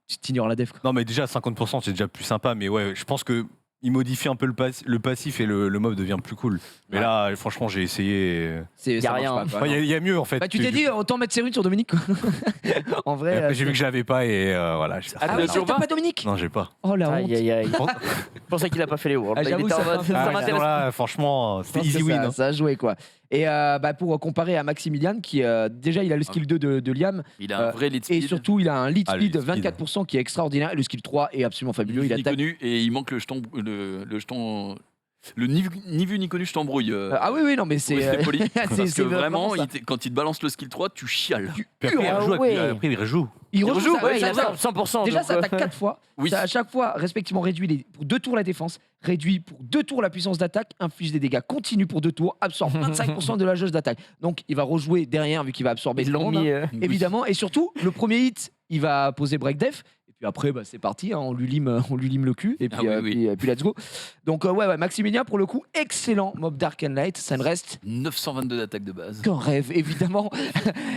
tu t'ignores la def. Quoi. Non, mais déjà, 50%, c'est déjà plus sympa. Mais ouais, je pense que il modifie un peu le passif et le mob devient plus cool. Mais Ouais. là, franchement, j'ai essayé. C'est- Y ça a marche rien, pas, hein. quoi, Enfin, non. Il y a mieux en fait. Bah, tu t'es dit, autant mettre ses runes sur Dominique, quoi. En Et vrai. après, j'ai vu que je l'avais pas et voilà. Ah tu oui, l'as t'as toujours pas pas Dominique. Non, j'ai pas. Oh la honte. Aïe, aïe, aïe. C'est pour ça qu'il a pas fait les Worlds. Ah, Il j'avoue, était en ça mode, fait un ça peu- m'intéresse. Là, franchement, Je c'était pense que easy win. hein. ça a joué quoi. Et bah, pour comparer à Maximilian qui déjà il a le skill 2 de Liam Il a un vrai lead et speed. surtout il a un lead Ah, le speed de lead speed. 24% qui est extraordinaire et le skill 3 est absolument fabuleux. Il ni attaque. connu et il manque le jeton, le ni vu ni connu je t'embrouille. Ah oui non mais c'est pour rester poli. c'est- Parce c'est que vraiment, ça. quand il te balance le skill 3, tu chiales. Puis après, il Ah rejoue, ouais. après, il rejoue. Il rejoue, rejoue, ça, Ouais, il ça, a ça. 100%. Déjà donc, ça attaque 4 fois. Oui. Ça a à chaque fois respectivement réduit pour 2 tours la défense, réduit pour 2 tours la puissance d'attaque, inflige des dégâts continue pour 2 tours, absorbe 25% de la jauge d'attaque. Donc il va rejouer derrière vu qu'il va absorber Ils tout le l'ont monde, mis. hein. Évidemment, et surtout, le premier hit, il va poser break def. Et puis après, bah, c'est parti, hein, on lui lime le cul. Et puis, Ah oui, oui. puis let's go. Donc, ouais, Maximilien, pour le coup, excellent mob Dark and Light. Ça ne reste 922 d'attaque de base. qu'un rêve, évidemment,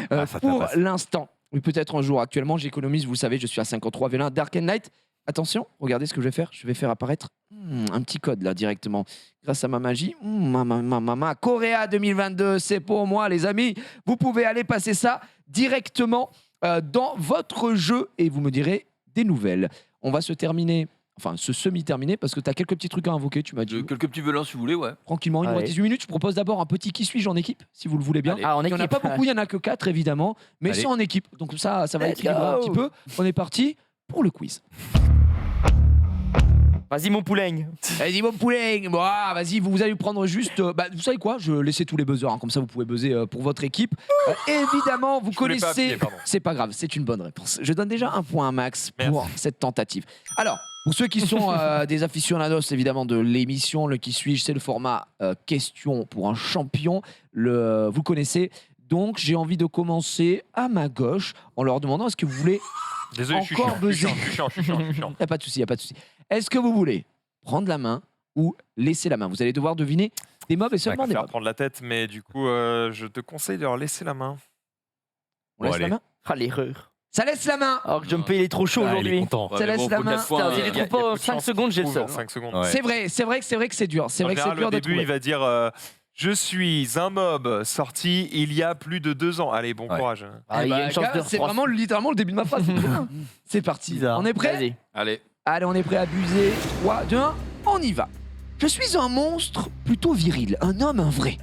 Ah, ça pour tabasse. l'instant. Oui, peut-être un jour. Actuellement, j'économise, vous le savez, je suis à 53 V1 Dark and Light. Attention, regardez ce que je vais faire. Je vais faire apparaître un petit code là directement. Grâce à ma magie. Ma Correa 2022, c'est pour moi, les amis. Vous pouvez aller passer ça directement dans votre jeu et vous me direz des nouvelles. On va se terminer, enfin se semi-terminer parce que tu as quelques petits trucs à invoquer, tu m'as dit. Quelques petits velins si vous voulez, ouais. Tranquillement, il nous reste Allez. 18 minutes. Je propose d'abord un petit qui suis-je en équipe, si vous le voulez bien. Allez. Ah, en Il n'y en a équipe. pas beaucoup, il n'y en a que 4 évidemment, mais Allez. c'est en équipe. Donc ça va Let's équilibrer un go. petit peu. On est parti pour le quiz. Vas-y, mon pouling. Vas-y mon poulet, vas-y, vous allez prendre juste... vous savez quoi, je laissais tous les buzzers, hein, comme ça vous pouvez buzzer pour votre équipe. Évidemment, vous Je voulais pas connaissez... appuyer, pardon. C'est pas grave, c'est une bonne réponse. Je donne déjà un point à Max pour Merci. cette tentative. Alors, pour ceux qui sont des aficionados évidemment de l'émission, le qui suis-je, c'est le format question pour un champion. Vous connaissez. Donc, j'ai envie de commencer à ma gauche en leur demandant est-ce que vous voulez... Désolé, je suis Encore chiant, je suis buzzer. chiant, je suis chiant, je suis chiant. Il n'y a pas de souci, il n'y a pas de souci. Est-ce que vous voulez prendre la main ou laisser la main? Vous allez devoir deviner des mobs et seulement Je des vais faire mobs. prendre la tête, mais du coup, je te conseille de leur laisser la main. On laisse Bon, la allez. main? Ah, l'erreur. Ça laisse la main. Alors que Jumpé, il est trop chaud Ah, il est aujourd'hui. content. Ça laisse la faut main. quatre fois, Putain, hein. il est Il y a trop pas peu de 5 chance secondes, j'ai le Trouve seul. en 5 secondes. Ouais. C'est vrai que c'est dur. C'est En vrai que c'est général, dur au de début, trouver. il va dire je suis un mob sorti il y a plus de 2 ans. Allez, bon Ouais. courage. Ah, Eh il y a bah, une chance gars, de c'est reprendre. vraiment littéralement le début de ma phrase. C'est trop bien. C'est parti. Bizarre. On est prêt? Vas-y. Allez. Allez, on est prêt à abuser. 3, 2, 1, on y va. Je suis un monstre plutôt viril, un homme, un vrai.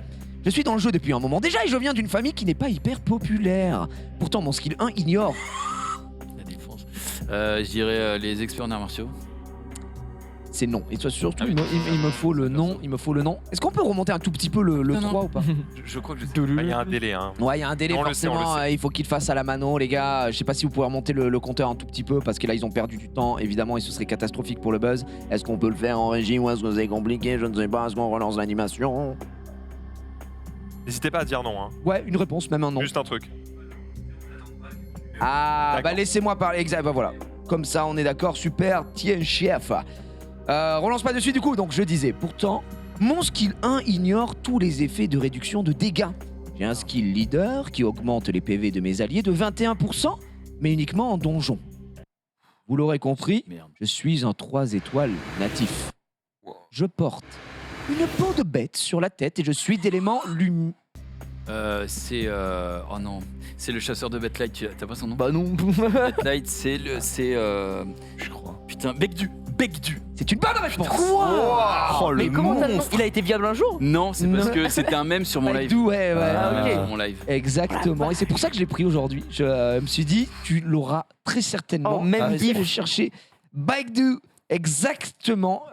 Je suis dans le jeu depuis un moment déjà et je viens d'une famille qui n'est pas hyper populaire. Pourtant, mon skill 1 ignore. La défense. Je dirais les experts en arts martiaux. C'est non. Et toi, surtout, Ah oui. il me faut le nom. Il me faut le nom. Est-ce qu'on peut remonter un tout petit peu le Non, 3 non. ou pas? Je crois que je sais. Ah, Il y a un délai. Hein. Ouais, il y a un délai On le sait, on le forcément. sait. Il faut qu'il fasse à la mano, les gars. Je sais pas si vous pouvez remonter le compteur un tout petit peu parce que là, ils ont perdu du temps, évidemment, et ce serait catastrophique pour le buzz. Est-ce qu'on peut le faire en régie ou est-ce que c'est compliqué? Je ne sais pas. Est-ce qu'on relance l'animation? N'hésitez pas à dire non. Hein. Ouais, une réponse, même un non. Juste un truc. Ah, bah D'accord. laissez-moi parler. Exact, bah voilà. Comme ça, on est d'accord. Super. Tiens, chef. Relance pas dessus du coup. Donc, je disais, pourtant, mon skill 1 ignore tous les effets de réduction de dégâts. J'ai un skill leader qui augmente les PV de mes alliés de 21%, mais uniquement en donjon. Vous l'aurez compris, Merde. je suis un 3 étoiles natif. Wow. Je porte une peau de bête sur la tête et je suis d'éléments C'est oh non, c'est le chasseur de Betlight. T'as pas son nom? Bah non. Betlight, je crois. Putain, Bekdu. C'est une bonne réponse. Oh, Mais le comment t'as- monstre. il a été viable un jour? Non, c'est parce Non. que c'était un mème sur mon live. Baekdu, ouais, ouais. Ah, ok. Sur mon live. Exactement, et c'est pour ça que je l'ai pris aujourd'hui. Je me suis dit, tu l'auras très certainement. Oh, même Essaye de if. chercher Baekdu. Exactement.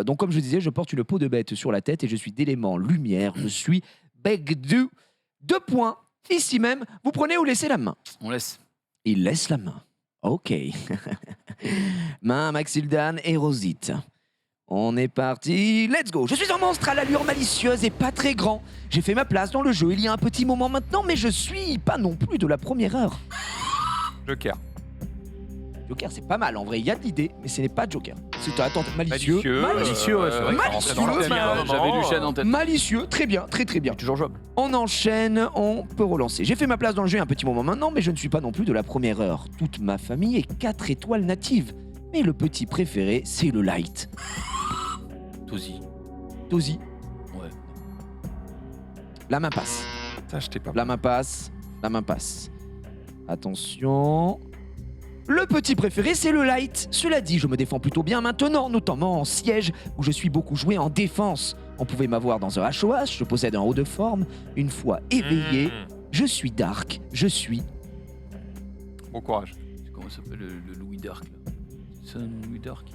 Donc, comme je disais, je porte une peau de bête sur la tête et je suis d'élément lumière. Je suis Baekdu. 2 points. Ici même, vous prenez ou laissez la main? On laisse. Il laisse la main. Ok. Main, Maxildan et Rosite. On est parti, let's go. Je suis un monstre à l'allure malicieuse et pas très grand. J'ai fait ma place dans le jeu il y a un petit moment maintenant, mais je suis pas non plus de la première heure. Joker. Joker, c'est pas mal en vrai, il y a de l'idée, mais ce n'est pas Joker. C'est attends, malicieux. Malicieux, ouais, c'est vrai que ça Malicieux, rentrait dans le mais- thème, hein. J'avais Lucien en tête. Malicieux, très bien, très très bien. Toujours jouable. On enchaîne, on peut relancer. J'ai fait ma place dans le jeu un petit moment maintenant, mais je ne suis pas non plus de la première heure. Toute ma famille est 4 étoiles natives. Mais le petit préféré, c'est le light. Tosi. Tosi. Ouais. La main passe. Putain, je t'ai pas. La main passe. La main passe. Attention. Le petit préféré, c'est le light. Cela dit, je me défends plutôt bien maintenant, notamment en siège, où je suis beaucoup joué en défense. On pouvait m'avoir dans un HOH, je possède un haut de forme. Une fois éveillé, je suis dark, je suis... Bon courage. Comment ça s'appelle le Louis Dark là? C'est un Louis Dark.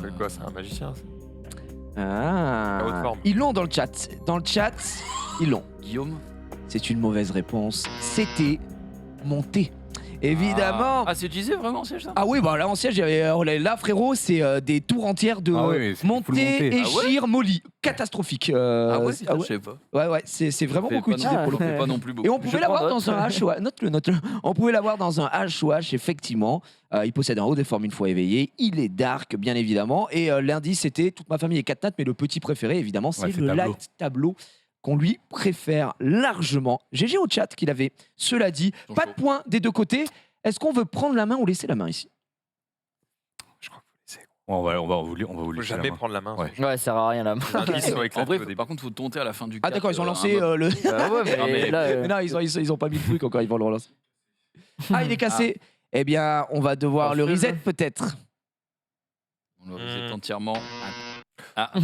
C'est quoi, c'est un magicien ça Ah. La haute forme. Ils l'ont dans le chat. Dans le chat, ils l'ont. Guillaume. C'est une mauvaise réponse. C'était monté. Évidemment. Ah, c'est utilisé vraiment, c'est ça? Ah oui, bah là en siège, là frérot, c'est des tours entières de Ah oui, c'est full montée, montée. échir, molly. Catastrophique. Ah ouais, ah je savais pas. ouais, c'est vraiment Fait beaucoup pas utilisé non- pour le coup. fait pas non plus beaucoup. Et on pouvait Je l'avoir prends dans un HOH. Note-le. On pouvait l'avoir dans un HOH, effectivement. Il possède un haut de forme une fois éveillé. Il est dark, bien évidemment. Et l'indice, c'était toute ma famille est 4 nattes, mais le petit préféré, évidemment, c'est Ouais, c'est le tableau. light tableau qu'on lui préfère largement. GG au chat qu'il avait. Cela dit, Ils sont pas chauds. de points des deux côtés. Est-ce qu'on veut prendre la main ou laisser la main ici? Je crois qu'il faut laisser. On va vous Faut laisser jamais la main. prendre la main. Ouais. Ouais, ça sert à rien là. Les indices sont En éclatés vrai, au début. par contre, faut tenter à la fin du. Ah d'accord, ils ont lancé un le... Bah ouais, Ah, mais- mais là, Mais non, ils ont pas mis le truc encore, ils vont le relancer. Ah, il est cassé. Eh bien, on va devoir le reset peut-être. On le reset entièrement. Ah. Eh,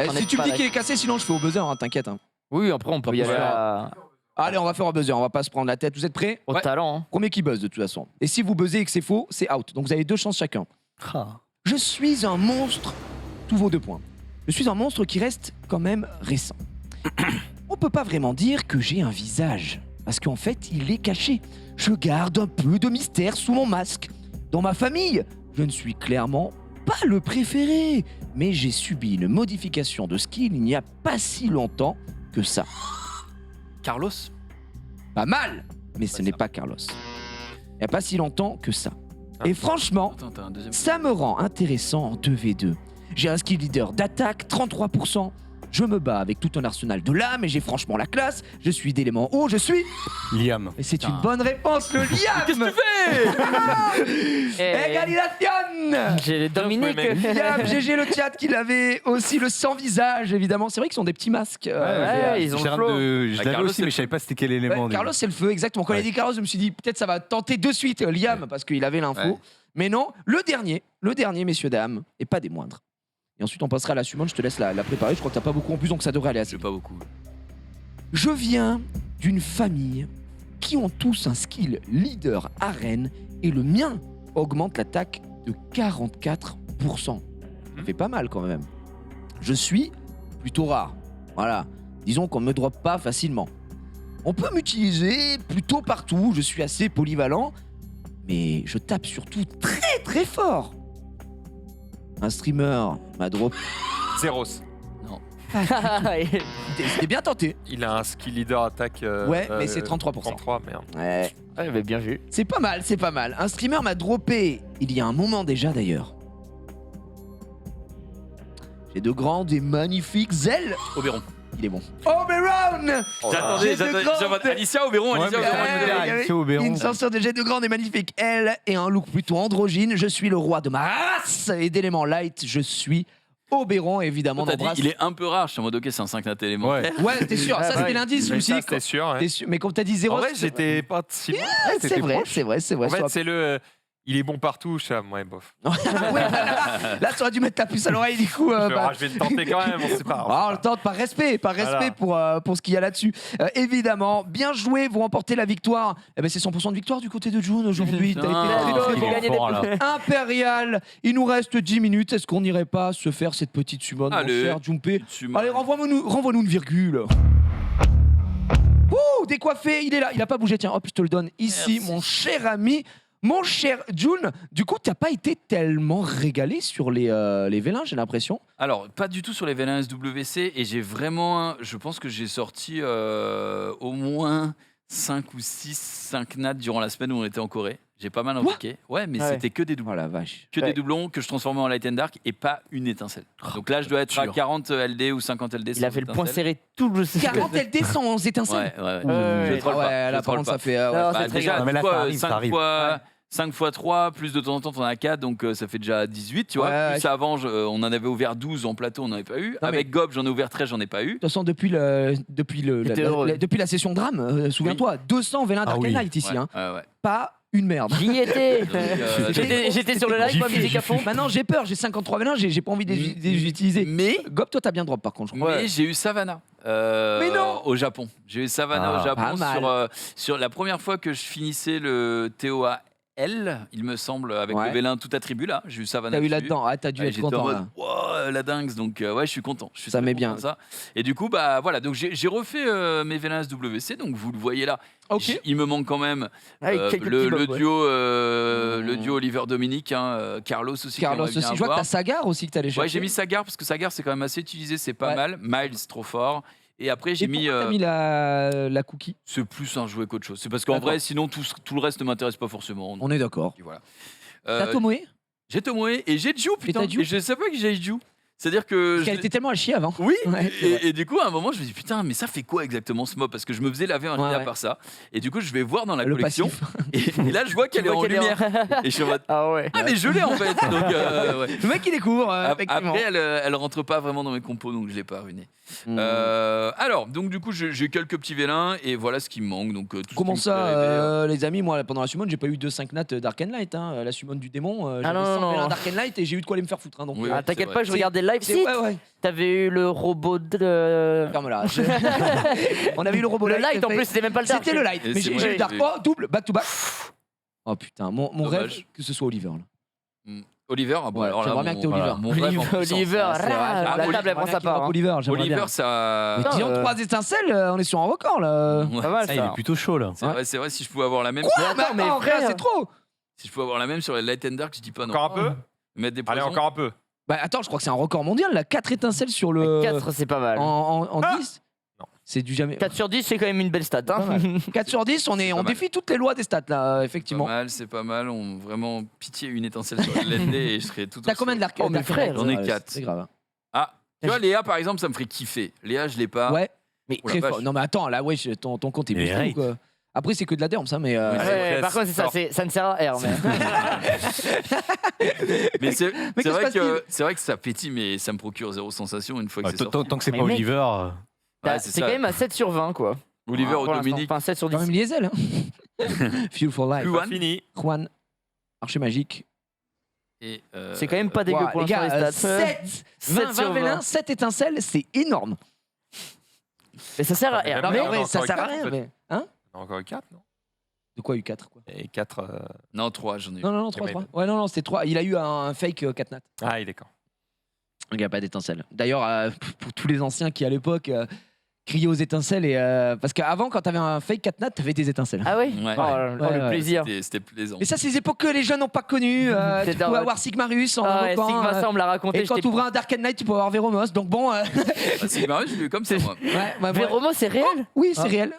On si est tu me pas dis là. qu'il est cassé, sinon je fais au buzzer, hein, t'inquiète. Hein. oui, après on peut y aller Allez, on va faire au buzzer, on va pas se prendre la tête. Vous êtes prêts? au Ouais. talent. Hein. Premier qui buzz de toute façon. Et si vous buzzez et que c'est faux, c'est out. Donc vous avez 2 chances chacun. Je suis un monstre. Tous vos 2 points. Je suis un monstre qui reste quand même récent. On peut pas vraiment dire que j'ai un visage. Parce qu'en fait, il est caché. Je garde un peu de mystère sous mon masque. Dans ma famille, je ne suis clairement pas le préféré. Mais j'ai subi une modification de skill il n'y a pas si longtemps que ça. Carlos. Pas mal, mais ce Pas n'est ça. pas Carlos. Il n'y a pas si longtemps que ça. Et franchement, Attends, t'as un deuxième. ça me rend intéressant en 2v2. J'ai un skill leader d'attaque, 33%. Je me bats avec tout un arsenal de lames et j'ai franchement la classe. Je suis d'élément haut, je suis... Liam. Et c'est Putain. une bonne réponse, le Liam. Qu'est-ce que tu fais? Et Égalisation. j'ai Dominique. mec. Liam, GG le chat qu'il avait aussi le sans visage, évidemment. C'est vrai qu'ils ont des petits masques. Ouais, ils ont J'ai le un flow. je l'avais Carlos, aussi, c'est mais le je savais pas c'était quel Ouais, élément. Carlos, c'est le feu, exactement. Quand il a Ouais. dit Carlos, je me suis dit peut-être ça va tenter de suite Liam parce qu'il avait l'info. Ouais. Mais non, le dernier, messieurs, dames, et pas des moindres. Et ensuite, on passera à la suivante. Je te laisse la préparer. Je crois que t'as pas beaucoup en plus, donc ça devrait aller assez J'ai vite. pas beaucoup. Je viens d'une famille qui ont tous un skill leader arène et le mien augmente l'attaque de 44%. Ça fait pas mal quand même. Je suis plutôt rare. Voilà. Disons qu'on ne me drop pas facilement. On peut m'utiliser plutôt partout. Je suis assez polyvalent. Mais je tape surtout très très fort. Un streamer m'a drop. Zéros. C'était bien tenté. Il a un skill leader attaque. Ouais, mais c'est 33%. 33, merde. Ouais. Ouais, mais bien vu. C'est pas mal, c'est pas mal. Un streamer m'a droppé il y a un moment déjà d'ailleurs. J'ai de grandes et magnifiques ailes. Oberon. Il est bon. Oberon. J'attendais, J'ai de grandes- Alicia Oberon, Ouais, Alicia mais Oberon. c'est je me vrai, dirais. Alicia Oberon. Une censure de jet de grandes et magnifiques ailes et un look plutôt androgyne. Je suis le roi de ma race et d'éléments light. Je suis Oberon, évidemment. T'as dit, d'Embrasse. il est un peu rare. Je suis en mode, ok, c'est un 5 nat élémentaire. Ouais, t'es sûr. Ça, Ouais, c'était ouais. l'indice. Je me Mais suis ça, dit. c'était sûr. ouais. T'es sûr. Mais comme t'as dit zéro. En vrai, c'est- j'étais pas si loin. Ouais, C'était c'est vrai, proche. c'est vrai, c'est vrai. En fait, Soit- c'est le. Il est bon partout, je suis à ouais, bof. Ouais, là, tu aurais dû mettre ta puce à l'oreille, du coup. Je vais le tenter quand même, on sait pas. Ah, on le tente par respect pour ce qu'il y a là-dessus. Évidemment, bien joué, vous remportez la victoire. Eh ben, c'est 100% de victoire du côté de June aujourd'hui. T'as été Ah, très, très il bon. est gagné fort, des là. Impérial, il nous reste 10 minutes. Est-ce qu'on n'irait pas se faire cette petite summon, mon Allez. cher Jumpé? Tu Allez, renvoie-nous une virgule. Ouh, décoiffé, il est là, il a pas bougé. Tiens, hop, je te le donne ici, Merci. mon cher ami. Mon cher June, du coup, t'as pas été tellement régalé sur les vélins, j'ai l'impression. Alors, pas du tout sur les VLN SWC, et j'ai vraiment. Je pense que j'ai sorti au moins 5 ou 5 nats durant la semaine où on était en Corée. J'ai pas mal impliqué. Ouais, mais Ouais. c'était que des doublons. Oh la vache. Que des doublons que je transformais en light and dark et pas une étincelle. Donc là, je dois être à dur. 40 LD ou 50 LD. Il sans a fait le point étincelle. serré tout le 40 LD sans étincelle. Ouais, ouais. Ouais, Je troll pas. Ouais, je là, par troll contre, pas. ça fait. Non, Bah, c'est très déjà, grave. Mais là, tu vois, ça arrive, ça 5 arrive. fois. 5 x 3, plus de temps en temps, t'en as 4, donc ça fait déjà 18, tu vois. Ouais, Plus avant, on en avait ouvert 12 en plateau, on n'en avait pas eu. Non, Avec Gob, j'en ai ouvert 13, j'en ai pas eu. De toute façon, depuis J'étais heureux. depuis la session drame, souviens-toi, 200 vélins Ah d'Arcane oui. Knight ici. Ouais, hein. ouais. Pas une merde. J'y étais. Donc, J'étais sur le live, moi, J'y musique à fond. Maintenant, j'ai peur, j'ai 53 vélins, j'ai pas envie de les utiliser. Mais, Gob, toi, t'as bien drop par contre, je crois. mais j'ai eu Savannah. Mais non Au Japon. J'ai eu Savannah Ah, au Japon pas mal. sur la première fois que je finissais le TOA L, il me semble, avec Ouais. le vélin tout attribut là. J'ai eu Savannah. T'as eu dessus. là-dedans, ah, t'as dû Ouais, être j'étais en content mode, là. wow, la dingue, donc ouais, je suis content. Je suis Ça très met content bien. de ça. Et du coup, bah voilà, donc j'ai refait mes vélins SWC, donc vous le voyez là. Ok. Il me manque quand même Avec quelques le petits bobs, duo, Mmh. le duo Oliver Dominique, hein, Carlos aussi. Carlos que j'aimerais bien aussi, je vois que avoir. t'as Sagar aussi que t'as les chercher. Ouais, j'ai mis Sagar parce que Sagar c'est quand même assez utilisé, c'est pas Ouais. mal. Miles trop fort. Et après j'ai Et mis. pourquoi t'as mis la cookie. C'est plus un jouet qu'autre chose. C'est parce qu'en D'accord. vrai, sinon tout le reste ne m'intéresse pas forcément. On est d'accord. Voilà. T'as Tomoe J'ai Tomoe et j'ai Ju, putain. t'as Ju Et je savais pas que j'ai Ju. C'est-à-dire que. Parce qu'elle était tellement à chier avant. Oui, Ouais, c'est vrai. et du coup, à un moment, je me dis putain, mais ça fait quoi exactement ce mob? Parce que je me faisais laver un Ouais, à ouais. part ça. Et du coup, je vais voir dans la Le collection. passif. Et là, je vois qu'elle est en lumière. Et je suis en mode Ah ouais. ah, mais je l'ai en fait. Donc, ouais. Le mec il découvre, effectivement. Après, elle rentre pas vraiment dans mes compos, donc je l'ai pas ruiné. Mmh. Alors, donc du coup, j'ai quelques petits vélins et voilà ce qui me manque. Donc, tout ce Comment qui me fait ça, rêver, les amis? Moi, pendant la summon, j'ai pas eu 2-5 nats d'Arcane Light. Hein. La summon du démon, j'avais non, 100 non, vélins non. d'Arcane Light et j'ai eu de quoi aller me faire foutre. Hein, donc, Oui, Ah, c'est t'inquiète vrai. pas, je regardais le live. c'est- Si, ouais, ouais. t'avais eu le robot de. Ferme-la. On avait eu le robot Le light. light en plus, c'était même pas le dark. C'était le light. Et Mais c'est j'ai vrai, eu le dark. j'ai- Oh, double, back to back. Oh putain, mon Dommage. rêve, que ce soit Oliver. Là. Oliver, ah bon, Ouais, alors là, j'aimerais bien que t'aies mon- Oliver. mon rêve en puissance. Oliver, Ah, c'est vrai, la j'aimerais table elle prend sa part. hein. Oliver, j'aimerais Oliver, bien. ça. Mais Putain, disons 3 étincelles, on est sur un record là. Ouais. Pas mal Ah, il est ça. plutôt chaud là. C'est vrai, si je pouvais avoir la même. Quoi attends, mais attends, frère. c'est trop. Si je pouvais avoir la même sur les Light and Dark, je dis pas non. Encore un peu Mettre des Allez, poisons. encore un peu. Bah attends, je crois que c'est un record mondial là. 4 étincelles sur le. 4 c'est pas mal. En Ah 10. Non. C'est du jamais. 4 sur 10 c'est quand même une belle stat. Pas Hein. 4 sur 10, on pas mal. défie toutes les lois des stats là, C'est effectivement. pas mal. On vraiment pitié une étincelle sur le LND et je serais tout. T'as aussi combien de heureux. l'arcade? Oh, mais frère, j'en ai 4. C'est grave. Ah, tu vois, Léa par exemple, ça me ferait kiffer. Léa, je l'ai pas. Ouais, mais Oh la très vache. fort. Non mais attends, là ouais, ton compte est Mais boosté rate. ou quoi? Après c'est que de la derme ça, mais. Oui, c'est Ouais, vrai. par contre, c'est ça, ça ne sert à R. Mais c'est Mais que se passe-t-il vrai que ça pétille, mais ça me procure zéro sensation une fois que Ouais, c'est sorti. tant que c'est Mais pas mec. Oliver. Ouais, C'est ça. quand même à 7 sur 20 quoi. Oliver Pour ou l'instant. Dominique. Enfin 7 sur Quand 10. même Liesel. Hein. Fuel for life. Juan. Fini. Juan, archer magique. Et, C'est quand même pas dégueu Ouah, pour les l'instant gars, les stats. 7 7 20 sur vélins, 20. 7 étincelles, c'est énorme. Mais ça sert à R. Non mais en on vrai, a ça encore sert à 4, rien. en fait. Mais... Hein? On a encore eu 4, non De quoi, U4 quoi? Et 4. Non, 3, j'en ai eu. Non, 3. Ouais, non, c'était 3. Il a eu un fake 4 nat. Ah, il est d'accord. Il n'y a pas d'étincelle. D'ailleurs, pour tous les anciens qui à l'époque criaient aux étincelles, et, parce qu'avant, quand t'avais un fake 4 nat, t'avais des étincelles. Ah oui Ouais. Ouais, le ouais. plaisir. C'était plaisant. Et ça, c'est des époques que les jeunes n'ont pas connues. Tu C'était pouvais un- avoir Sigmarus en Ah ouais, invoquant, Sigma ça on me l'a raconté. et quand tu ouvrais un Dark Knight, tu pouvais avoir Véromos. Donc bon, Ah, c'est marrant, je l'ai eu comme ça, moi. ouais, Véromo c'est réel oui, c'est Ah. réel.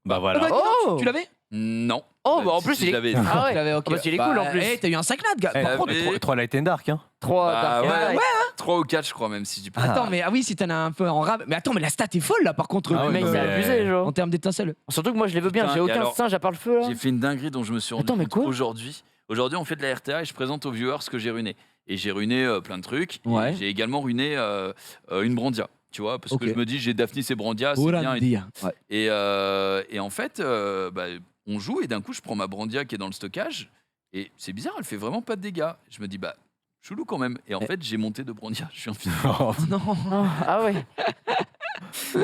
Bah Ah voilà. bah, dis donc, Oh tu l'avais? Non. Oh, bah en Si, plus, si, il est- je l'avais. Ah ouais. Tu l'avais, ok. Ah bah, il est cool, en plus. T'as eu un 5 nat, gars. Eh, Par contre, mais- 3 Light and Dark, hein. 3 Ah, Dark ouais. Knight. 3 ou 4, je crois, même si je dis pas. attends, mais ah oui, si t'en as un peu en rab. Mais attends, mais la stat est folle là, par contre. Ah ouais, Mec, non, c'est mais- abusé, genre. En termes d'étincelles. Surtout que moi, je les veux bien. Putain, J'ai et aucun alors, singe à part le feu. là. J'ai fait une dinguerie dont je me suis rendu Attends, mais compte quoi aujourd'hui. Aujourd'hui, on fait de la RTA et je présente aux viewers ce que j'ai ruiné. Et j'ai ruiné plein de trucs. Et Ouais. j'ai également ruiné une Brandia. Tu vois, parce Ok. que je me dis, j'ai Daphnis et Brandia, c'est bien. Orandia. Ouais. Et en fait, bah, on joue et d'un coup, je prends ma Brandia qui est dans le stockage. Et c'est bizarre, elle fait vraiment pas de dégâts. Je me dis, bah, chelou quand même. Et en fait, j'ai monté de Brandia. Je suis infini. Oh non. Oh, ah ouais.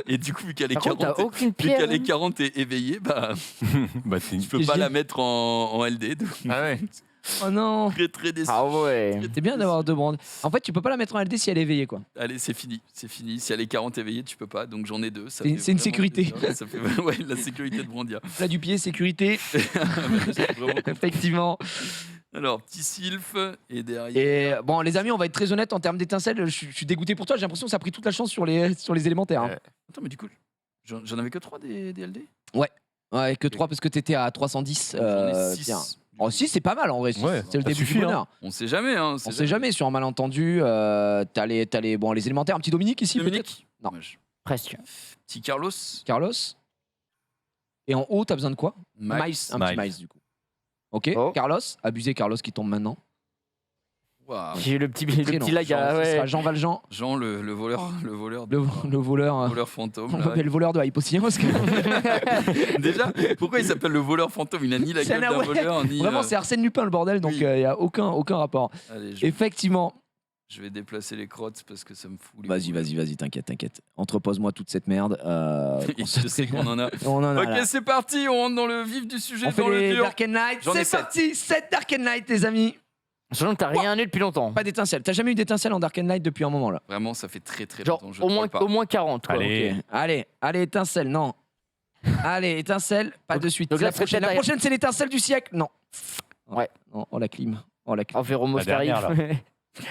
Et du coup, vu qu'elle est Par contre, 40, t'as aucune vu pierre. qu'elle est hein. 40 et éveillée, bah, Bah, c'est je peux Et pas je la dis- mettre en LD. Donc, Ah ouais. Oh non. très très déçu. Ah ouais. C'est bien d'avoir deux brandes. En fait, tu peux pas la mettre en LD si elle est éveillée, quoi. Allez, c'est fini, c'est fini. Si elle est 40 éveillée, tu peux pas. Donc j'en ai 2. C'est une sécurité. Ça fait ouais, la sécurité de Brandia. Plat du pied, sécurité. C'est vraiment cool. Effectivement. Alors, petit sylph et derrière. Et bon, les amis, on va être très honnête en termes d'étincelles. Je suis dégoûté pour toi. J'ai l'impression que ça a pris toute la chance sur les élémentaires. hein. Ouais. Attends, mais du coup, j'en avais que 3 des LD. Ouais, que 3 parce que t'étais à 310. J'en ai 6. Tiens. Oh, si, c'est pas mal en vrai. Ouais, c'est le ça début suffit, du bonheur. On sait jamais. Hein, On sait jamais sur un malentendu. T'as les élémentaires. Un petit Dominique ici, peut-être. Dominique Non. Dommage. Presque. Petit Carlos. Carlos. Et en haut, t'as besoin de quoi? Miles. Un petit Miles. Miles, du coup. Ok, Oh. Carlos, abusé Carlos qui tombe maintenant. Waouh. J'ai eu le petit Très long. lag. Jean, ce Ouais. sera Jean Valjean, Jean, le voleur, le voleur, le voleur. voleur fantôme. On là. l'appelle le voleur de hype aussi, hein, parce que Déjà, pourquoi il s'appelle le voleur fantôme? Il a ni la C'est gueule un d'un ouais. voleur, ni. vraiment c'est Arsène Lupin le bordel, donc il Oui. n'y a aucun rapport. Allez, Effectivement. je vais déplacer les crottes parce que ça me fout. les Vas-y, t'inquiète. Entrepose-moi toute cette merde. boules. Je sais qu'on en a. On en a Ok, là. c'est parti, on rentre dans le vif du sujet. On fait dans le les dur. Dark Knight. J'en ai C'est parti, 7 Dark Knight, les amis. Sachant que t'as rien eu depuis longtemps. Pas d'étincelle. T'as jamais eu d'étincelle en Dark Knight depuis un moment là. Vraiment, ça fait très très Genre longtemps. Je au moins 40. Quoi. Allez. Ok. Allez, étincelle, non. Allez, étincelle, pas de suite. donc là, c'est La peut-être prochaine, c'est l'étincelle du siècle. Non. Ouais. Non, oh la clim. Oh la clim. Oh, Véro La dernière, arrive.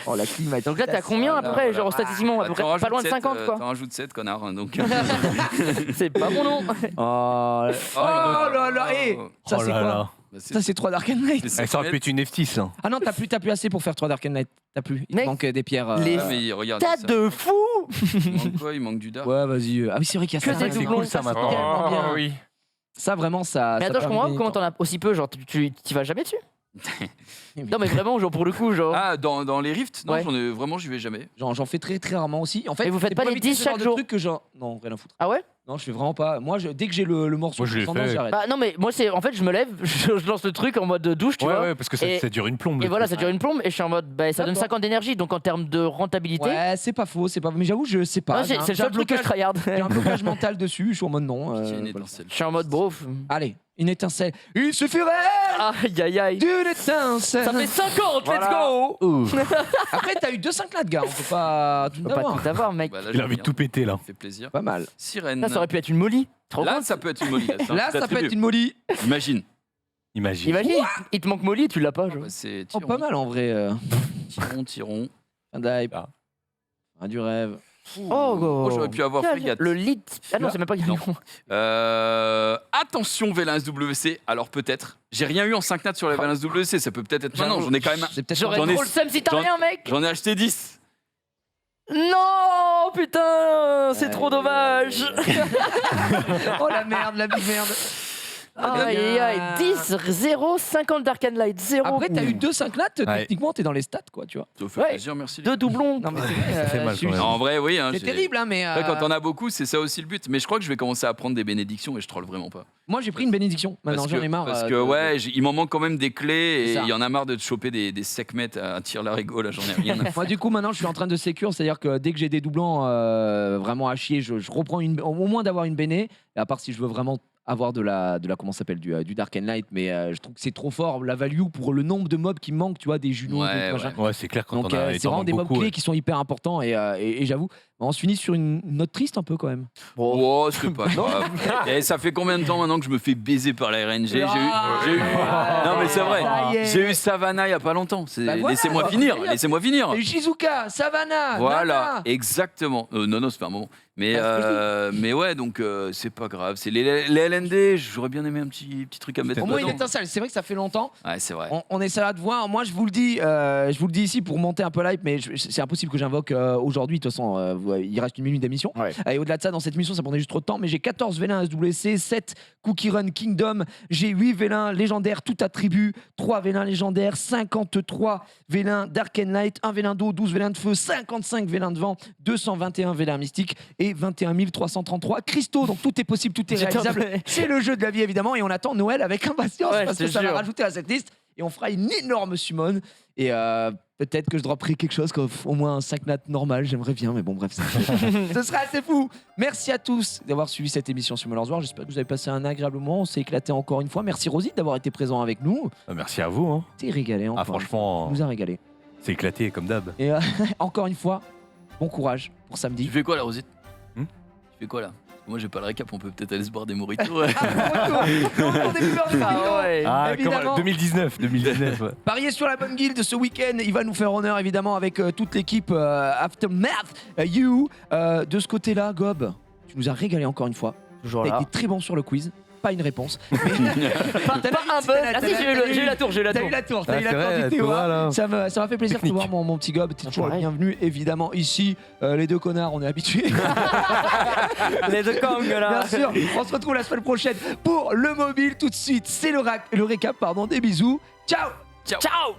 Oh la clim. Donc là, t'as combien à peu près? Genre statistiquement, à peu près pas loin de 50 quoi. T'en rajoutes 7, connard. hein, Donc. C'est pas mon nom. Oh là, hé. Ça Oh c'est là quoi là. Bah, c'est- Ça c'est 3 Dark Knight. c'est Ça aurait pu être une F6. hein. Ah non, t'as plus assez pour faire 3 Dark Knight. T'as plus. Il te Mec, manque des pierres. les- Ah, mais regarde. Tas ça. de fous. Il manque quoi? Il manque du dark. Ouais, vas-y. Ah oui, c'est vrai qu'il y a Que ça. des Ouais, c'est doublons, cool, ça, c'est maintenant. tellement bien. Oh, oui. Ça vraiment ça. Mais ça attends, je permet comprends de comment gagner t'en as aussi peu. Genre, tu vas jamais dessus? Non, mais vraiment, genre pour le coup, genre. Ah, dans les rifts? Non, Ouais. vraiment, j'y vais jamais. J'en fais très très rarement aussi. En fait, Et vous faites c'est pas pour les éviter 10 ce genre chaque de jour truc que non, rien à foutre. Ah ouais? Non, je fais vraiment pas. Moi, dès que j'ai le morceau Moi, je l'ai descendant, fait. j'arrête. Bah non, mais moi, c'est en fait, je me lève, je lance le truc en mode douche, tu Ouais, vois. ouais, parce que ça, Et- ça dure une plombe. Et le voilà, truc. ça dure une plombe et je suis en mode, bah, ça donne D'accord. 50 d'énergie, donc en termes de rentabilité, Ouais, c'est pas faux. Mais j'avoue, je sais pas. ouais, c'est le seul truc que je tryhard. J'ai un blocage mental dessus. Je suis en mode non. Pitié, une voilà. étincelle. Je suis en mode bof. Allez, une étincelle. Il suffirait Aïe aïe aïe. d'une étincelle. Ça fait 50, Voilà. let's go. Ouh. Après, t'as eu 2-5 là de gars. On peut pas tout On peut pas avoir. tout avoir, mec. Bah, là, Il a j'aime envie de bien. tout péter là. Ça fait plaisir. Pas mal. Sirène. Là, ça aurait pu être une molly. Trop Là, cool. ça peut être une molly. Là, ça peut être une molly. Imagine. Imagine. Imagine, il te manque molly, tu l'as pas. Genre. Bah, c'est Oh, pas mal en vrai. Tiron. Fin d'hype. Ah. Fin du rêve. Oh, j'aurais pu avoir Frégate. Le lead. Ah non, Là. c'est même pas Non. Guillaume. Attention, Vélins WC. Alors peut-être. J'ai rien eu en 5 nats sur la Vélins WC. Ça peut peut-être être maintenant. J'avoue, J'en ai quand même. C'est peut-être J'aurais J'en ai- trop le seum si t'as j'en- rien, mec. J'en ai acheté 10. Non, putain, c'est trop dommage. Oh la merde, la big merde. Aïe aïe aïe, 10, 0, 50 Dark Light, 0. Après, t'as eu 2-5 là, techniquement, t'es dans les stats, quoi, tu vois. Ça fait Ouais. plaisir, merci. Deux doublons. Non, mais c'est vrai. Ça fait mal, je suis- quand même. Non, en vrai, oui. Hein, C'est terrible, hein, mais. Après, quand on a beaucoup, c'est ça aussi le but. Mais je crois que je vais commencer à prendre des bénédictions et je troll vraiment pas. Moi, j'ai pris une bénédiction. Maintenant, Parce j'en que- ai marre. Parce que, de- ouais, il m'en manque quand même des clés C'est et ça. il y en a marre de te choper des secs-mètres à tir larigot. Là, j'en ai rien à Moi, du coup, maintenant, je suis en train de sécure, c'est-à-dire que dès que j'ai des doublants vraiment à chier, je reprends au moins d'avoir une béné. Et à part si je veux vraiment avoir de la comment ça s'appelle du Dark and Light, mais je trouve que c'est trop fort la value pour le nombre de mobs qui me manquent, tu vois, des Junos, Ouais, des ouais. machin. Ouais, c'est clair quand Donc on a c'est vraiment des mobs beaucoup. clés qui sont hyper importants et j'avoue, on se finit sur une note triste un peu quand même. Oh, c'est pas grave. Et ça fait combien de temps maintenant que je me fais baiser par la RNG? J'ai eu. Non, mais c'est vrai. Ça y est. J'ai eu Savannah il y a pas longtemps. Bah voilà, Laissez-moi bah, finir. regarde. Laissez-moi finir. Et Shizuka, Savannah, Voilà, Nana. exactement. Non, ça fait un moment. Mais, Ah, mais ouais, donc c'est pas grave. C'est les LND, j'aurais bien aimé un petit truc à mettre Au moins une dedans. étincelle, c'est vrai que ça fait longtemps. Ouais, c'est vrai. On essaiera de voir. Moi, je vous le dis ici pour monter un peu l'hype, mais c'est impossible que j'invoque aujourd'hui. De toute façon, il reste une minute d'émission. Ouais. Et au-delà de ça, dans cette mission, ça prenait juste trop de temps. Mais j'ai 14 vélins SWC, 7 Cookie Run Kingdom, j'ai 8 vélins légendaires, tout attribut, 3 vélins légendaires, 53 vélins Dark and Light, 1 vélin d'eau, 12 vélins de feu, 55 vélins de vent, 221 vélins mystiques et 21 333 cristaux. Donc tout est possible, tout est J'étais en réalisable. train- C'est le jeu de la vie évidemment et on attend Noël avec impatience Ouais, parce je que te ça va jure. rajouter à cette liste et on fera une énorme summon et peut-être que je dropperai quelque chose comme au moins un 5 nat normal, j'aimerais bien mais bon bref ce sera assez fou. Merci à tous d'avoir suivi cette émission sur Summoners War, j'espère que vous avez passé un agréable moment, on s'est éclaté encore une fois. Merci Rosie d'avoir été présent avec nous, Merci à vous. Hein. t'es régalé encore. Ah, franchement, On nous a régalé c'est éclaté comme d'hab. et encore une fois bon courage pour samedi. Tu fais quoi là, Rosette Hmm Tu fais quoi là? Moi, j'ai pas le récap, on peut peut-être aller se boire des moritos. Non, on est plus heureux que Ah ouais. Ah, évidemment. 2019. Ouais. Pariez sur la bonne guilde ce week-end, il va nous faire honneur évidemment avec toute l'équipe Aftermath You. De ce côté-là, Gob, tu nous as régalé encore une fois. Toujours T'as là. été très bon sur le quiz. pas une réponse. Pas un buzz. Ah si, j'ai eu la tour. T'as eu la tour, Ah, du c'est vrai, Théo. toi, là. Ça m'a fait plaisir de te voir, mon petit Gob. T'es toujours le bienvenu, évidemment, ici. Les deux connards, on est habitués. Les deux Kang là. Bien sûr, on se retrouve la semaine prochaine pour le mobile. Tout de suite, c'est le récap des bisous. Ciao. Ciao.